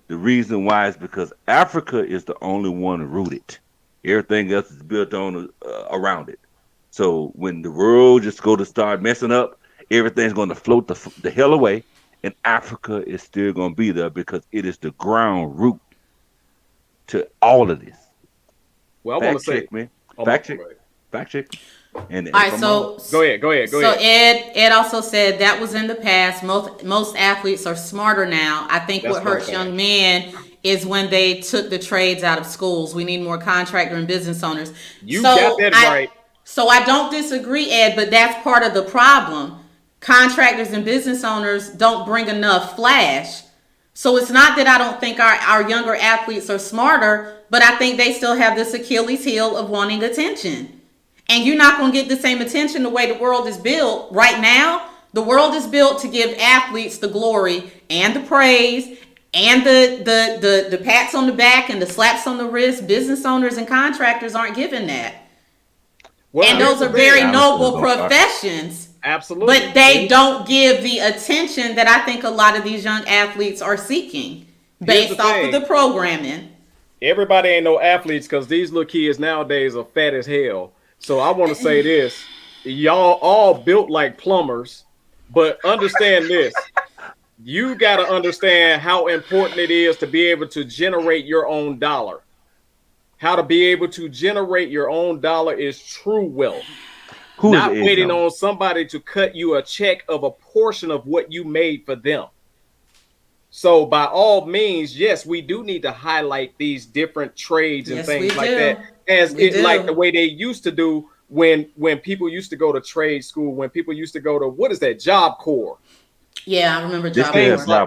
The reason why is because Africa is the only one rooted. Everything else is built on around it. So when the world just go to start messing up, everything's going to float the hell away, and Africa is still going to be there because it is the ground root to all of this. Well, I want to say, man. Fact check. And all right, so go ahead. So Ed also said that was in the past. Most athletes are smarter now. I think what hurts young men is when they took the trades out of schools. We need more contractor and business owners. You got that right. So I don't disagree, Ed, but that's part of the problem. Contractors and business owners don't bring enough flash. So it's not that I don't think our younger athletes are smarter, but I think they still have this Achilles heel of wanting attention. And you're not going to get the same attention the way the world is built right now. The world is built to give athletes the glory and the praise and the pats on the back and the slaps on the wrist. Business owners and contractors aren't given that. Well, and those are very noble professions. Absolutely. But they don't give the attention that I think a lot of these young athletes are seeking based off of the programming. Everybody ain't no athletes because these little kids nowadays are fat as hell. So I want to say this. Y'all all built like plumbers, but understand this. You got to understand how important it is to be able to generate your own dollar. How to be able to generate your own dollar is true wealth. Not waiting on somebody to cut you a check of a portion of what you made for them. So by all means, yes, we do need to highlight these different trades and things like that, as it like the way they used to do when people used to go to trade school, when people used to go to, what is that, Job Corps? Yeah, I remember Job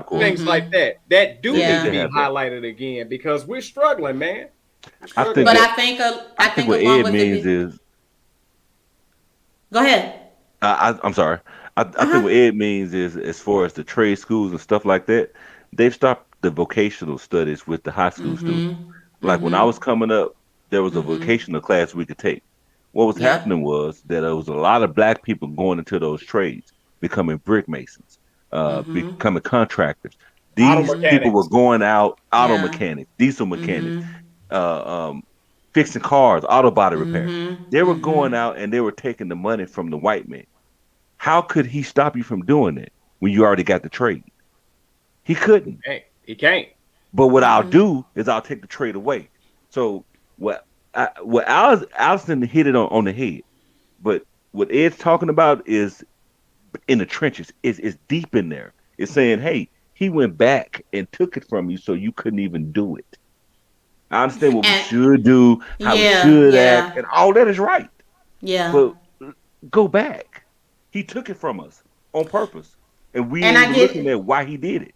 Corps. Things like that. That do need to be highlighted again because we're struggling, man. I think what Ed means is. Go ahead. I'm sorry. I think what Ed means is, as far as the trade schools and stuff like that, they've stopped the vocational studies with the high school students. Like when I was coming up, there was a vocational class we could take. What was happening was that there was a lot of black people going into those trades, becoming brick masons, becoming contractors. These people were going out, auto mechanics, diesel mechanics, fixing cars, auto body repair. They were going out and they were taking the money from the white man. How could he stop you from doing it when you already got the trade? He couldn't. He can't. But what I'll do is I'll take the trade away. So what Allison hit it on the head. But what Ed's talking about is in the trenches. It's deep in there. It's saying, hey, he went back and took it from you so you couldn't even do it. I understand what we should do, how we should act, and all that is right. Yeah. But go back. He took it from us on purpose. And we ain't looking at why he did it.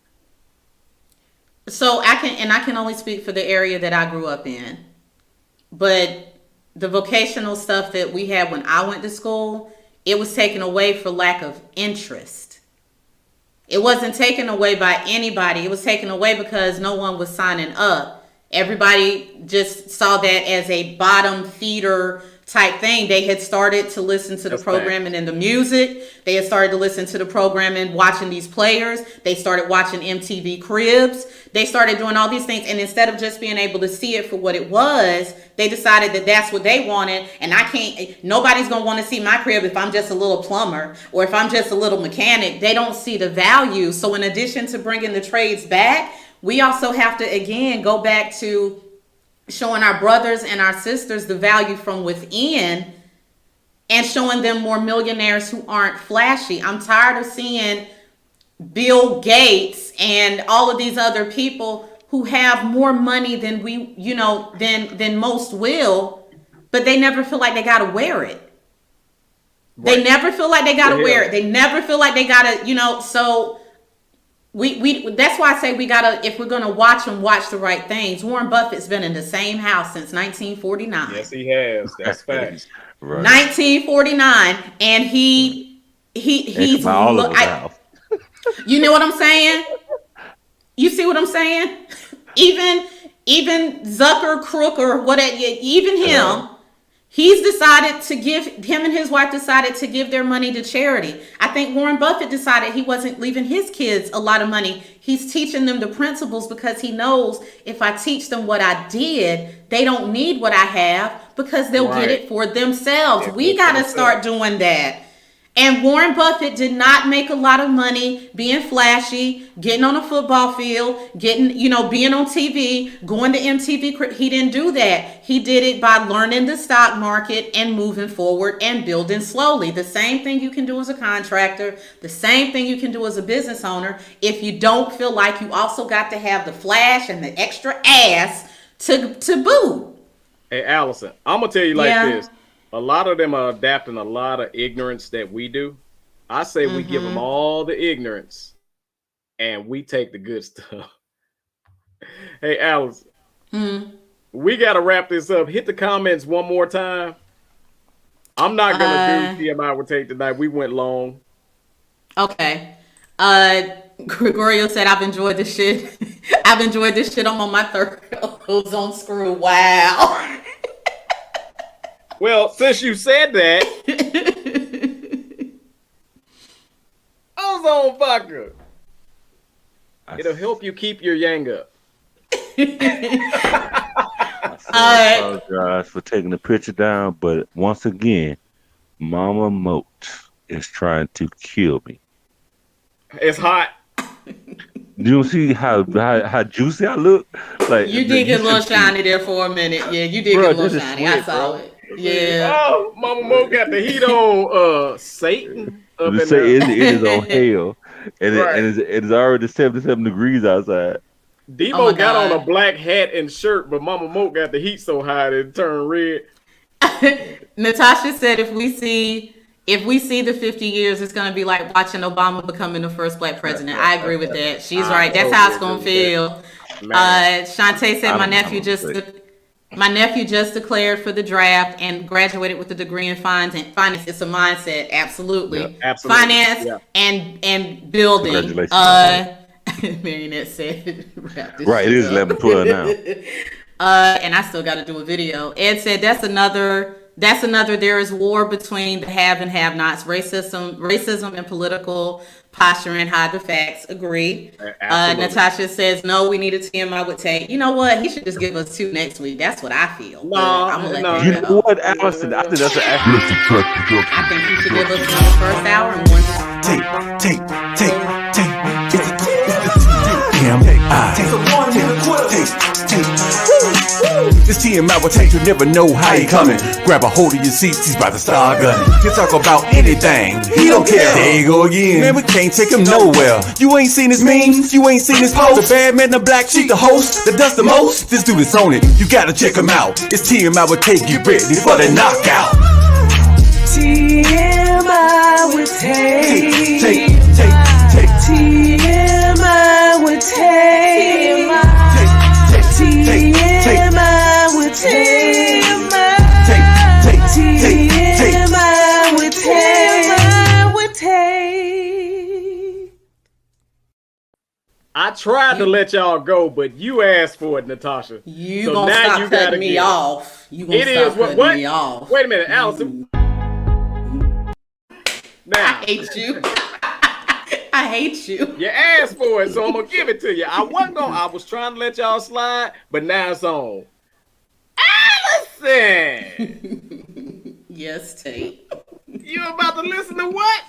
So I can only speak for the area that I grew up in. But the vocational stuff that we had when I went to school, it was taken away for lack of interest. It wasn't taken away by anybody. It was taken away because no one was signing up. Everybody just saw that as a bottom feeder type thing. They had started to listen to the programming and the music. They had started to listen to the programming, watching these players. They started watching MTV Cribs. They started doing all these things. And instead of just being able to see it for what it was, they decided that that's what they wanted. And nobody's going to want to see my crib if I'm just a little plumber or if I'm just a little mechanic. They don't see the value. So in addition to bringing the trades back, we also have to, again, go back to showing our brothers and our sisters the value from within and showing them more millionaires who aren't flashy. I'm tired of seeing Bill Gates and all of these other people who have more money than than most will, but they never feel like they got to wear it. Right. They never feel like they got to wear it. They never feel like they got to, so we that's why I say we gotta, if we're gonna watch the right things. Warren Buffett's been in the same house since 1949. Yes, he has. That's facts. Right. 1949, and he's you know what I'm saying? You see what I'm saying? Even Zucker, Crook, or whatever, even him. Him and his wife decided to give their money to charity. I think Warren Buffett decided he wasn't leaving his kids a lot of money. He's teaching them the principles because he knows if I teach them what I did, they don't need what I have because they'll get it for themselves. We got to start doing that. And Warren Buffett did not make a lot of money being flashy, getting on a football field, being on TV, going to MTV. He didn't do that. He did it by learning the stock market and moving forward and building slowly. The same thing you can do as a contractor, the same thing you can do as a business owner. If you don't feel like you also got to have the flash and the extra ass to boot. Hey, Allison, I'm going to tell you like this. A lot of them are adapting a lot of ignorance that we do. I say we give them all the ignorance and we take the good stuff. Hey, Alice, we got to wrap this up. Hit the comments one more time. I'm not going to do TMI with Take tonight. We went long. Okay. Gregorio said, I've enjoyed this shit. I'm on my third ozone screw. Wow. Well, since you said that, Amazon vodka. It'll help you keep your yang up. I apologize for taking the picture down, but once again, Mama Moat is trying to kill me. It's hot. You don't see how juicy I look? Like you did get a little shiny there for a minute. Yeah, you did get a little shiny. I saw it. Yeah. Oh, Mama Mo got the heat on Satan. Up in it is on hell. And, it's already 77 degrees outside. Debo got on a black hat and shirt, but Mama Mo got the heat so high that it turned red. Natasha said if we see the 50 years, it's going to be like watching Obama becoming the first black president. I agree with that. She's right. That's how it's going to feel. Shantae said my nephew just declared for the draft and graduated with a degree in finance. It's a mindset. Absolutely. Yeah, absolutely. Finance and building. Marionette said, right, it is 11:12 now. And I still got to do a video. Ed said that's another. There is war between the have and have-nots. Racism and political posturing hide the facts. Agree. Natasha says no. We need a TMI with Tate. You know what? He should just give us 2 next week. That's what I feel. You know what, Allison? I think that's an accurate. I think you should give us 1 the first hour and 1. Take. This TMI will take, you never know how he coming. Grab a hold of your seats, he's about to start gunning. He'll talk about anything, he don't care. There you go again, man, we can't take him nowhere. You ain't seen his memes, you ain't seen his post. The bad man, the black sheep, the host that does the most. This dude is on it, you gotta check him out. It's TMI will take you ready for the knockout. TMI with Tate. TMI with Tate. TMI with Tate. TMI with Tate. I tried to let y'all go, but you asked for it, Natasha. You so gonna stop cutting me off. You gonna stop cutting me off. Wait a minute, Allison. Now, I hate you. I hate you. You asked for it, so I'm gonna give it to you. I was trying to let y'all slide, but now it's on. Allison! Yes, Tate. You about to listen to what?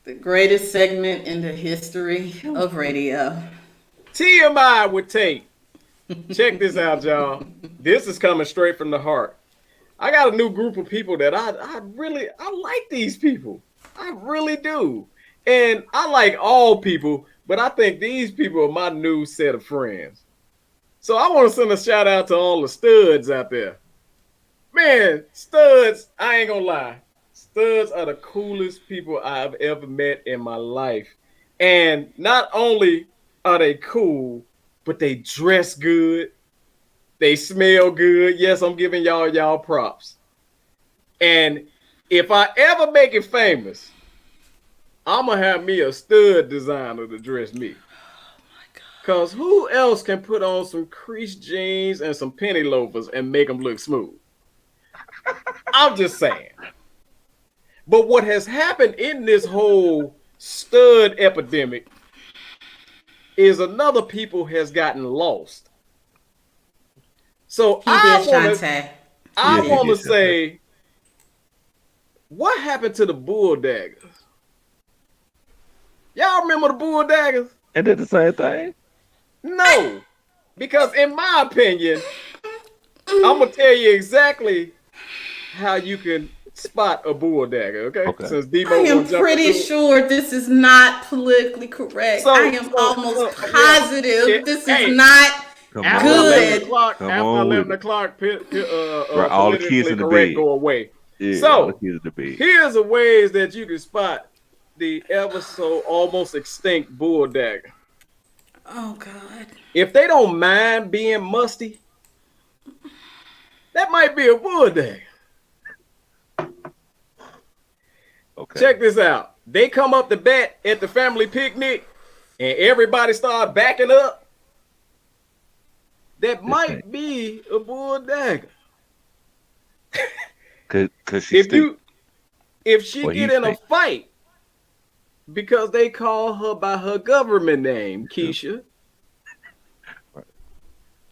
The greatest segment in the history of radio. TMI with Tate. Check this out, y'all. This is coming straight from the heart. I got a new group of people that I like these people. I really do. And I like all people, but I think these people are my new set of friends. So I want to send a shout out to all the studs out there. Man, studs, I ain't gonna lie. Studs are the coolest people I've ever met in my life. And not only are they cool, but they dress good. They smell good. Yes, I'm giving y'all props. And if I ever make it famous, I'm going to have me a stud designer to dress me. Oh my God. Because who else can put on some creased jeans and some penny loafers and make them look smooth? I'm just saying. But what has happened in this whole stud epidemic is another people has gotten lost. So I want to say, what happened to the bull daggers? Y'all remember the bull daggers? And did the same thing? No, because in my opinion, I'm gonna tell you exactly how you can spot a bull dagger. Okay. Since Debo I am pretty sure this is not politically correct. I am almost positive this is not good. After 11 o'clock, all the kids in the bed go away. Yeah, so here's the ways that you can spot the ever so almost extinct bull dagger. Oh God! If they don't mind being musty, that might be a bull dagger. Okay. Check this out. They come up to bat at the family picnic, and everybody start backing up. That might be a bull dagger. Cause if she get in a fight Because they call her by her government name, Keisha.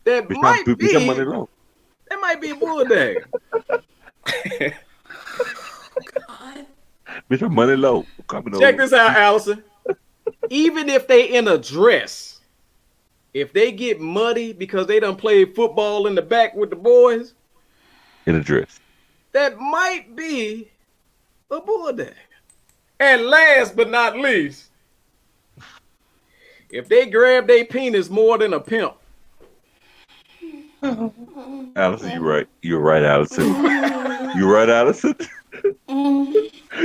That might be. That might be a bull dagger. God. Bitch, I'm money low. Check this out, Allison. Even if they in a dress, if they get muddy because they done played football in the back with the boys, in a dress, that might be a bull dagger. And last but not least, if they grab their penis more than a pimp. Allison, you're right. You're right, Allison. You're right, Allison.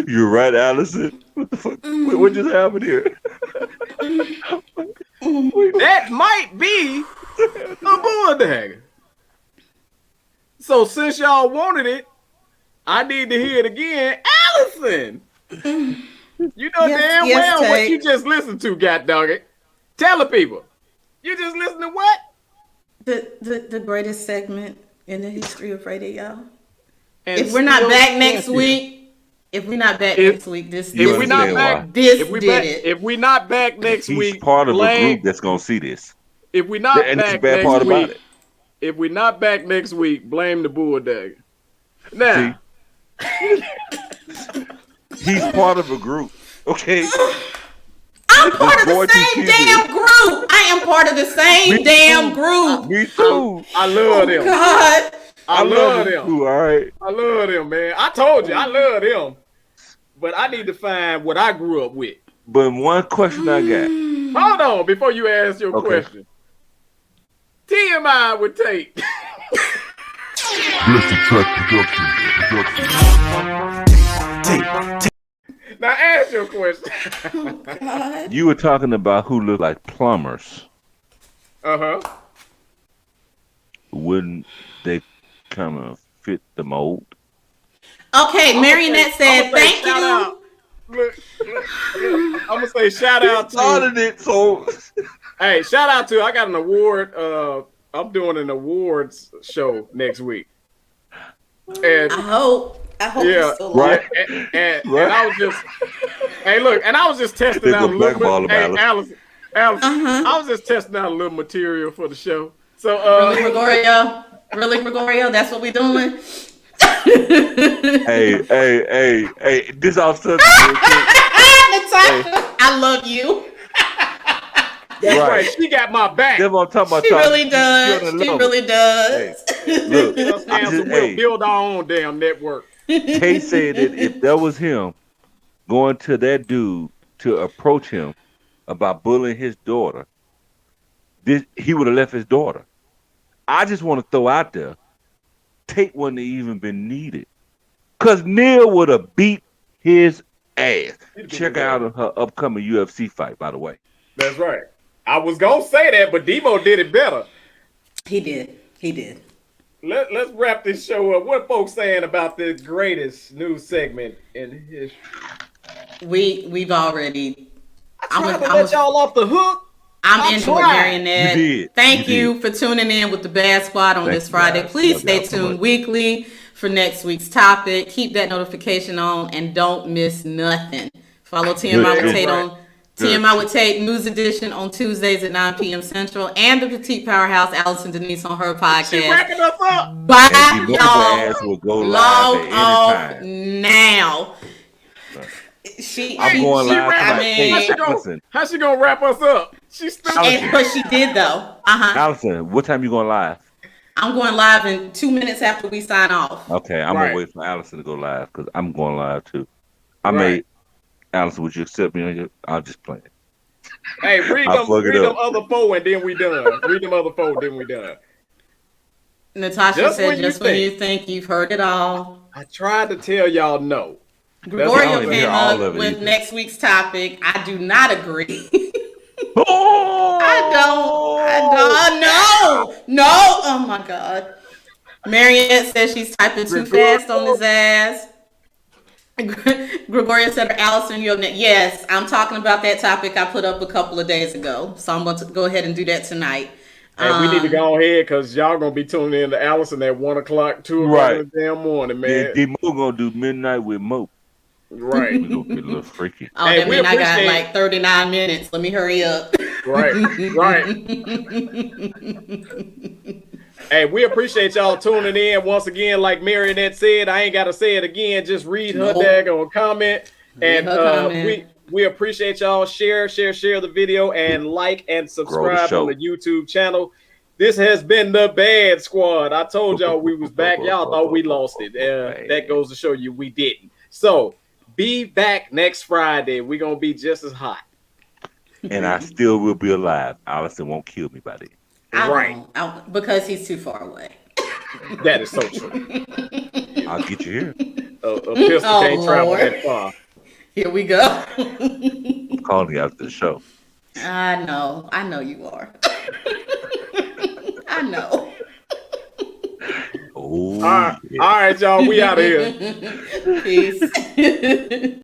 You're right, Allison. What the fuck? What just happened here? That might be a bull dagger. So since y'all wanted it, I need to hear it again. Allison! You know damn well what you just listened to, god dog it. Tell the people. You just listened to what? The greatest segment in the history of radio. And if we're not back next week, this If we not back next He's week, part of a group that's gonna see this. If we not and back that's the bad next part week, about it. if we not back next week, blame the bull dagger. Now, he's part of a group. Okay. I'm part of the same damn group. I am part of the same damn group. Me too. I love them. God. I love them. Too, all right. I love them, man. I told you, I love them. But I need to find what I grew up with. But one question I got. Hold on, before you ask your question. TMI with Tate. Blessed Track Production. Now ask your question. You were talking about who look like plumbers. Uh-huh. Wouldn't they kind of fit the mold? Okay, Marionette said, thank you. Look, I'm gonna say shout out to hey, shout out to I got an award. I'm doing an awards show next week. And I hope yeah, still right. And I was just hey look, and I was just testing out a little bit. Hey, Allison, I was just testing out a little material for the show. So Really, Gregorio, that's what we doing. hey, this off subject. Natasha, I love you. That's right. She got my back. That's what I'm talking about. She really does. She really does. Hey, look, we'll build our own damn network. Kay said that if that was him going to that dude to approach him about bullying his daughter, he would have left his daughter. I just want to throw out there, Tate wouldn't have even been needed. Because Neil would have beat his ass. Check out her upcoming UFC fight, by the way. That's right. I was going to say that, but Demo did it better. He did. Let's wrap this show up. What folks saying about the greatest news segment in history? We've already... I tried to let y'all off the hook. I'm into it, Marionette. You did. Thank you for tuning in with the Bad Squad on this Friday. Please stay tuned weekly for next week's topic. Keep that notification on and don't miss nothing. Follow TMI with Tate on TMI with Tate News Edition on Tuesdays at 9 p.m. Central and the Petite Powerhouse Allison Denise on her podcast. She wrapping us up. Bye, y'all. Will go Log live off now. I'm going live. How she gonna wrap us up? She's still. But she did though. Allison, what time you going live? I'm going live in 2 minutes after we sign off. Okay, I'm gonna wait for Allison to go live because I'm going live too. Allison, would you accept me on your? I'll just play it. Hey, read them other four and then we done. Read them other four, then we done. Natasha said, just when you think you've heard it all. I tried to tell y'all no. Gregorio came up with next week's topic. I do not agree. I don't. No. Oh my God. Mariette says she's typing too fast on his ass. Gregorio said, Allison, you're next. Yes, I'm talking about that topic I put up a couple of days ago. So I'm going to go ahead and do that tonight. And we need to go ahead because y'all going to be tuning in to Allison at 1 o'clock, 2 o'clock in the damn morning, man. Yeah, D-Mo going to do Midnight with Mo. Right. We're gonna get a little freaky. Oh, that means I got like 39 minutes. Let me hurry up. Right. Hey, we appreciate y'all tuning in once again. Like Marionette said, I ain't gotta say it again. Just read her daggone comment. And we appreciate y'all. Share the video and like and subscribe on the YouTube channel. This has been the B.A.D Squad. I told y'all we was back. Y'all thought we lost it. That goes to show you we didn't. So be back next Friday. We're gonna be just as hot. And I still will be alive. Allison won't kill me by then. Right. Because he's too far away. That is so true. I'll get you here. A pistol can't travel that far. Here we go. I'm calling you after the show. I know you are. I know. All right, y'all. We out of here. Peace.